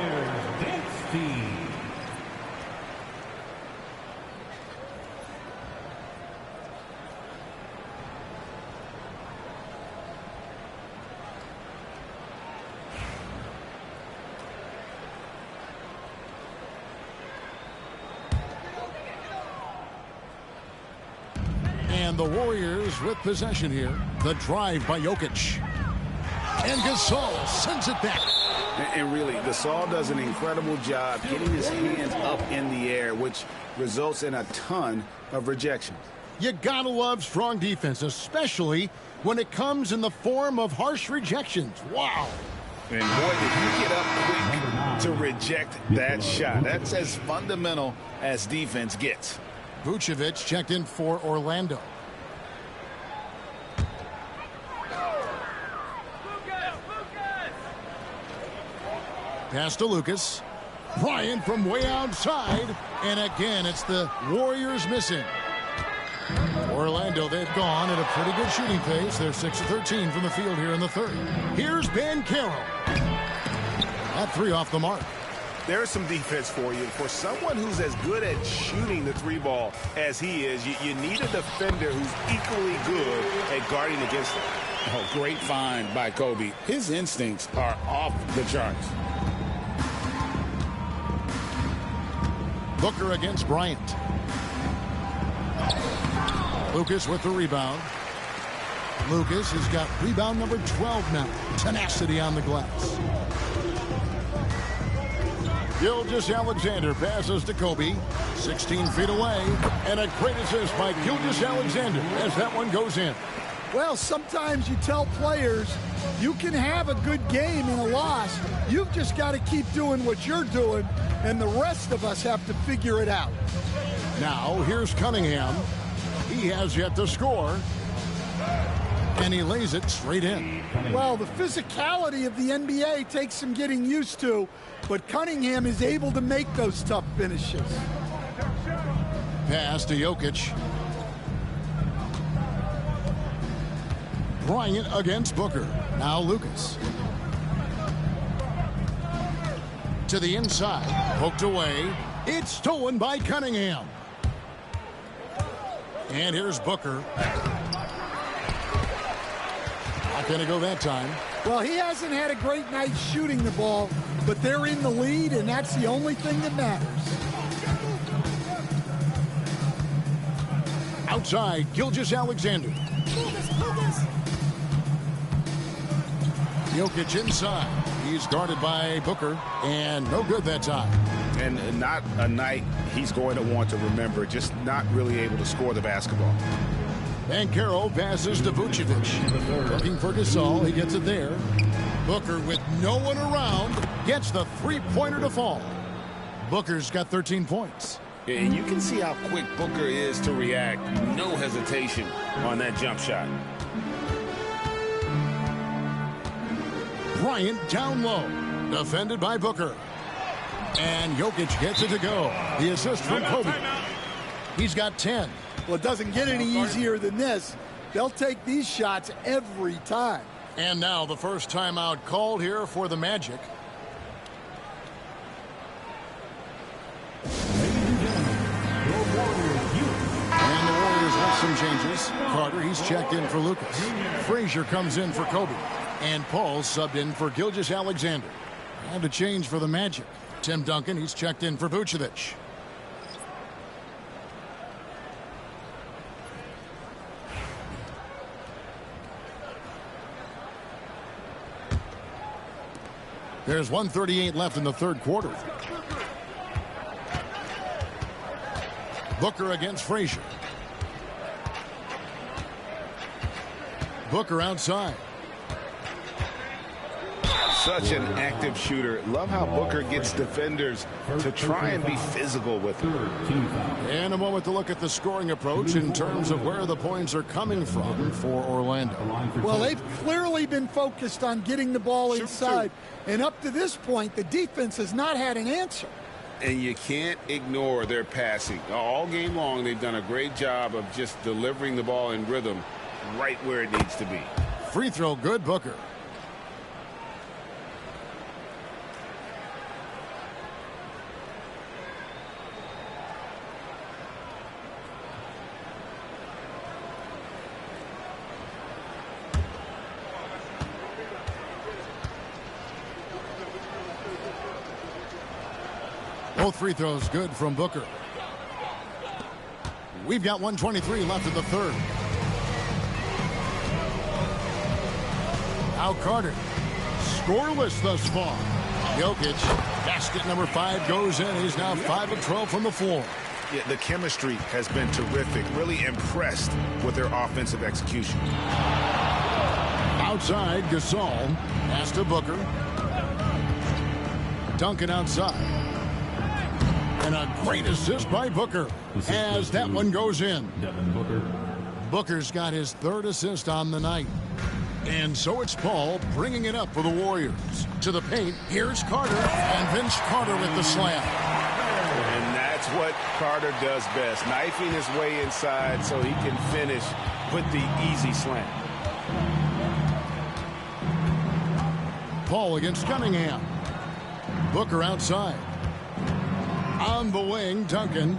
And the Warriors with possession here. The drive by Jokic. And Gasol sends it back. And really, Gasol does an incredible job getting his hands up in the air, which results in a ton of rejections. You gotta love strong defense, especially when it comes in the form of harsh rejections. Wow. And boy, did you get up quick to reject that shot. That's as fundamental as defense gets. Vucevic checked in for Orlando. Pass to Lucas. Bryant from way outside. And again, it's the Warriors missing. Orlando, they've gone at a pretty good shooting pace. They're 6 of 13 from the field here in the third. Here's Banchero. That 3 off the mark. There's some defense for you. For someone who's as good at shooting the 3-ball as he is, you need a defender who's equally good at guarding against him. Oh, great find by Kobe. His instincts are off the charts. Booker against Bryant. Lucas with the rebound. Lucas has got rebound number 12 now. Tenacity on the glass. Gilgeous-Alexander passes to Kobe. 16 feet away. And a great assist by Gilgeous-Alexander as that one goes in. Well, sometimes you tell players you can have a good game in a loss. You've just got to keep doing what you're doing, and the rest of us have to figure it out. Now, here's Cunningham. He has yet to score, and he lays it straight in. Well, the physicality of the NBA takes some getting used to, but Cunningham is able to make those tough finishes. Pass to Jokic. Bryant against Booker. Now Lucas. To the inside. Poked away. It's stolen by Cunningham. And here's Booker. Not going to go that time. Well, he hasn't had a great night shooting the ball, but they're in the lead, and that's the only thing that matters. Outside, Gilgeous-Alexander. Jokic inside. He's guarded by Booker, and no good that time. And not a night he's going to want to remember, just not really able to score the basketball. Banchero passes to Vucevic. Looking for Gasol. He gets it there. Booker, with no one around, gets the three-pointer to fall. Booker's got 13 points. And you can see how quick Booker is to react. No hesitation on that jump shot. Bryant down low. Defended by Booker. And Jokic gets it to go. The assist from Kobe. He's got 10. Well, it doesn't get any easier than this. They'll take these shots every time. And now the first timeout called here for the Magic. And the Warriors have some changes. Carter, he's checked in for Lucas. Frazier comes in for Kobe. And Paul subbed in for Gilgeous-Alexander. And a change for the Magic. Tim Duncan, he's checked in for Vucevic. There's 1:38 left in the third quarter. Booker against Frazier. Booker outside. Such an active shooter. Love how Booker gets defenders to try and be physical with him. And a moment to look at the scoring approach in terms of where the points are coming from for Orlando. Well, they've clearly been focused on getting the ball inside. And up to this point, the defense has not had an answer. And you can't ignore their passing. All game long, they've done a great job of just delivering the ball in rhythm right where it needs to be. Free throw good, Booker. Both free throws good from Booker. We've got 1:23 left in the third. Now Carter. Scoreless thus far. Jokic. Basket number 5 goes in. He's now 5 of 12 from the floor. Yeah, the chemistry has been terrific. Really impressed with their offensive execution. Outside, Gasol. Pass to Booker. Duncan outside. And a great assist by Booker as that one goes in. Booker's got his 3rd assist on the night. And so it's Paul bringing it up for the Warriors. To the paint, here's Carter, and Vince Carter with the slam. And that's what Carter does best, knifing his way inside so he can finish with the easy slam. Paul against Cunningham. Booker outside. On the wing, Duncan.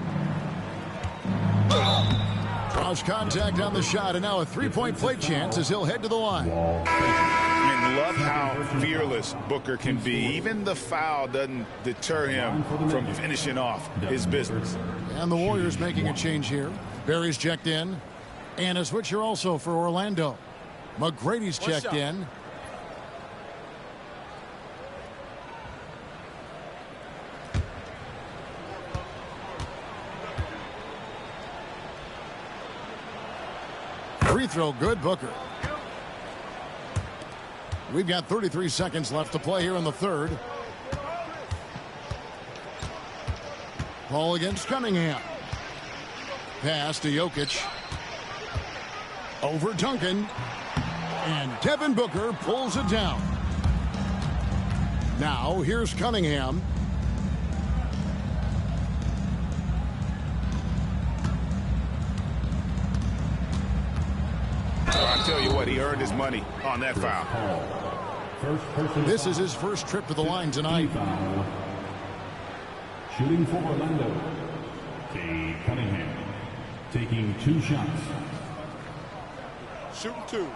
Draws contact on the shot, and now a three-point play chance as he'll head to the line. And love how fearless Booker can be. Even the foul doesn't deter him from finishing off his business. And the Warriors making a change here. Barry's checked in. And a switcher also for Orlando. McGrady's checked in. Free throw good, Booker. We've got 33 seconds left to play here in the third. Ball against Cunningham. Pass to Jokic. Over Duncan. And Devin Booker pulls it down. Now here's Cunningham. I tell you what, he earned his money on that foul. This is his first trip to the line tonight. Shooting for Orlando, Cade Cunningham, taking 2 shots. Shooting 2.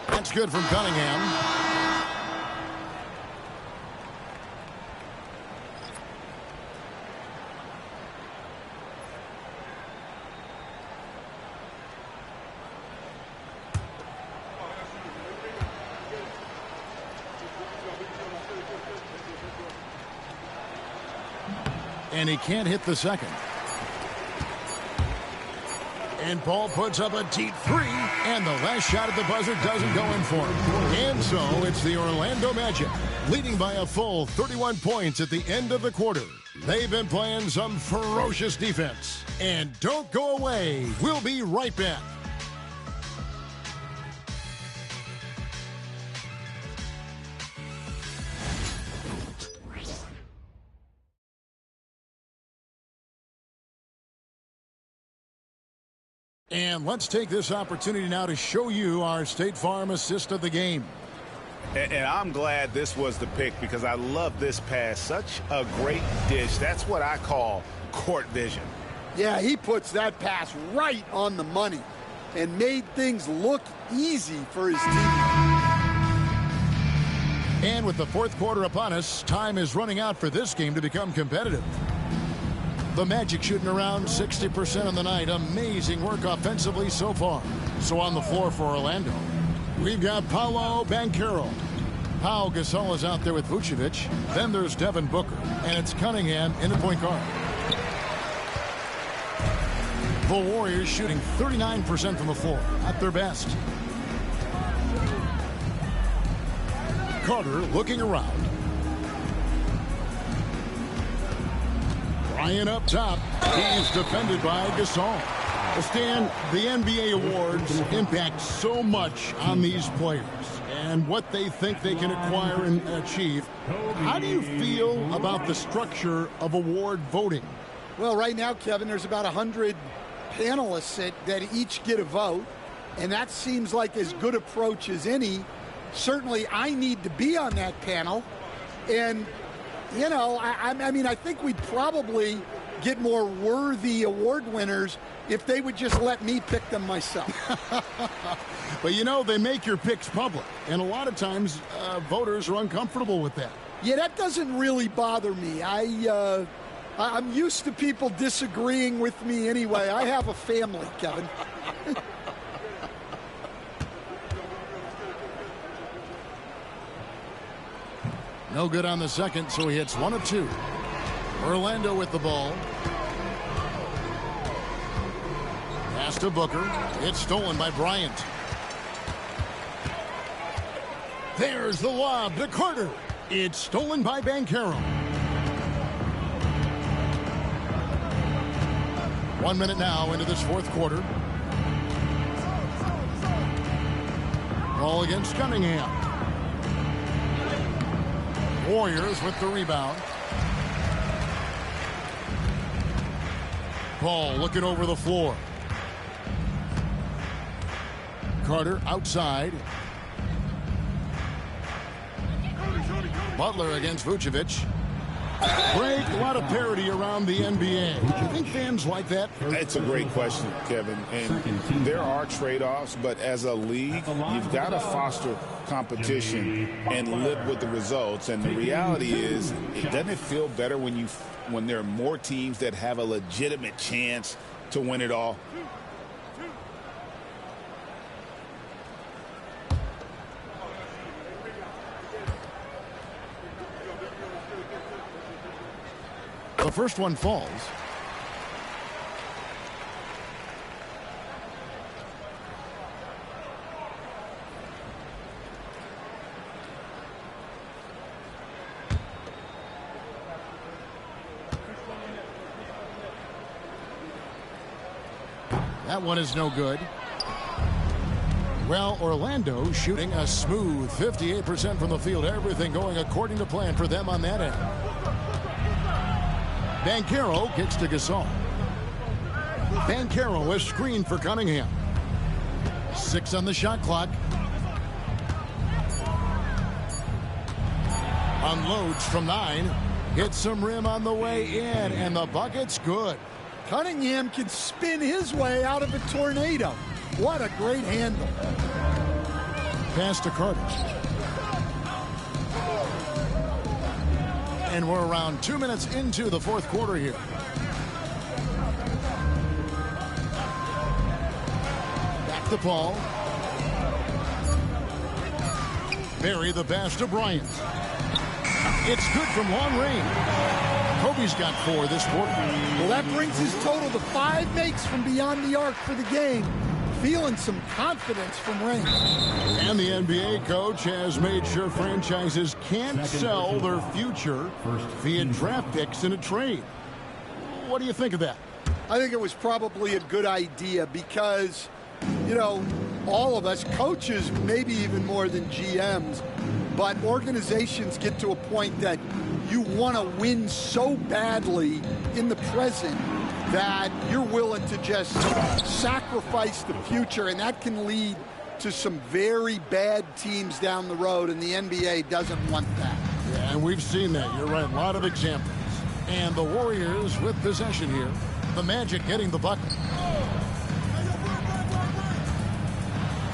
That's good from Cunningham. And he can't hit the second. And Paul puts up a deep 3, and the last shot at the buzzer doesn't go in for him. And so it's the Orlando Magic, leading by a full 31 points at the end of the quarter. They've been playing some ferocious defense. And don't go away. We'll be right back. And let's take this opportunity now to show you our State Farm assist of the game. And I'm glad this was the pick because I love this pass. Such a great dish. That's what I call court vision. Yeah, he puts that pass right on the money and made things look easy for his team. And with the fourth quarter upon us, time is running out for this game to become competitive. The Magic shooting around 60% on the night. Amazing work offensively so far. So on the floor for Orlando, we've got Paolo Banchero. Pau Gasol is out there with Vucevic. Then there's Devin Booker. And it's Cunningham in the point guard. The Warriors shooting 39% from the floor at their best. Carter looking around. Bryant up top. He's defended by Gasol. Stan, the NBA awards impact so much on these players and what they think they can acquire and achieve. How do you feel about the structure of award voting? Well, right now, Kevin, there's about 100 panelists that each get a vote, and that seems like as good approach as any. Certainly, I need to be on that panel, and you know, I mean, I think we'd probably get more worthy award winners if they would just let me pick them myself. But, you know, they make your picks public, and a lot of times voters are uncomfortable with that. Yeah, that doesn't really bother me. I'm used to people disagreeing with me anyway. I have a family, Kevin. No good on the second, so he hits 1 of 2. Orlando with the ball. Pass to Booker. It's stolen by Bryant. There's the lob to Carter. It's stolen by Banchero. 1 minute now into this fourth quarter. Ball against Cunningham. Warriors with the rebound. Ball looking over the floor. Carter outside. Butler against Vucevic. Great, a lot of parity around the NBA. Do you think fans like that? It's a great question, Kevin. And there are trade-offs, but as a league, you've got to foster competition and live with the results. And the reality is, doesn't it feel better when there are more teams that have a legitimate chance to win it all? The first one falls. That one is no good. Well, Orlando shooting a smooth 58% from the field. Everything going according to plan for them on that end. Banchero gets to Gasol. Banchero is screened for Cunningham. 6 on the shot clock. Unloads from 9. Hits some rim on the way in, and the bucket's good. Cunningham can spin his way out of a tornado. What a great handle. Pass to Carter. And we're around 2 minutes into the fourth quarter here. Back to Paul. Barry the pass to Bryant. It's good from long range. Kobe's got 4 this quarter. Well, that brings his total to 5 makes from beyond the arc for the game. Feeling some confidence from range. And the NBA coach has made sure franchises can't sell their future via draft picks in a trade. What do you think of that? I think it was probably a good idea because, you know, all of us, coaches, maybe even more than GMs, but organizations get to a point that you want to win so badly in the present that you're willing to just sacrifice the future, and that can lead to some very bad teams down the road, and the NBA doesn't want that. Yeah, and we've seen that. You're right, a lot of examples. And the Warriors with possession here. The Magic getting the bucket.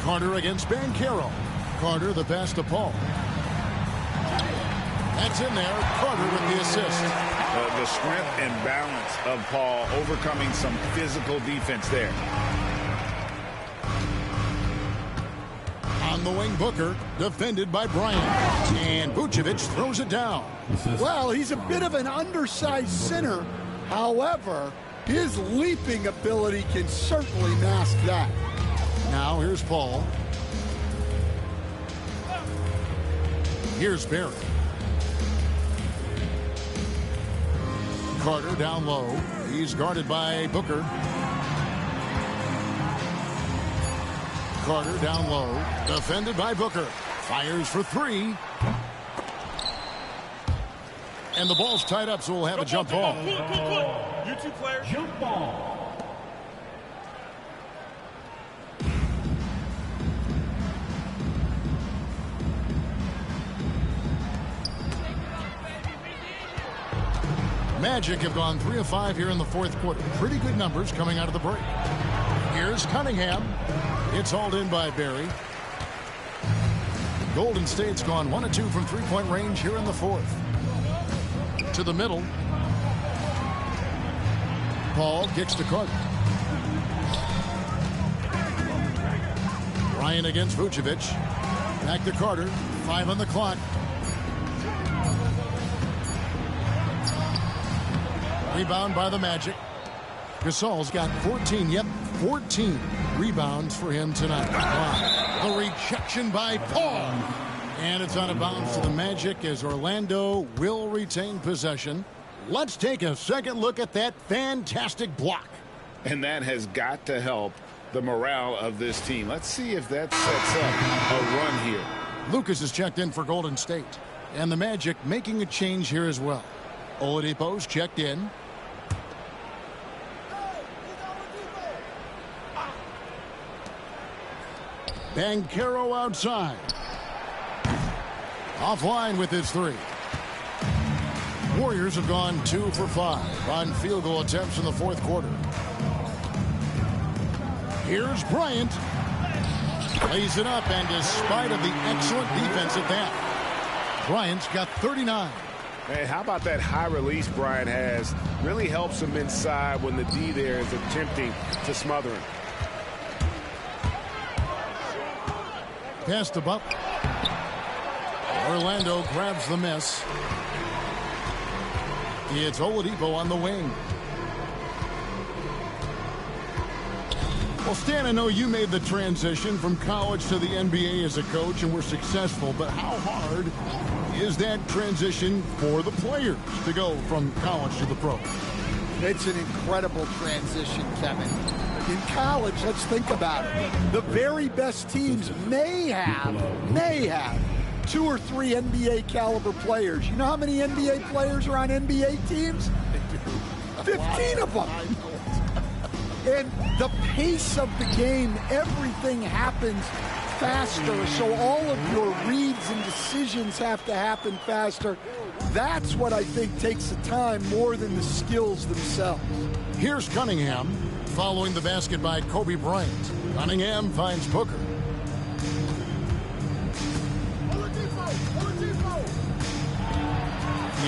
Carter against Banchero. Carter the pass to Paul. That's in there. Carter with the assist. The strength and balance of Paul overcoming some physical defense there. On the wing, Booker, defended by Bryant. And Vucevic throws it down. Well, he's a bit of an undersized center. However, his leaping ability can certainly mask that. Now here's Paul. Here's Barry. Carter down low. He's guarded by Booker. Carter down low. Defended by Booker. Fires for 3. And the ball's tied up, so we'll have a jump ball. You two players. Jump ball. Magic have gone 3 of 5 here in the fourth quarter. Pretty good numbers coming out of the break. Here's Cunningham. It's hauled in by Barry. Golden State's gone 1 of 2 from three-point range here in the fourth. To the middle. Paul kicks to Carter. Bryant against Vucevic. Back to Carter. 5 on the clock. Rebound by the Magic. Gasol's got 14. Yep, 14 rebounds for him tonight. Wow. The rejection by Paul. And it's out of bounds to the Magic as Orlando will retain possession. Let's take a second look at that fantastic block. And that has got to help the morale of this team. Let's see if that sets up a run here. Lucas is checked in for Golden State. And the Magic making a change here as well. Oladipo's checked in. Banchero outside. Offline with his 3. Warriors have gone 2 for 5 on field goal attempts in the fourth quarter. Here's Bryant. Lays it up, and despite of the excellent defense at that, Bryant's got 39. Man, how about that high release Bryant has? Really helps him inside when the D there is attempting to smother him. Pass to Butler. Orlando grabs the miss. It's Oladipo on the wing. Well, Stan, I know you made the transition from college to the NBA as a coach and were successful, but how hard is that transition for the players to go from college to the pros? It's an incredible transition, Kevin. In college, let's think about it. The very best teams may have 2 or 3 NBA caliber players. You know how many NBA players are on NBA teams? 15 of them. And the pace of the game, everything happens faster. So all of your reads and decisions have to happen faster. That's what I think takes the time more than the skills themselves. Here's Cunningham following the basket by Kobe Bryant. Cunningham finds Booker.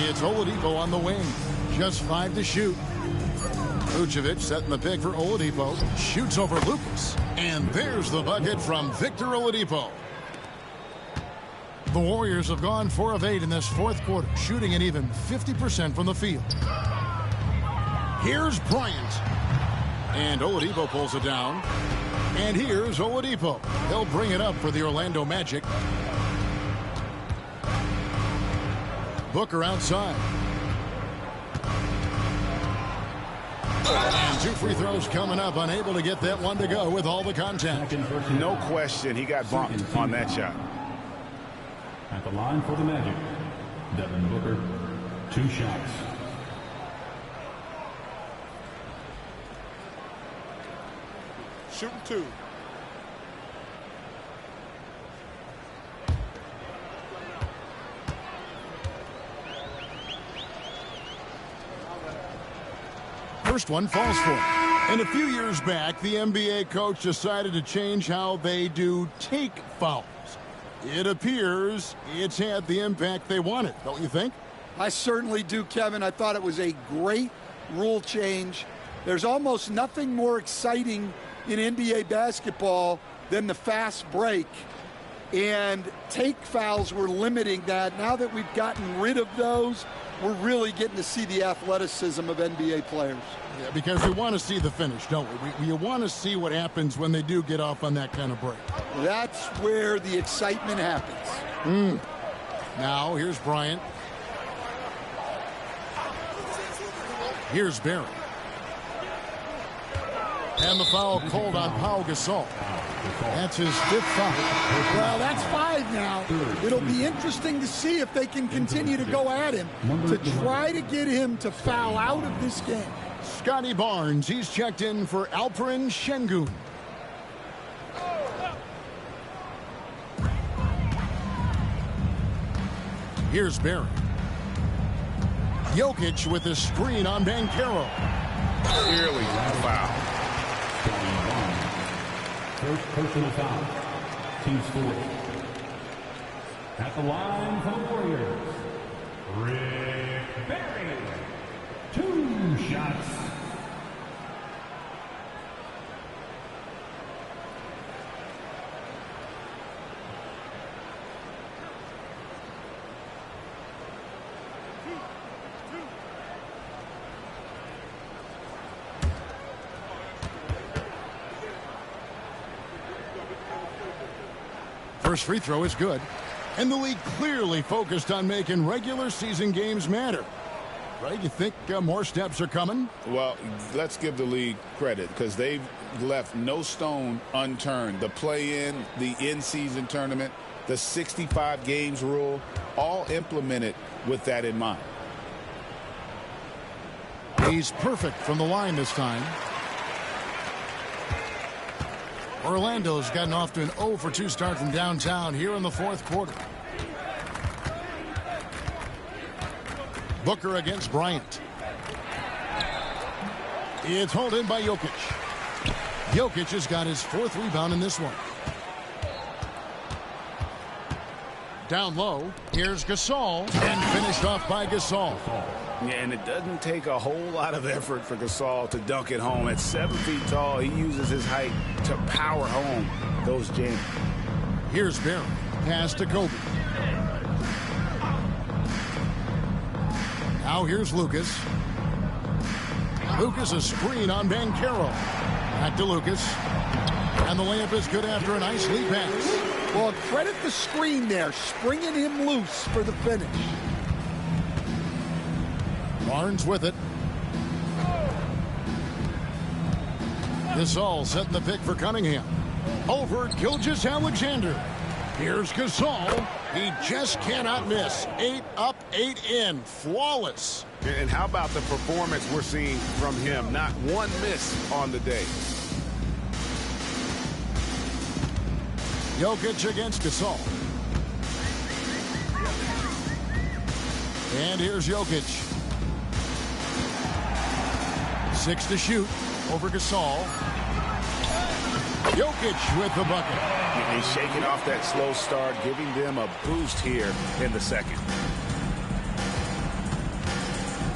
It's Oladipo on the wing. Just 5 to shoot. Vucevic setting the pick for Oladipo. Shoots over Lucas. And there's the bucket from Victor Oladipo. The Warriors have gone 4 of 8 in this fourth quarter, shooting an even 50% from the field. Here's Bryant. And Oladipo pulls it down. And here's Oladipo. He'll bring it up for the Orlando Magic. Booker outside. And 2 free throws coming up. Unable to get that one to go with all the contact. No question, he got bumped on that shot. At the line for the Magic, Devin Booker, 2 shots. Shooting 2. First one falls for him. And a few years back, the NBA coach decided to change how they do take fouls. It appears it's had the impact they wanted, don't you think? I certainly do, Kevin. I thought it was a great rule change. There's almost nothing more exciting in NBA basketball than the fast break. And take fouls were limiting that. Now that we've gotten rid of those, we're really getting to see the athleticism of NBA players. Yeah, because we want to see the finish, don't we? We want to see what happens when they do get off on that kind of break. That's where the excitement happens. Now, here's Bryant. Here's Barry. And the foul called on Pau Gasol. That's his 5th foul. Well, that's 5 now. It'll be interesting to see if they can continue to go at him to try to get him to foul out of this game. Scotty Barnes, he's checked in for Alperen Şengün. Here's Barry. Jokic with a screen on Banchero. Clearly foul. First personal foul. Team score. At the line for the Warriors, Rick Barry. 2 shots. First free throw is good. And the league clearly focused on making regular season games matter. Right? You think more steps are coming? Well, let's give the league credit because they've left no stone unturned. The play-in, the in-season tournament, the 65 games rule, all implemented with that in mind. He's perfect from the line this time. Orlando's gotten off to an 0 for 2 start from downtown here in the fourth quarter. Booker against Bryant. It's hauled in by Jokic. Jokic has got his 4th rebound in this one. Down low, here's Gasol, and finished off by Gasol. Yeah, and it doesn't take a whole lot of effort for Gasol to dunk it home. At 7 feet tall, he uses his height to power home those jams. Here's Barry. Pass to Kobe. Now here's Lucas. Lucas, a screen on Banchero. Back to Lucas. And the layup is good after a nice lead pass. Well, credit the screen there, springing him loose for the finish. Barnes with it. Gasol setting the pick for Cunningham. Over Gilgeous-Alexander. Here's Gasol. He just cannot miss. 8 up, 8 in. Flawless. And how about the performance we're seeing from him? Not one miss on the day. Jokic against Gasol. And here's Jokic. 6 to shoot over Gasol. Jokic with the bucket. He's shaking off that slow start, giving them a boost here in the second.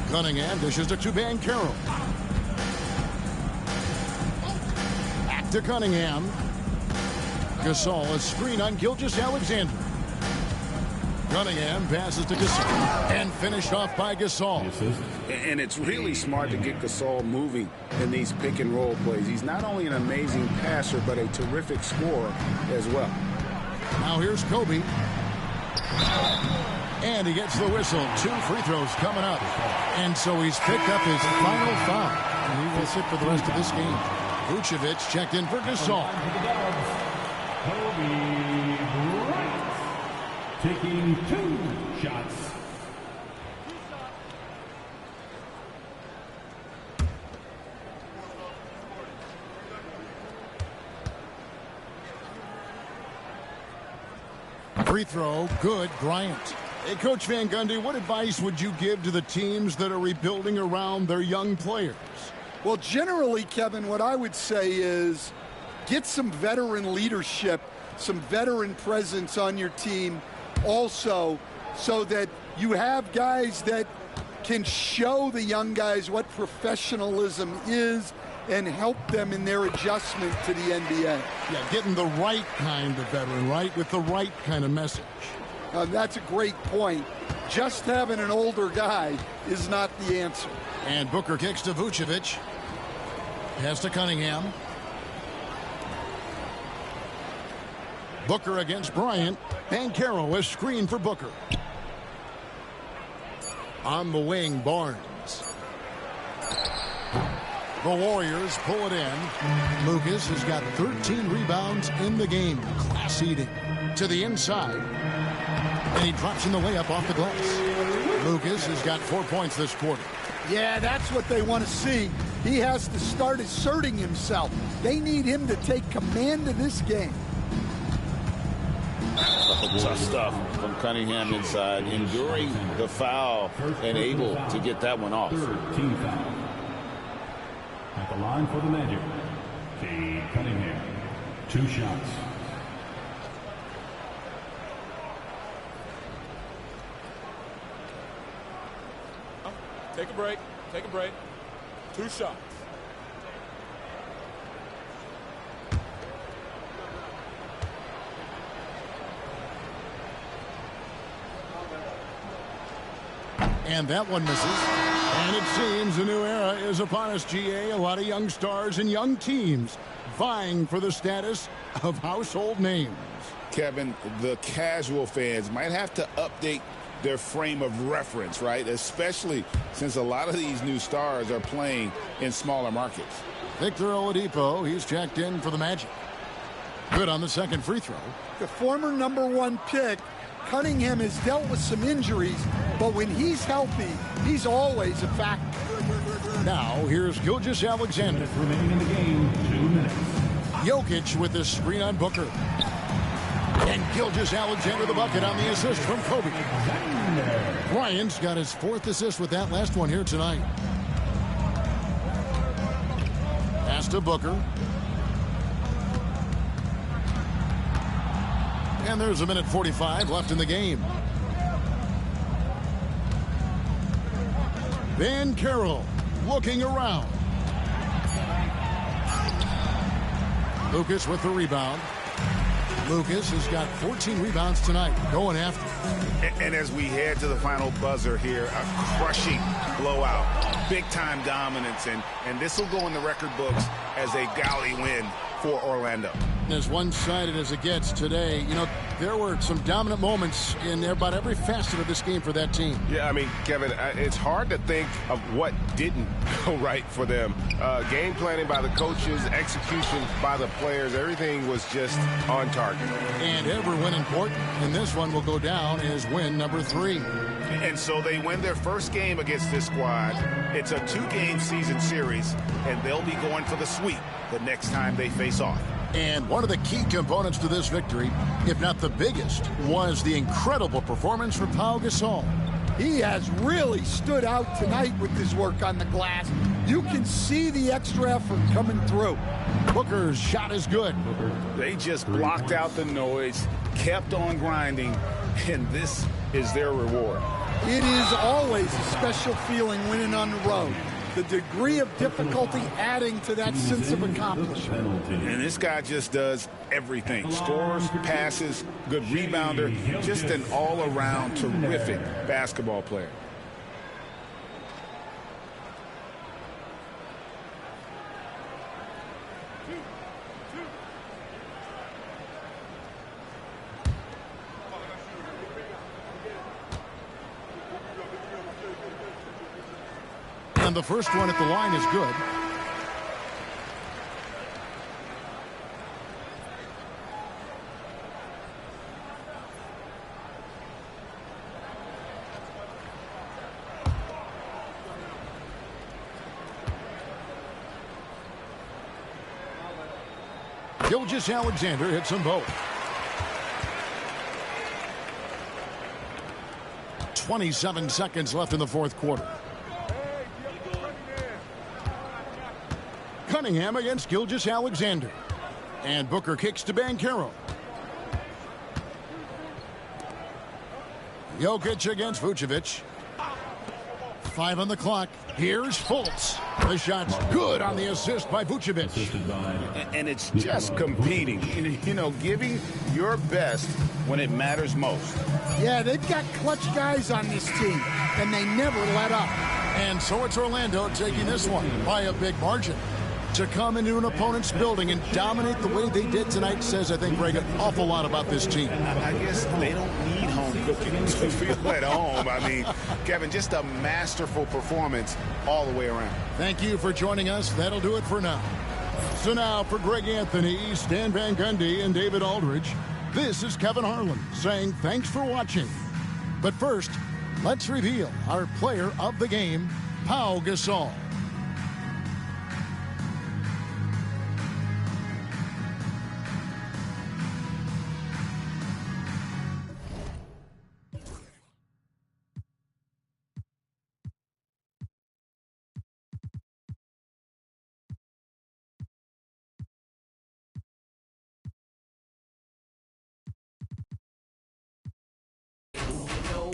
Cunningham dishes it to Banchero. Back to Cunningham. Gasol, a screen on Gilgeous-Alexander. Cunningham passes to Gasol and finished off by Gasol. And it's really smart to get Gasol moving in these pick and roll plays. He's not only an amazing passer, but a terrific scorer as well. Now here's Kobe. And he gets the whistle. 2 free throws coming up. And so he's picked up his final foul. And he will sit for the rest of this game. Vucevic checked in for Gasol. Kobe Bryant taking 2 shots. Free throw, good, Bryant. Hey, Coach Van Gundy, what advice would you give to the teams that are rebuilding around their young players? Well, generally, Kevin, what I would say is get some veteran leadership, some veteran presence on your team also, so that you have guys that can show the young guys what professionalism is and help them in their adjustment to the NBA. Yeah, getting the right kind of veteran, right, with the right kind of message. That's a great point. Just having an older guy is not the answer. And Booker kicks to Vucevic. Pass to Cunningham. Booker against Bryant. Banchero, a screen for Booker. On the wing, Barnes. The Warriors pull it in. Lucas has got 13 rebounds in the game. Class eating. To the inside. And he drops in the layup off the glass. Lucas has got 4 points this quarter. Yeah, that's what they want to see. He has to start asserting himself. They need him to take command of this game. Tough stuff from Cunningham inside, enduring the foul and able to get that one off. 13 foul. At the line for the Magic, Cade Cunningham. 2 shots. Take a break. Take a break. 2 shots. And that one misses. And it seems a new era is upon us, GA. A lot of young stars and young teams vying for the status of household names. Kevin, the casual fans might have to update their frame of reference, right? Especially since a lot of these new stars are playing in smaller markets. Victor Oladipo, he's checked in for the Magic. Good on the second free throw. The former #1 pick, Cunningham, has dealt with some injuries, but when he's healthy, he's always a factor. Now, here's Gilgeous-Alexander. Remaining in the game, 2 minutes. Jokic with the screen on Booker. And Gilgeous-Alexander the bucket on the assist from Kobe. Bryant's got his 4th assist with that last one here tonight. Pass to Booker. And there's a minute 45 left in the game. Banchero looking around. Lucas with the rebound. Lucas has got 14 rebounds tonight, going after. And as we head to the final buzzer here, a crushing blowout, big-time dominance, and this will go in the record books as a gaudy win for Orlando. As one-sided as it gets today, you know, there were some dominant moments in about every facet of this game for that team. Yeah, I mean, Kevin, it's hard to think of what didn't go right for them. Game planning by the coaches, execution by the players, everything was just on target. And every win important, and this one will go down as win number 3. And so they win their first game against this squad. It's a 2-game season series, and they'll be going for the sweep the next time they face off. And one of the key components to this victory, if not the biggest, was the incredible performance from Pau Gasol. He has really stood out tonight with his work on the glass. You can see the extra effort coming through. Booker's shot is good. They just blocked out the noise, kept on grinding, and this is their reward. It is always a special feeling winning on the road. The degree of difficulty adding to that sense of accomplishment. And this guy just does everything. Scores, passes, good rebounder, just an all-around terrific basketball player. And the first one at the line is good. Gilgeous-Alexander hits them both. 27 seconds left in the fourth quarter. Cunningham against Gilgeous-Alexander. And Booker kicks to Banchero. Jokic against Vucevic. 5 on the clock. Here's Fultz. The shot's good on the assist by Vucevic. And it's just competing. You know, giving your best when it matters most. Yeah, they've got clutch guys on this team, and they never let up. And so it's Orlando taking this one by a big margin. To come into an opponent's building and dominate the way they did tonight says, I think, Greg, an awful lot about this team. I guess they don't need home cooking to feel at home. I mean, Kevin, just a masterful performance all the way around. Thank you for joining us. That'll do it for now. So now for Greg Anthony, Stan Van Gundy, and David Aldridge, this is Kevin Harlan saying thanks for watching. But first, let's reveal our player of the game, Pau Gasol.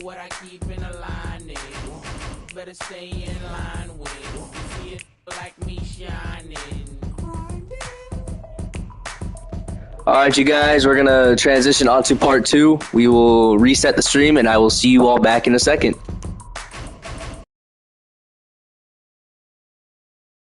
What I keep in a line is better stay in line with. See it like me shining. All right, you guys, we're going to transition on to part 2. We will reset the stream, and I will see you all back in a second.